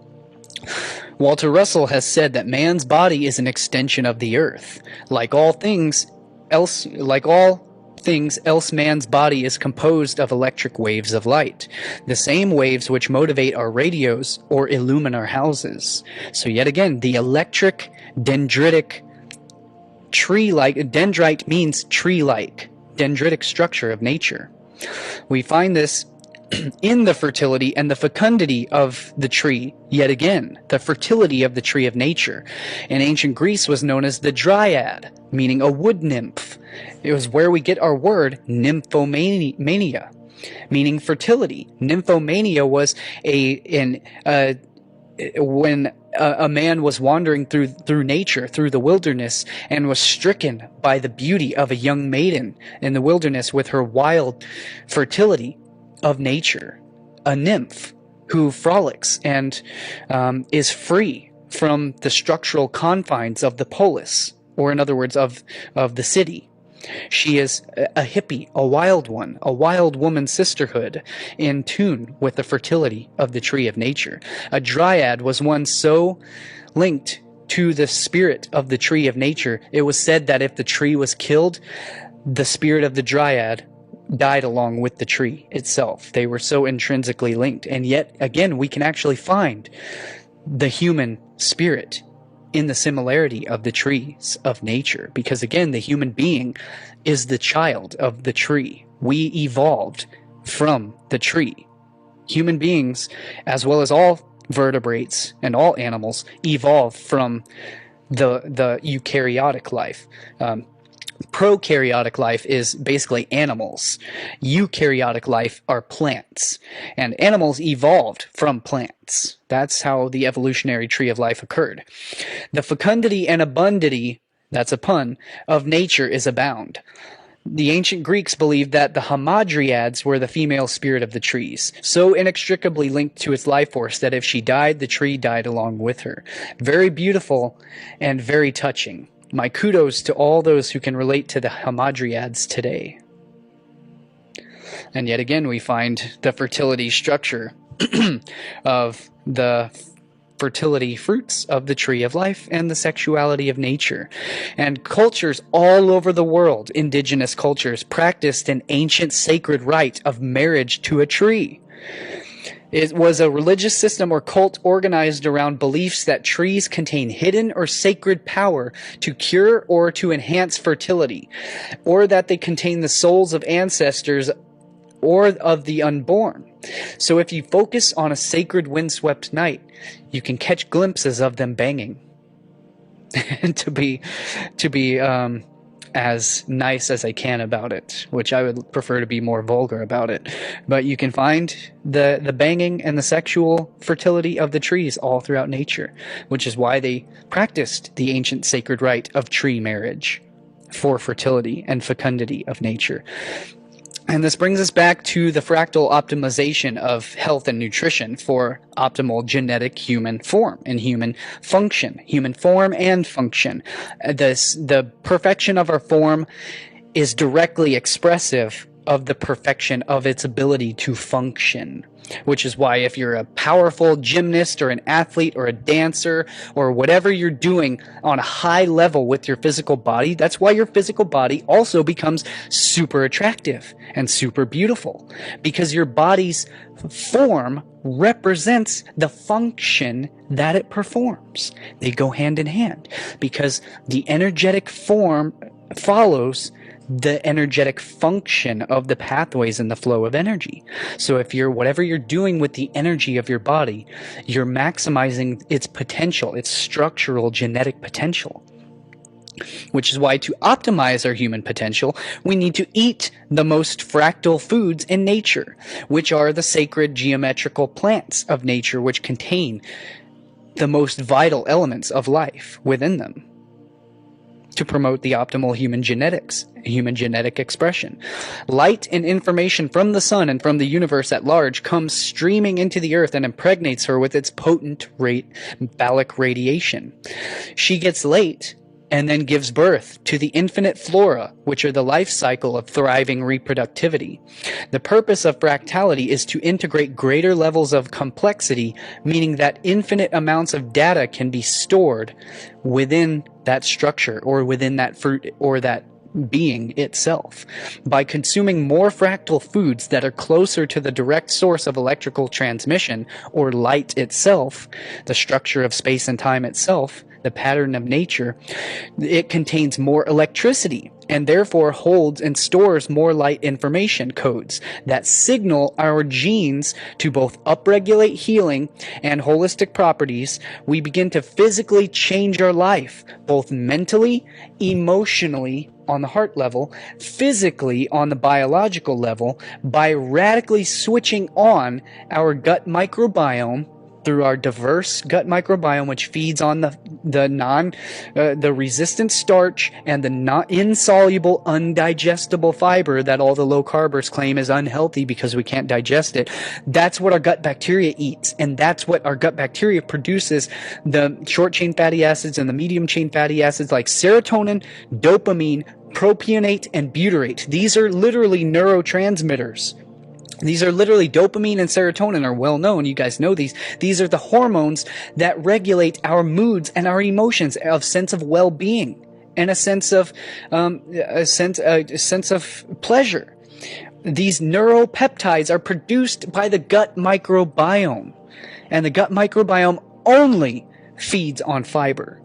Walter Russell has said that man's body is an extension of the earth. Like all things else, man's body is composed of electric waves of light, the same waves which motivate our radios or illumine our houses. So yet again, the electric dendritic tree-like, dendrite means tree-like, dendritic structure of nature. We find this in the fertility and the fecundity of the tree. Yet again, the fertility of the tree of nature. In ancient Greece was known as the dryad, meaning a wood nymph. It was where we get our word nymphomania, meaning fertility. Nymphomania was when a man was wandering through nature, through the wilderness, and was stricken by the beauty of a young maiden in the wilderness with her wild fertility of nature, a nymph who frolics and is free from the structural confines of the polis, or in other words, of the city. She is a hippie, a wild one, a wild woman sisterhood in tune with the fertility of the tree of nature. A dryad was one so linked to the spirit of the tree of nature, it was said that if the tree was killed, the spirit of the dryad died along with the tree itself. They were so intrinsically linked. And yet, again, we can actually find the human spirit in the similarity of the trees of nature. Because again, the human being is the child of the tree. We evolved from the tree. Human beings, as well as all vertebrates and all animals, evolved from the eukaryotic life. Prokaryotic life is basically animals. Eukaryotic life are plants. And animals evolved from plants. That's how the evolutionary tree of life occurred. The fecundity and abundity, that's a pun, of nature is abound. The ancient Greeks believed that the hamadryads were the female spirit of the trees, so inextricably linked to its life force that if she died, the tree died along with her. Very beautiful and very touching. My kudos to all those who can relate to the hamadryads today. And yet again, we find the fertility structure of the fertility fruits of the tree of life and the sexuality of nature. And cultures all over the world, indigenous cultures, practiced an ancient sacred rite of marriage to a tree. It was a religious system or cult organized around beliefs that trees contain hidden or sacred power to cure or to enhance fertility, or that they contain the souls of ancestors or of the unborn. So if you focus on a sacred windswept night, you can catch glimpses of them banging. to be as nice as I can about it, which I would prefer to be more vulgar about it. But you can find the banging and the sexual fertility of the trees all throughout nature, which is why they practiced the ancient sacred rite of tree marriage for fertility and fecundity of nature. And this brings us back to the fractal optimization of health and nutrition for optimal genetic human form and human function, human form and function. The perfection of our form is directly expressive of the perfection of its ability to function, which is why if you're a powerful gymnast or an athlete or a dancer or whatever you're doing on a high level with your physical body, that's why your physical body also becomes super attractive and super beautiful, because your body's form represents the function that it performs. They go hand in hand because the energetic form follows the energetic function of the pathways and the flow of energy. So if whatever you're doing with the energy of your body, you're maximizing its potential, its structural genetic potential. Which is why to optimize our human potential, we need to eat the most fractal foods in nature, which are the sacred geometrical plants of nature, which contain the most vital elements of life within them, to promote the optimal human genetics, human genetic expression. Light and information from the sun and from the universe at large comes streaming into the earth and impregnates her with its potent balic radiation. She gets late and then gives birth to the infinite flora, which are the life cycle of thriving reproductivity. The purpose of fractality is to integrate greater levels of complexity, meaning that infinite amounts of data can be stored within that structure or within that fruit or that being itself. By consuming more fractal foods that are closer to the direct source of electrical transmission or light itself, the structure of space and time itself, the pattern of nature, it contains more electricity and therefore holds and stores more light information codes that signal our genes to both upregulate healing and holistic properties. We begin to physically change our life, both mentally, emotionally, on the heart level, physically on the biological level, by radically switching on our gut microbiome through our diverse gut microbiome, which feeds on the resistant starch and the not insoluble, undigestible fiber that all the low carbers claim is unhealthy because we can't digest it. That's what our gut bacteria eats, and that's what our gut bacteria produces: the short chain fatty acids and the medium chain fatty acids like serotonin, dopamine, propionate, and butyrate. These are literally neurotransmitters. These are literally dopamine and serotonin are well known. You guys know these. These are the hormones that regulate our moods and our emotions, of sense of well-being and a sense of pleasure. These neuropeptides are produced by the gut microbiome, and the gut microbiome only feeds on fiber.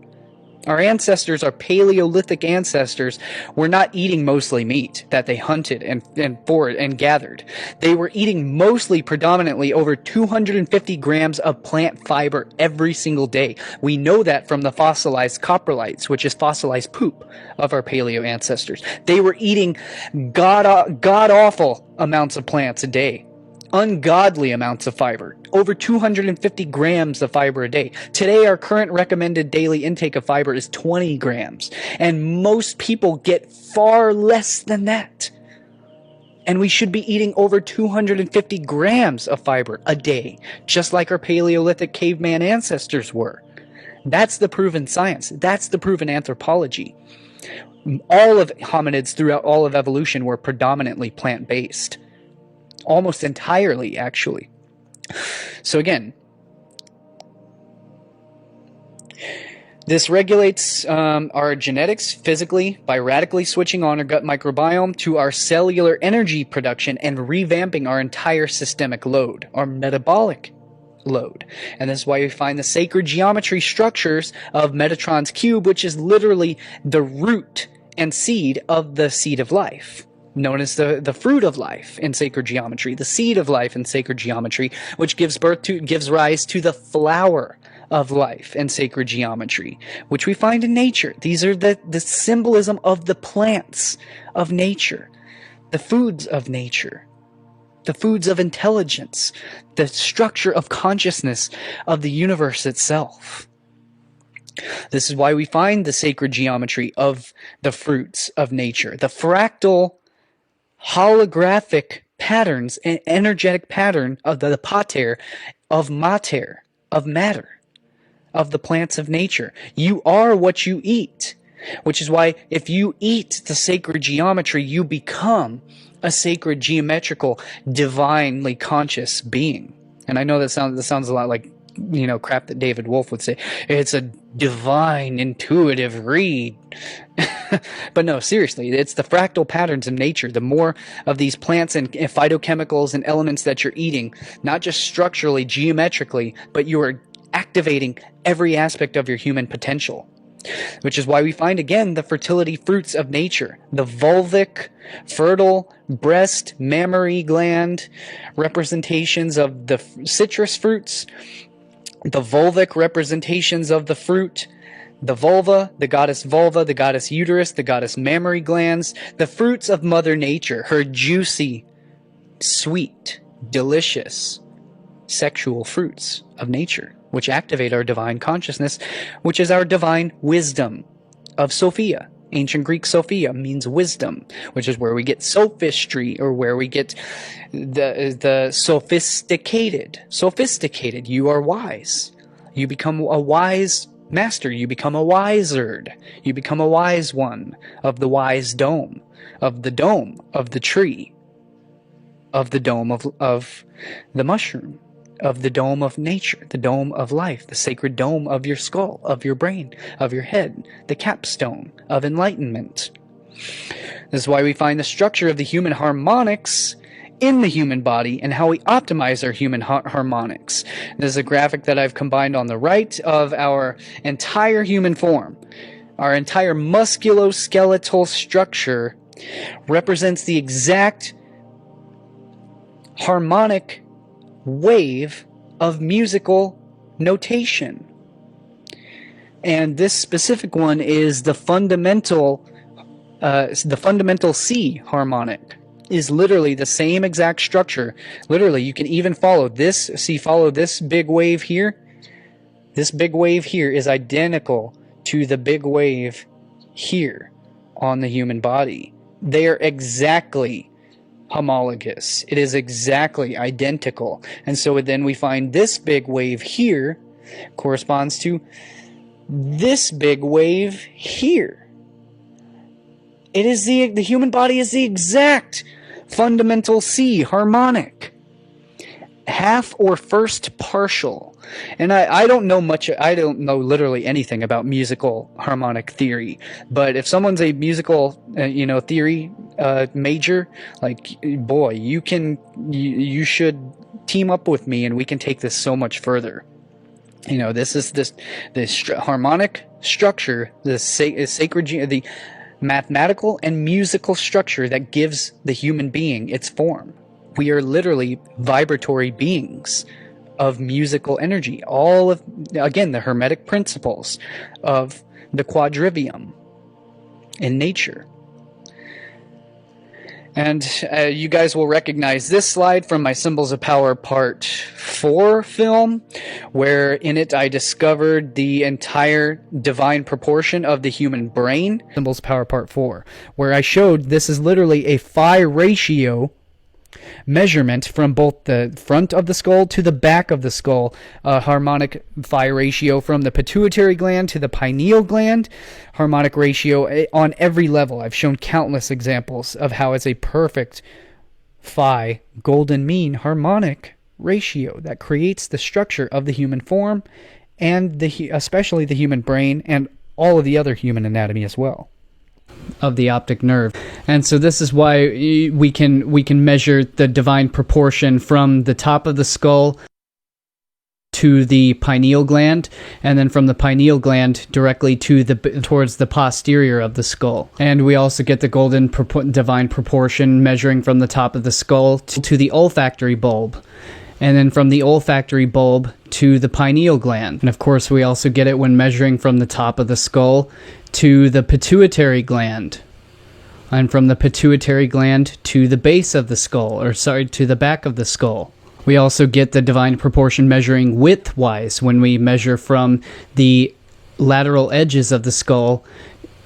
Our ancestors, our Paleolithic ancestors, were not eating mostly meat that they hunted and gathered. They were eating mostly, predominantly, over 250 grams of plant fiber every single day. We know that from the fossilized coprolites, which is fossilized poop of our paleo ancestors. They were eating god-awful amounts of plants a day. Ungodly amounts of fiber, over 250 grams of fiber a day. Today, our current recommended daily intake of fiber is 20 grams, and most people get far less than that. And we should be eating over 250 grams of fiber a day, just like our Paleolithic caveman ancestors were. That's the proven science. That's the proven anthropology. All of hominids throughout all of evolution were predominantly plant-based. Almost entirely, actually. So again, This regulates our genetics physically by radically switching on our gut microbiome to our cellular energy production and revamping our entire systemic load, our metabolic load. And this is why we find the sacred geometry structures of Metatron's cube, which is literally the root and seed of the seed of life, known as the fruit of life in sacred geometry, the seed of life in sacred geometry, which gives rise to the flower of life in sacred geometry, which we find in nature. These are the symbolism of the plants of nature, the foods of nature, the foods of intelligence, the structure of consciousness of the universe itself. This is why we find the sacred geometry of the fruits of nature, the fractal holographic patterns and energetic pattern of the pater of matter, of the plants of nature. You are what you eat, which is why if you eat the sacred geometry, you become a sacred geometrical, divinely conscious being. And I know that sounds a lot like, crap that David Wolf would say. It's a divine, intuitive read. But no, seriously, it's the fractal patterns of nature. The more of these plants and phytochemicals and elements that you're eating, not just structurally, geometrically, but you are activating every aspect of your human potential. Which is why we find, again, the fertility fruits of nature. The vulvic, fertile, breast, mammary gland representations of the citrus fruits. The vulvic representations of the fruit. The vulva, the goddess uterus, the goddess mammary glands. The fruits of Mother Nature, her juicy, sweet, delicious, sexual fruits of nature, which activate our divine consciousness, which is our divine wisdom of Sophia. Ancient Greek Sophia means wisdom, which is where we get sophistry, or where we get the sophisticated. Sophisticated. You are wise. You become a wise master. You become a wizard. You become a wise one of the wise dome, of the tree, of the dome of the mushroom, of the dome of nature, the dome of life, the sacred dome of your skull, of your brain, of your head, the capstone of enlightenment. This is why we find the structure of the human harmonics in the human body and how we optimize our human harmonics. This is a graphic that I've combined on the right of our entire human form. Our entire musculoskeletal structure represents the exact harmonic wave of musical notation. And this specific one is the fundamental C harmonic. Is literally the same exact structure. Literally, you can even follow this. Follow this big wave here. This big wave here is identical to the big wave here on the human body. They are exactly homologous. It is exactly identical. And so then we find this big wave here corresponds to this big wave here. It is the human body is the exact fundamental C harmonic. Half or first partial. And I don't know much, I don't know literally anything about musical harmonic theory. But if someone's a musical, theory major, like, boy, you should team up with me and we can take this so much further. This is this harmonic structure, the sacred, the mathematical and musical structure that gives the human being its form. We are literally vibratory beings of musical energy. All of, again, the hermetic principles of the quadrivium in nature. And you guys will recognize this slide from my Symbols of Power Part 4 film, where in it I discovered the entire divine proportion of the human brain. Symbols of Power Part 4, where I showed this is literally a phi ratio measurement from both the front of the skull to the back of the skull, harmonic phi ratio from the pituitary gland to the pineal gland, harmonic ratio on every level. I've shown countless examples of how it's a perfect phi golden mean harmonic ratio that creates the structure of the human form and especially the human brain and all of the other human anatomy as well, of the optic nerve. And so this is why we can measure the divine proportion from the top of the skull to the pineal gland, and then from the pineal gland directly towards the posterior of the skull. And we also get the golden divine proportion measuring from the top of the skull to the olfactory bulb, and then from the olfactory bulb to the pineal gland. And of course we also get it when measuring from the top of the skull to the pituitary gland, and from the pituitary gland to the base of the skull, to the back of the skull. We also get the divine proportion measuring widthwise when we measure from the lateral edges of the skull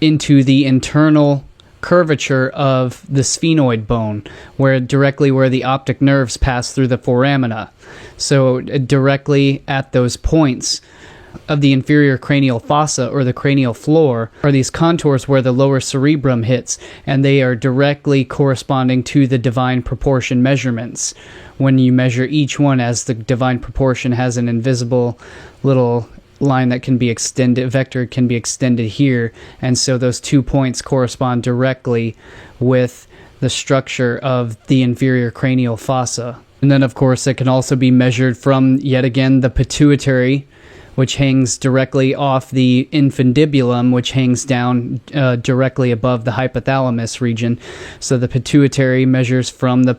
into the internal curvature of the sphenoid bone, directly where the optic nerves pass through the foramina. So directly at those points of the inferior cranial fossa, or the cranial floor, are these contours where the lower cerebrum hits, and they are directly corresponding to the divine proportion measurements. When you measure each one, as the divine proportion has an invisible little line that can be extended, vector can be extended here, and so those 2 points correspond directly with the structure of the inferior cranial fossa. And then of course it can also be measured from, yet again, the pituitary, which hangs directly off the infundibulum, which hangs down directly above the hypothalamus region. So the pituitary measures from the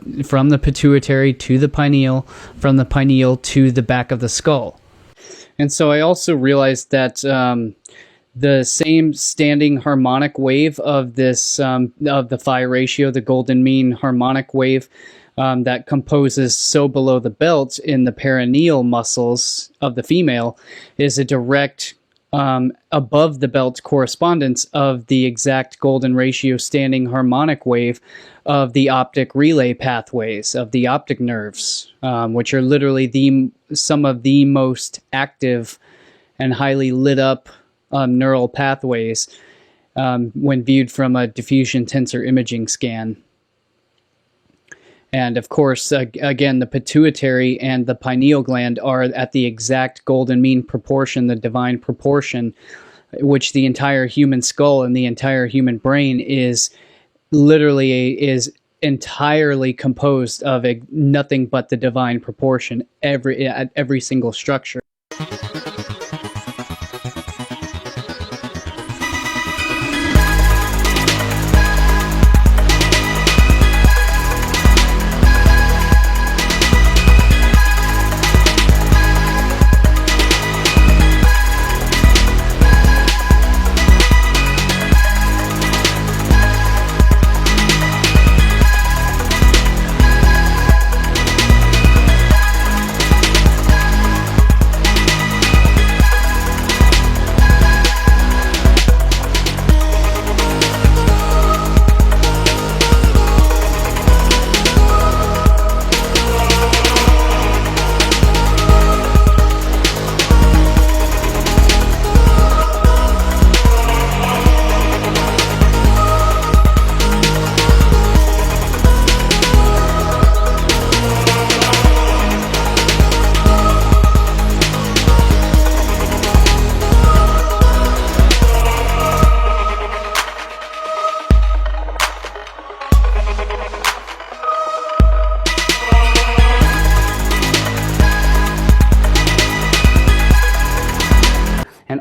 pituitary to the pineal, from the pineal to the back of the skull. And so I also realized that the same standing harmonic wave of this of the phi ratio, the golden mean harmonic wave, that composes so below the belt in the perineal muscles of the female, is a direct above the belt correspondence of the exact golden ratio standing harmonic wave of the optic relay pathways of the optic nerves, which are literally some of the most active and highly lit up neural pathways when viewed from a diffusion tensor imaging scan. And of course, again, the pituitary and the pineal gland are at the exact golden mean proportion, the divine proportion, which the entire human skull and the entire human brain is entirely composed of nothing but the divine proportion at every single structure.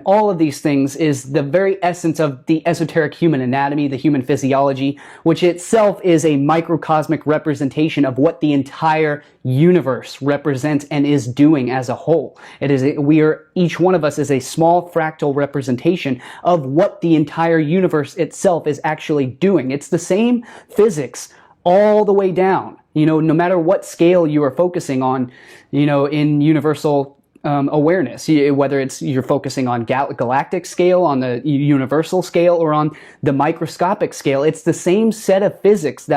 All of these things is the very essence of the esoteric human anatomy, the human physiology, which itself is a microcosmic representation of what the entire universe represents and is doing as a whole. Each one of us is a small fractal representation of what the entire universe itself is actually doing. It's the same physics all the way down, no matter what scale you are focusing on, in universal awareness, whether you're focusing on galactic scale, on the universal scale, or on the microscopic scale. It's the same set of physics,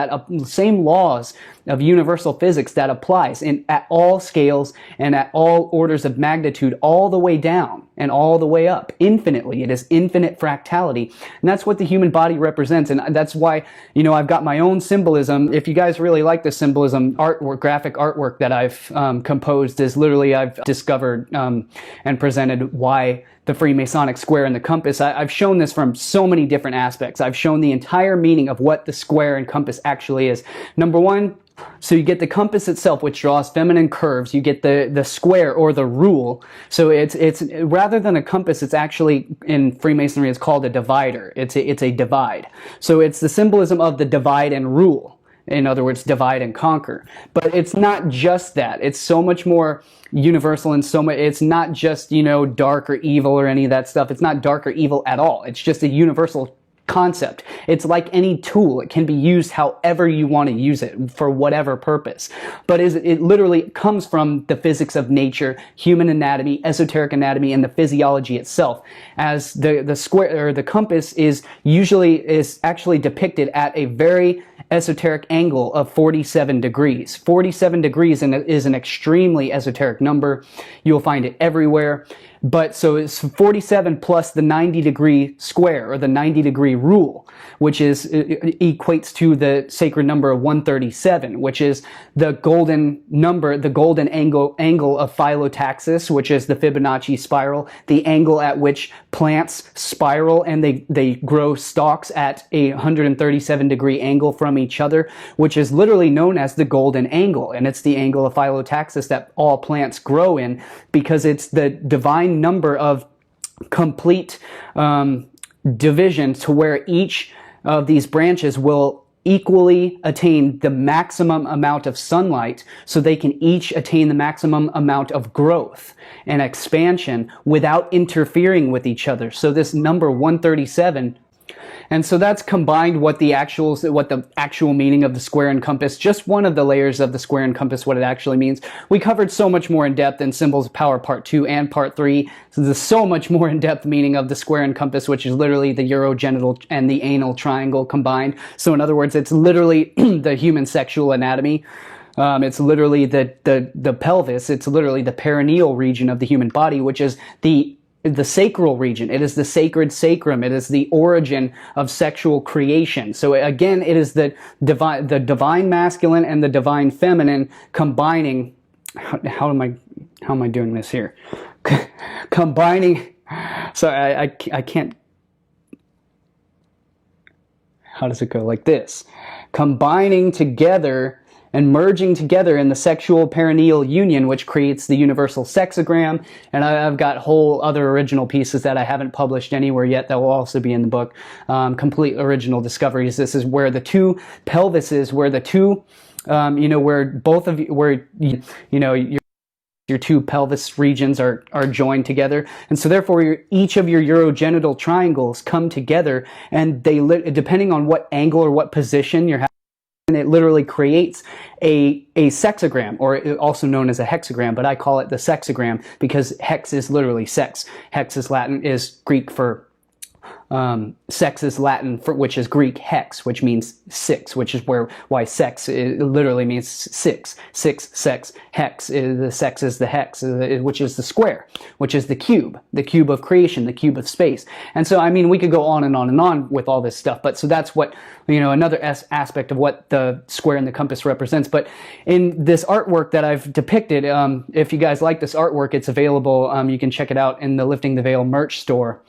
same laws of universal physics that applies at all scales and at all orders of magnitude, all the way down and all the way up, infinitely. It is infinite fractality. And that's what the human body represents. And that's why, I've got my own symbolism. If you guys really like the symbolism artwork, graphic artwork that I've composed, is literally I've discovered and presented why the Freemasonic square and the compass. I've shown this from so many different aspects. I've shown the entire meaning of what the square and compass actually is. Number one, so you get the compass itself, which draws feminine curves. You get the square or the rule. So it's rather than a compass, it's actually, in Freemasonry, it's called a divider. It's a divide. So it's the symbolism of the divide and rule. In other words, divide and conquer. But it's not just that. It's so much more universal and so much. It's not just, dark or evil or any of that stuff. It's not dark or evil at all. It's just a universal concept. It's like any tool. It can be used however you want to use it for whatever purpose. But it literally comes from the physics of nature, human anatomy, esoteric anatomy, and the physiology itself. As the square or the compass is actually depicted at a very esoteric angle of 47 degrees. 47 degrees is an extremely esoteric number. You'll find it everywhere. But so it's 47 plus the 90-degree square, or the 90-degree rule, which equates to the sacred number of 137, which is the golden number, the golden angle of phyllotaxis, which is the Fibonacci spiral, the angle at which plants spiral and they grow stalks at a 137-degree angle from each other, which is literally known as the golden angle. And it's the angle of phyllotaxis that all plants grow in, because it's the divine number of complete division, to where each of these branches will equally attain the maximum amount of sunlight, so they can each attain the maximum amount of growth and expansion without interfering with each other. So this number 137, and so that's combined what the actual meaning of the square and compass, just one of the layers of the square and compass, what it actually means. We covered so much more in depth in Symbols of Power Part 2 and Part 3. So there's so much more in-depth meaning of the square and compass, which is literally the urogenital and the anal triangle combined. So in other words, it's literally the human sexual anatomy. It's literally the pelvis. It's literally the perineal region of the human body, which is the sacral region. It is the sacred sacrum. It is the origin of sexual creation. So again, it is the divine masculine and the divine feminine combining. How am I doing this here? Combining. So I can't. How does it go? Like this. Combining together and merging together in the sexual perineal union, which creates the universal sexagram. And I've got whole other original pieces that I haven't published anywhere yet that will also be in the book. Complete original discoveries. This is where the two pelvises, where the two, where both of you, where, your two pelvis regions are joined together. And so therefore each of your urogenital triangles come together, and they, depending on what angle or what position you're having, and it literally creates a sexagram, or also known as a hexagram, but I call it the sexagram because hex is literally sex. Hex is Greek for sex is Latin for, which is Greek hex, which means six, which is why sex literally means six. Six, sex, hex. The sex is the hex, which is the square, which is the cube of creation, the cube of space. And so, I mean, we could go on and on and on with all this stuff, but so that's what, another aspect of what the square and the compass represents. But in this artwork that I've depicted, if you guys like this artwork, it's available. You can check it out in the Lifting the Veil merch store.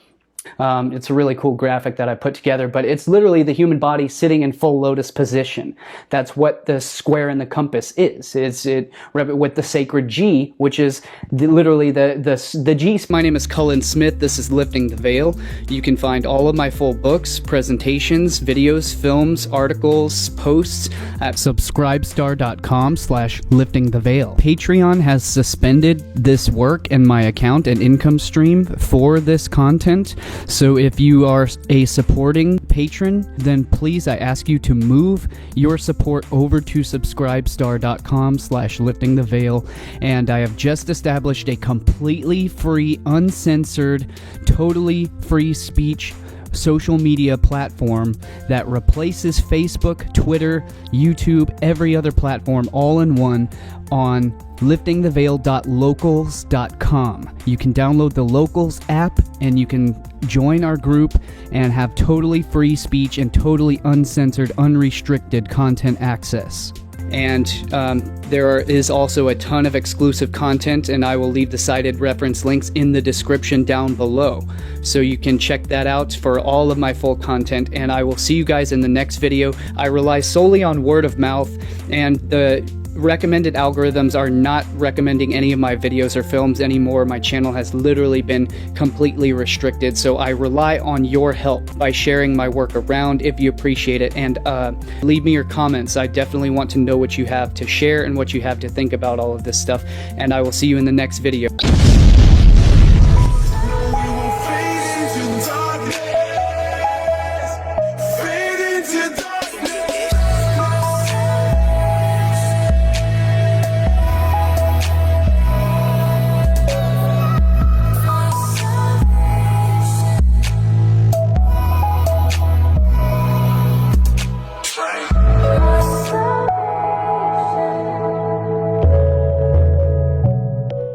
It's a really cool graphic that I put together, but it's literally the human body sitting in full lotus position. That's what the square and the compass is. It's with the sacred G, which is literally the G. My name is Cullen Smith. This is Lifting the Veil. You can find all of my full books, presentations, videos, films, articles, posts at subscribestar.com/liftingtheveil. Patreon has suspended this work and my account and income stream for this content. So if you are a supporting patron, then please, I ask you to move your support over to subscribestar.com/liftingtheveil. And I have just established a completely free, uncensored, totally free speech social media platform that replaces Facebook, Twitter, YouTube, every other platform all in one on liftingtheveil.locals.com. You can download the Locals app and you can join our group and have totally free speech and totally uncensored, unrestricted content access. And there is also a ton of exclusive content, and I will leave the cited reference links in the description down below. So you can check that out for all of my full content, and I will see you guys in the next video. I rely solely on word of mouth, and the recommended algorithms are not recommending any of my videos or films anymore. My channel has literally been completely restricted, so I rely on your help by sharing my work around if you appreciate it, and leave me your comments. I definitely want to know what you have to share and what you have to think about all of this stuff, and I will see you in the next video.